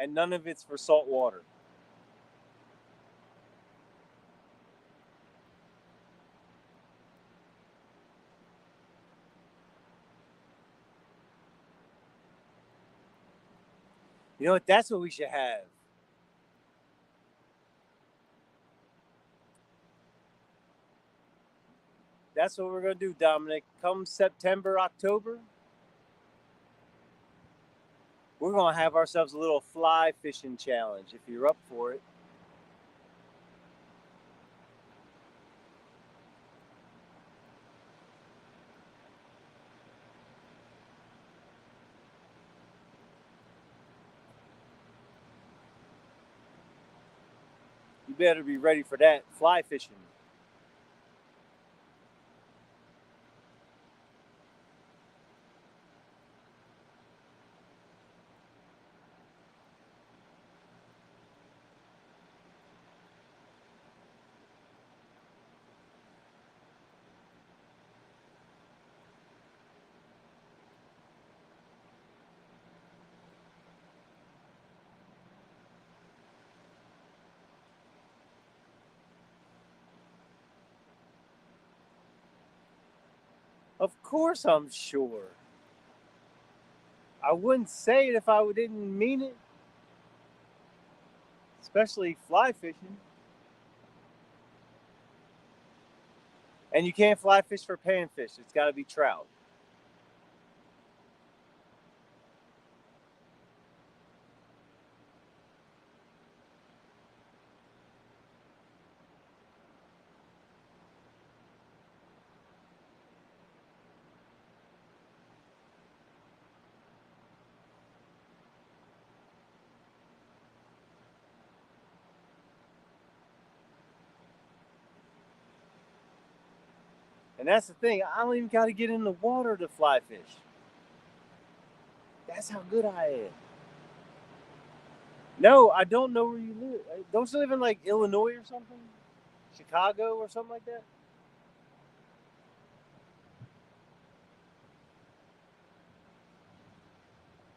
And none of it's for salt water. You know what? That's what we should have. That's what we're gonna do, Dominic. Come September, October, we're gonna have ourselves a little fly fishing challenge. If you're up for it. You better be ready for that fly fishing. Of course, I'm sure. I wouldn't say it if I didn't mean it, especially fly fishing. And you can't fly fish for panfish. It's got to be trout. And that's the thing. I don't even got to get in the water to fly fish. That's how good I am. No, I don't know where you live. Don't you live in like Illinois or something? Chicago or something like that?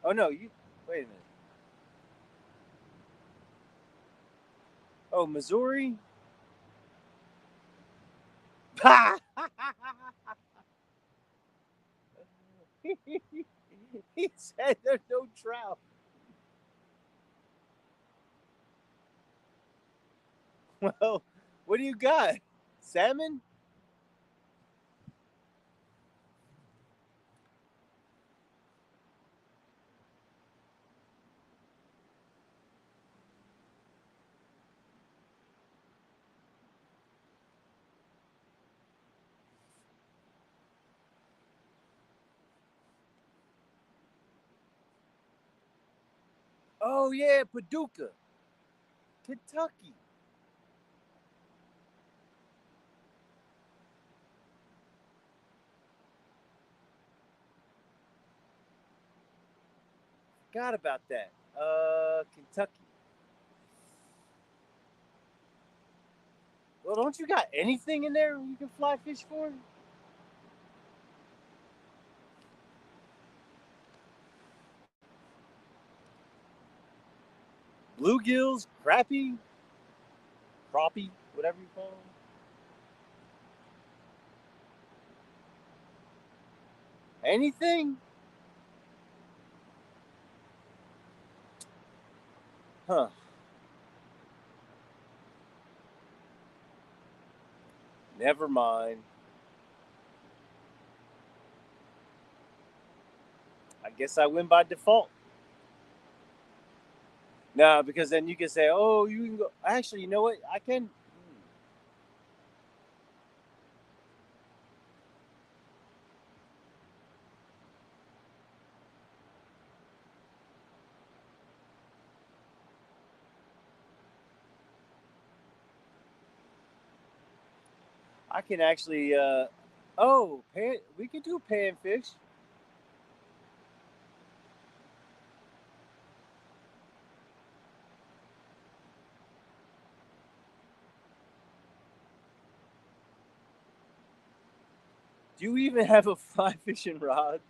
Oh no, you wait a minute. Oh, Missouri. He said there's no trout. Well, what do you got? Salmon? Oh yeah, Paducah, Kentucky. Forgot about that. Kentucky. Well, don't you got anything in there you can fly fish for? Bluegills, crappie, whatever you call them. Anything? Huh. Never mind. I guess I win by default. No, because then you can say, "Oh, you can go." Actually, you know what? I can. I can actually. Oh, we could do panfish. Do you even have a fly fishing rod?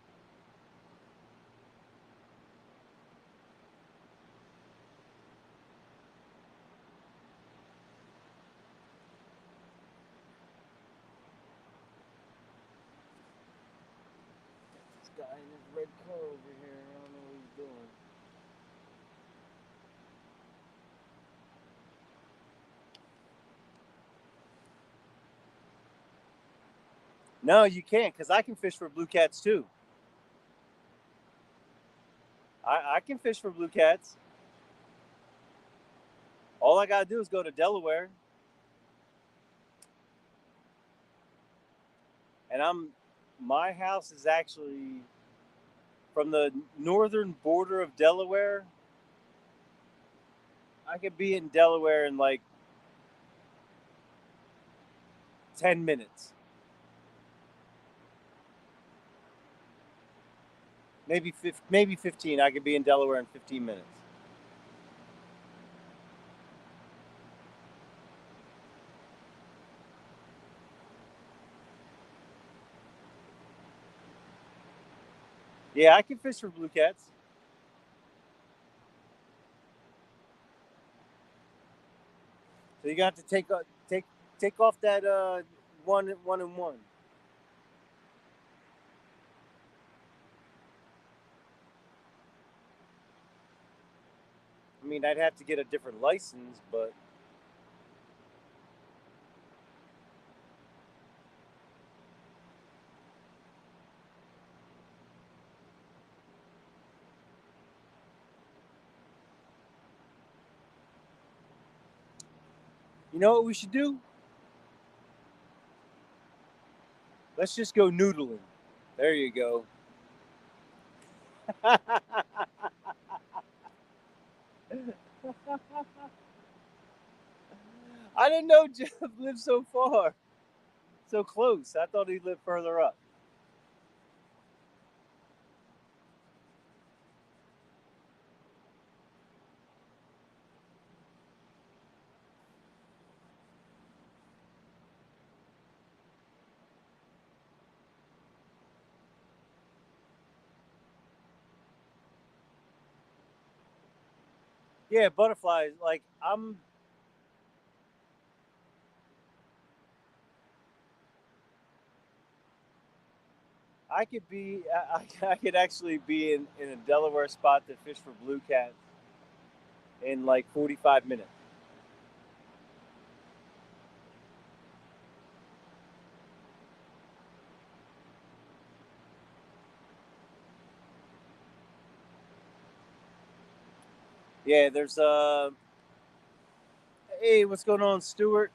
This guy in his red car over here. I don't know what he's doing. No, you can't, because I can fish for blue cats too. I can fish for blue cats. All I gotta do is go to Delaware, and my house is actually from the northern border of Delaware. I could be in Delaware in like 10 minutes, maybe 15. I could be in Delaware in 15 minutes. Yeah, I can fish for blue cats. So you got to take off that one and one. I mean, I'd have to get a different license, but you know what we should do? Let's just go noodling. There you go. I didn't know Jeff lived so far, so close. I thought he lived further up. Yeah, butterflies. Like, I'm I could be. I could actually be in a Delaware spot to fish for blue cat in like 45 minutes. Yeah, there's Hey, what's going on, Stuart?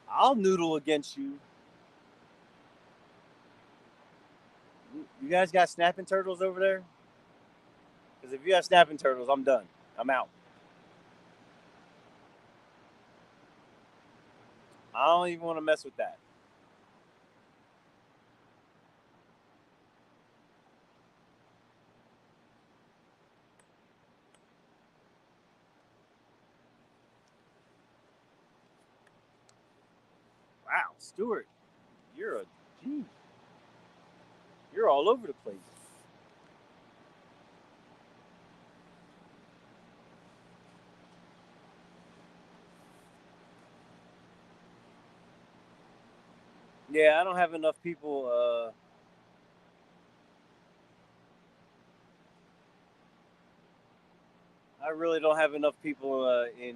I'll noodle against you. You guys got snapping turtles over there? Because if you have snapping turtles, I'm done. I'm out. I don't even want to mess with that. Wow, Stuart, you're a gee. You're all over the place. Yeah, I don't have enough people. I really don't have enough people in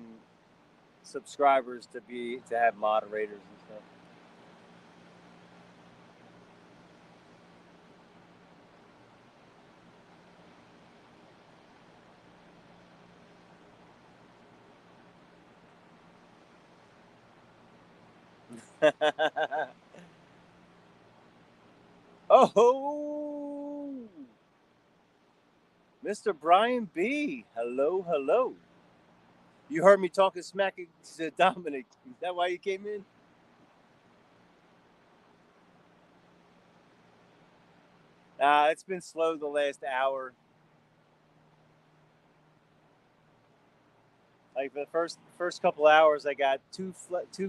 subscribers to have moderators and stuff. Oh, Mr. Brian B. Hello, hello. You heard me talking smack to Dominic. Is that why you came in? It's been slow the last hour. Like the first couple hours, I got two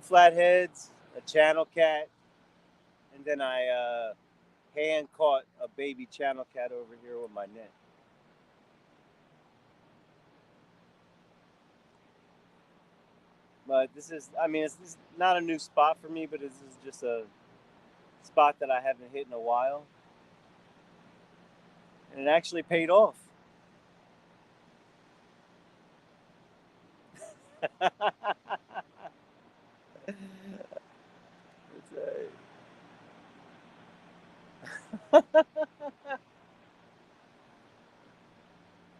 flatheads, a channel cat, and then I hand caught a baby channel cat over here with my net. But I mean, this is not a new spot for me, but this is just a spot that I haven't hit in a while, and it actually paid off.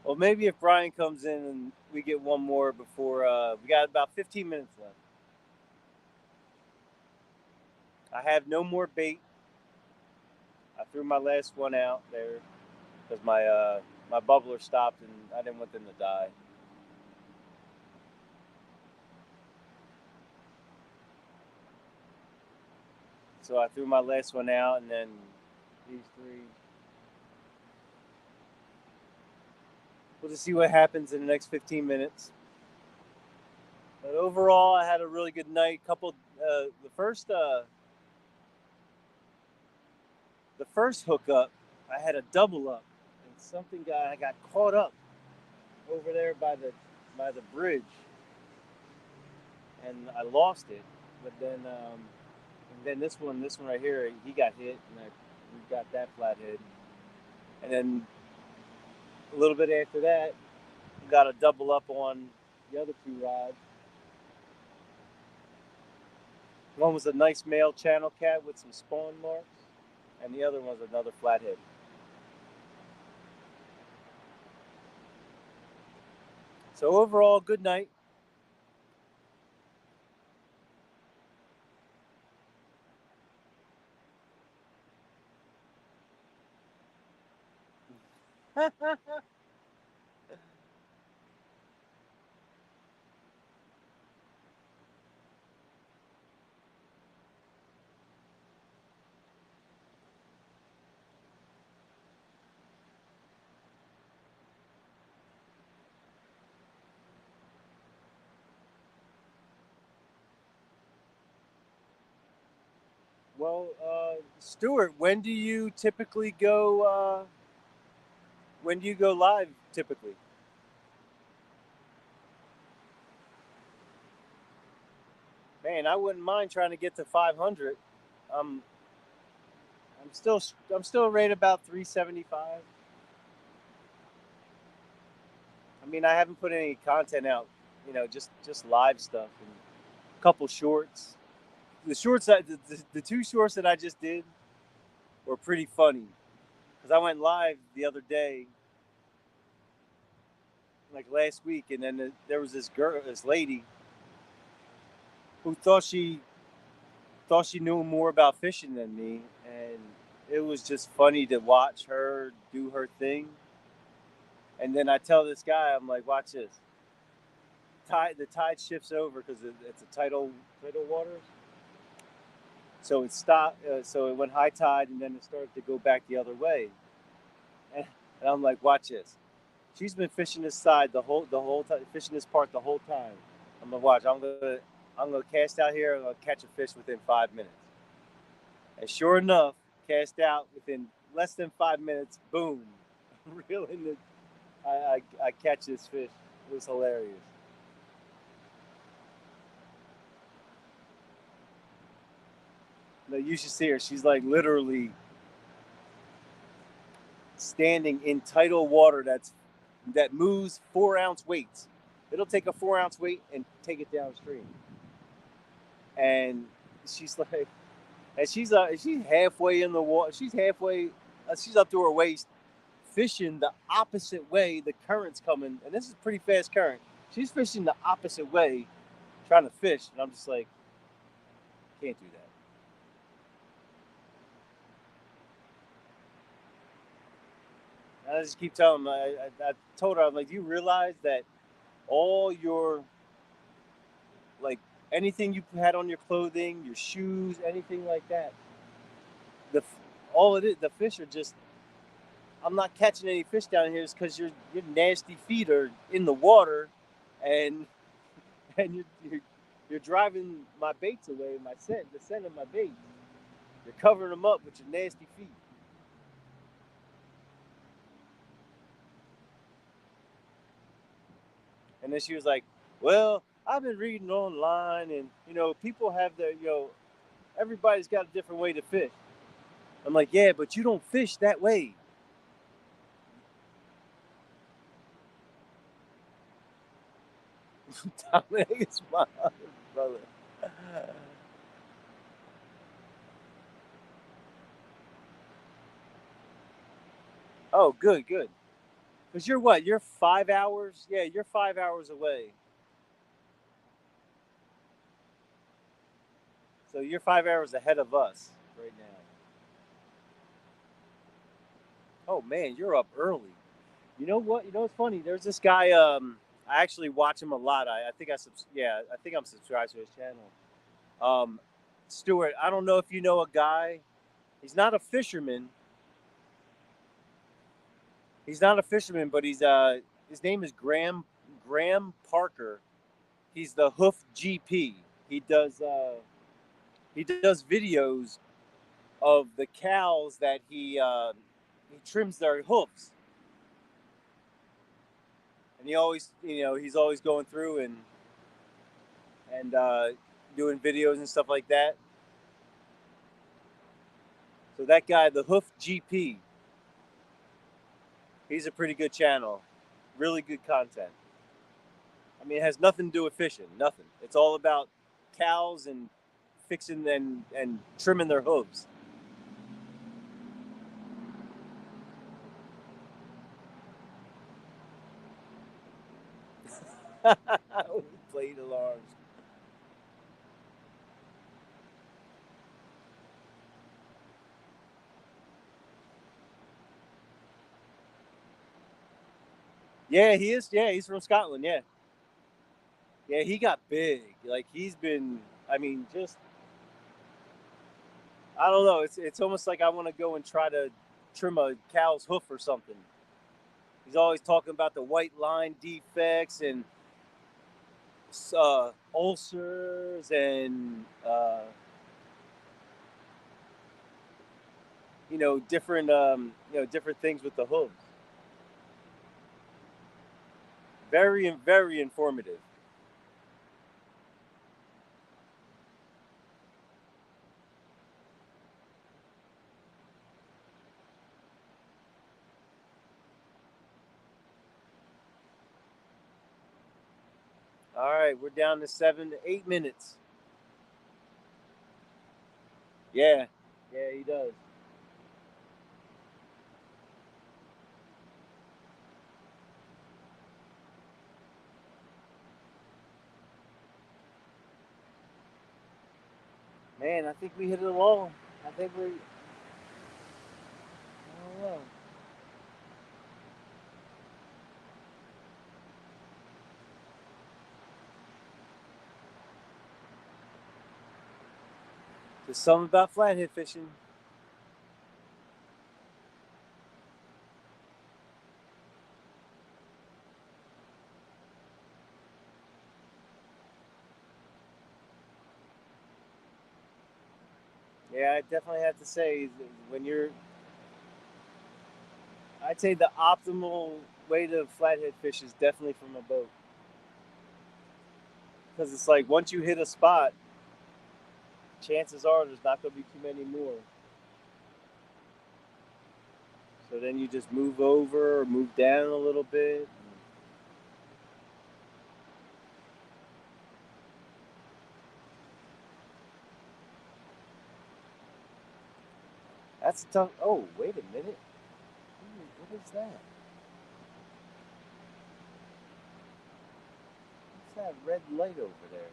Well, maybe if Brian comes in and we get one more before we got about 15 minutes left. I have no more bait. I threw my last one out there because my bubbler stopped and I didn't want them to die. So I threw my last one out, and then these three. We'll just see what happens in the next 15 minutes. But overall, I had a really good night. The first hookup, I had a double up, and I got caught up over there by the bridge, and I lost it. But then this one right here, he got hit, and we got that flathead. And then a little bit after that, we got a double up on the other two rods. One was a nice male channel cat with some spawn marks, and the other one was another flathead. So overall, good night. Well, Stuart, when do you typically go? When do you go live typically? Man, I wouldn't mind trying to get to 500. Um, I'm still I'm still right about 375. I mean, I haven't put any content out, just live stuff and a couple shorts. The shorts the two shorts that I just did were pretty funny because I went live the other day, like last week, and then there was this lady who thought she knew more about fishing than me, and it was just funny to watch her do her thing. And then I tell this guy, I'm like, watch this. The tide shifts over because it's a tidal water. So it stopped. So it went high tide, and then it started to go back the other way. And I'm like, watch this. She's been fishing this side the whole time, fishing this part the whole time. I'm gonna watch. I'm gonna cast out here. I'm gonna catch a fish within 5 minutes. And sure enough, cast out within less than 5 minutes. Boom, reeling the. I catch this fish. It was hilarious. No, you should see her. She's like literally standing in tidal water that moves 4 ounce weights. It'll take a 4 ounce weight and take it downstream. And she's like, and she's halfway in the water. She's halfway. She's up to her waist, fishing the opposite way the current's coming. And this is a pretty fast current. She's fishing the opposite way, trying to fish. And I'm just like, can't do that. And I just keep telling them. I told her, I'm like, do you realize that all your like anything you had on your clothing, your shoes, anything like that, the all it is, the fish are just. I'm not catching any fish down here is because your nasty feet are in the water, and and you're driving my baits away, the scent of my baits. You're covering them up with your nasty feet. And then she was like, "Well, I've been reading online, and people have everybody's got a different way to fish." I'm like, "Yeah, but you don't fish that way." Dominic is my brother. Oh, good, good. Because you're what? You're 5 hours? Yeah, you're 5 hours away. So you're 5 hours ahead of us right now. Oh man, you're up early. You know what? You know what's funny? There's this guy. I actually watch him a lot. I think I think I'm subscribed to his channel. Um, Stuart. I don't know if you know a guy. He's not a fisherman. He's not a fisherman, but his name is Graham Parker. He's the Hoof GP. He does he does videos of the cows that he trims their hoofs, and he's always going through and doing videos and stuff like that. So that guy, the Hoof GP, he's a pretty good channel, really good content. I mean, it has nothing to do with fishing, nothing. It's all about cows and fixing and trimming their hooves. Plate alarms. Yeah, he is. Yeah, he's from Scotland. Yeah, yeah, he got big. Like he's been. I mean, just I don't know. It's almost like I want to go and try to trim a cow's hoof or something. He's always talking about the white line defects and ulcers and different things with the hooves. Very very informative. All right, we're down to 7 to 8 minutes. Yeah, yeah, he does. Man, I think we hit it all. I think we're. I don't know. There's something about flathead fishing. Yeah, I definitely have to say when you're. I'd say the optimal way to flathead fish is definitely from a boat. Because it's like once you hit a spot, chances are there's not going to be too many more. So then you just move over or move down a little bit. That's a tough. Oh, wait a minute. What is that? What's that red light over there?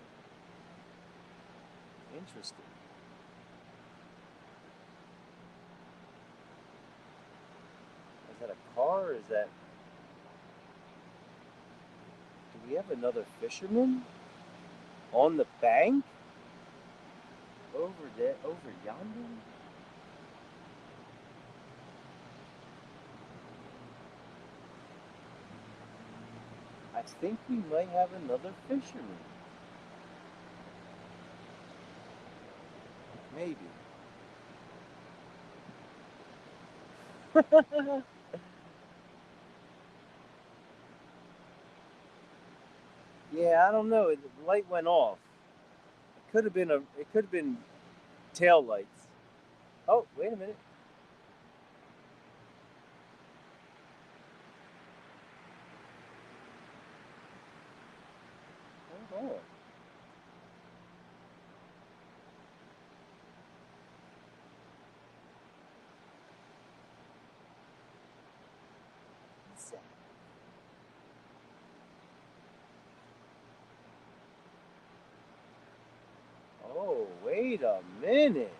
Interesting. Is that a car? Or is that? Do we have another fisherman on the bank over there, over yonder? I think we might have another fisherman. Maybe. Yeah, I don't know. The light went off. It could have been a. It could have been tail lights. Oh, wait a minute. Hold on. What's that? Oh, wait a minute.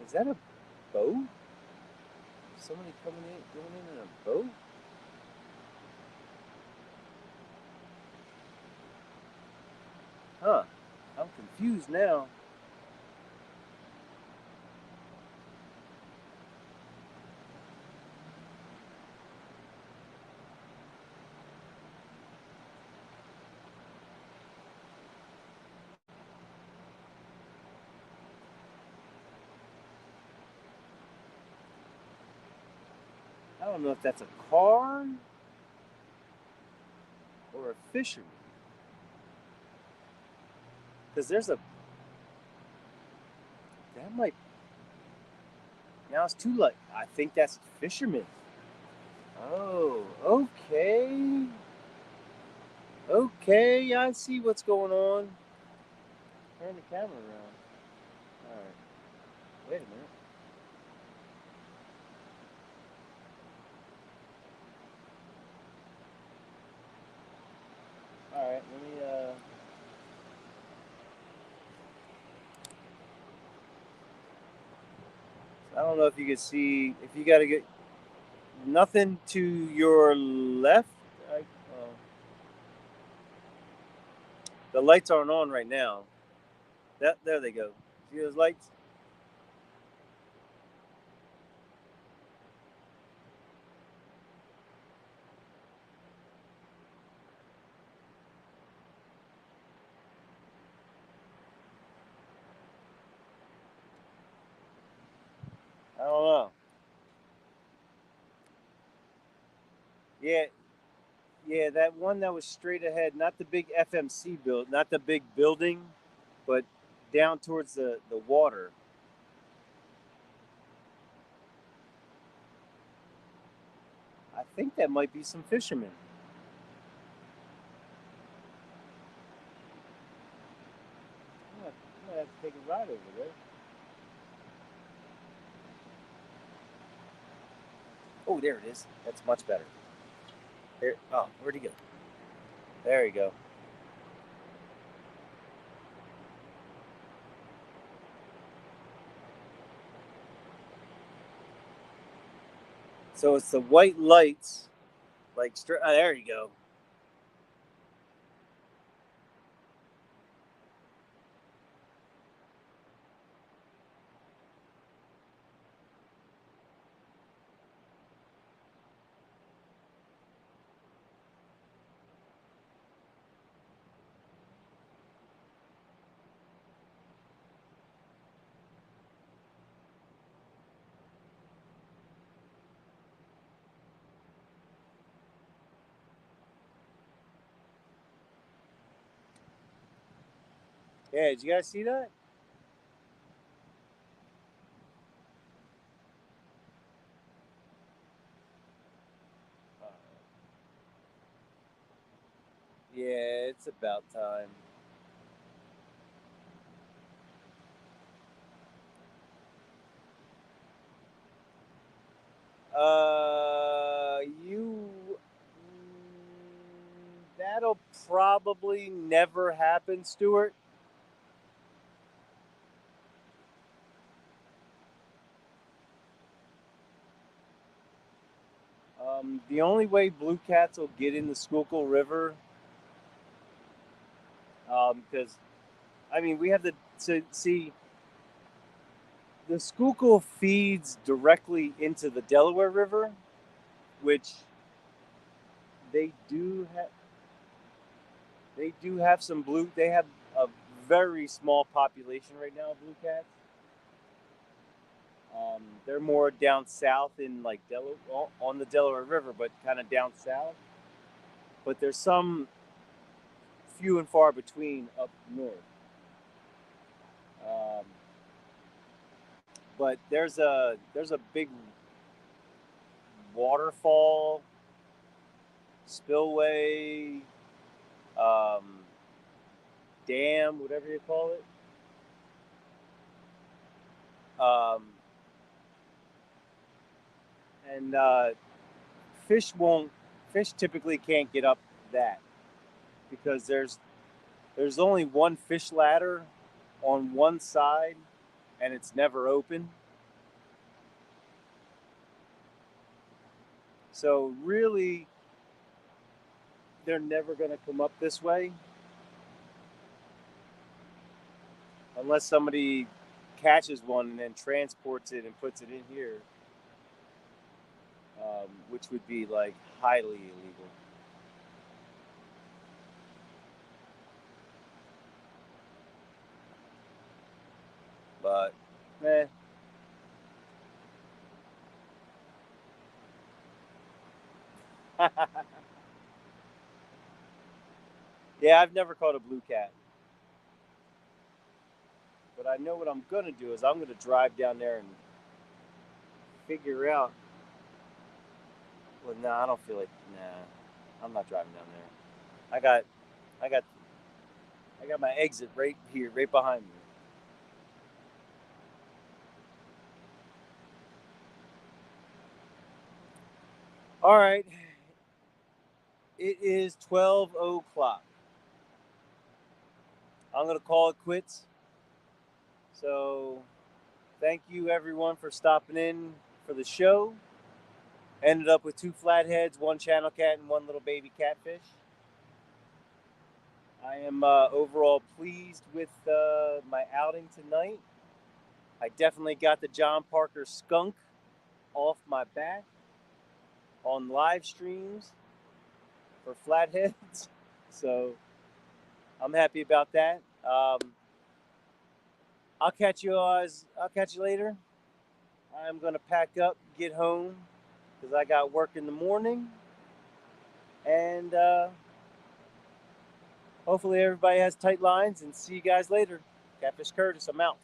Is that a boat? Somebody coming in, going in a boat? Huh. I'm confused now. I don't know if that's a car or a fisherman. Because there's a. That might. Now it's too late. I think that's a fisherman. Oh, okay. Okay, I see what's going on. Turn the camera around. Alright. Wait a minute. Alright, let me I don't know if you can see if you gotta get nothing to your left. The lights aren't on right now. That there they go. See those lights? I don't know. Yeah, yeah, that one that was straight ahead, not the big FMC build, not the big building, but down towards the water. I think that might be some fishermen. I might have to take a ride over there. Oh, there it is. That's much better. There. Oh, where'd he go? There you go. So it's the white lights, like there you go. Yeah, did you guys see that? Uh, yeah, it's about time. You. That'll probably never happen, Stuart. The only way blue cats will get in the Schuylkill River, because I mean we have to see the Schuylkill feeds directly into the Delaware River, which they do have. They do have some blue. They have a very small population right now of blue cats. They're more down south in like Delaware, on the Delaware River, but kind of down south. But there's some few and far between up north. Um, but there's a big waterfall, spillway, um, dam, whatever you call it. Um, and fish won't. Fish typically can't get up that because there's only one fish ladder on one side, and it's never open. So really, they're never going to come up this way unless somebody catches one and then transports it and puts it in here, which would be like highly illegal. But, eh. Yeah, I've never caught a blue cat. But I know what I'm going to do is I'm going to drive down there and figure out. Well, no, I don't feel like. Nah, I'm not driving down there. I got, I got, I got my exit right here, right behind me. All right, it is 12 o'clock. I'm gonna call it quits. So, thank you everyone for stopping in for the show. Ended up with two flatheads, one channel cat, and one little baby catfish. I am overall pleased with my outing tonight. I definitely got the John Parker skunk off my back on live streams for flatheads. So I'm happy about that. I'll catch you later. I'm gonna pack up, get home, because I got work in the morning, and hopefully everybody has tight lines. And see you guys later. Catfish Curtis, I'm out.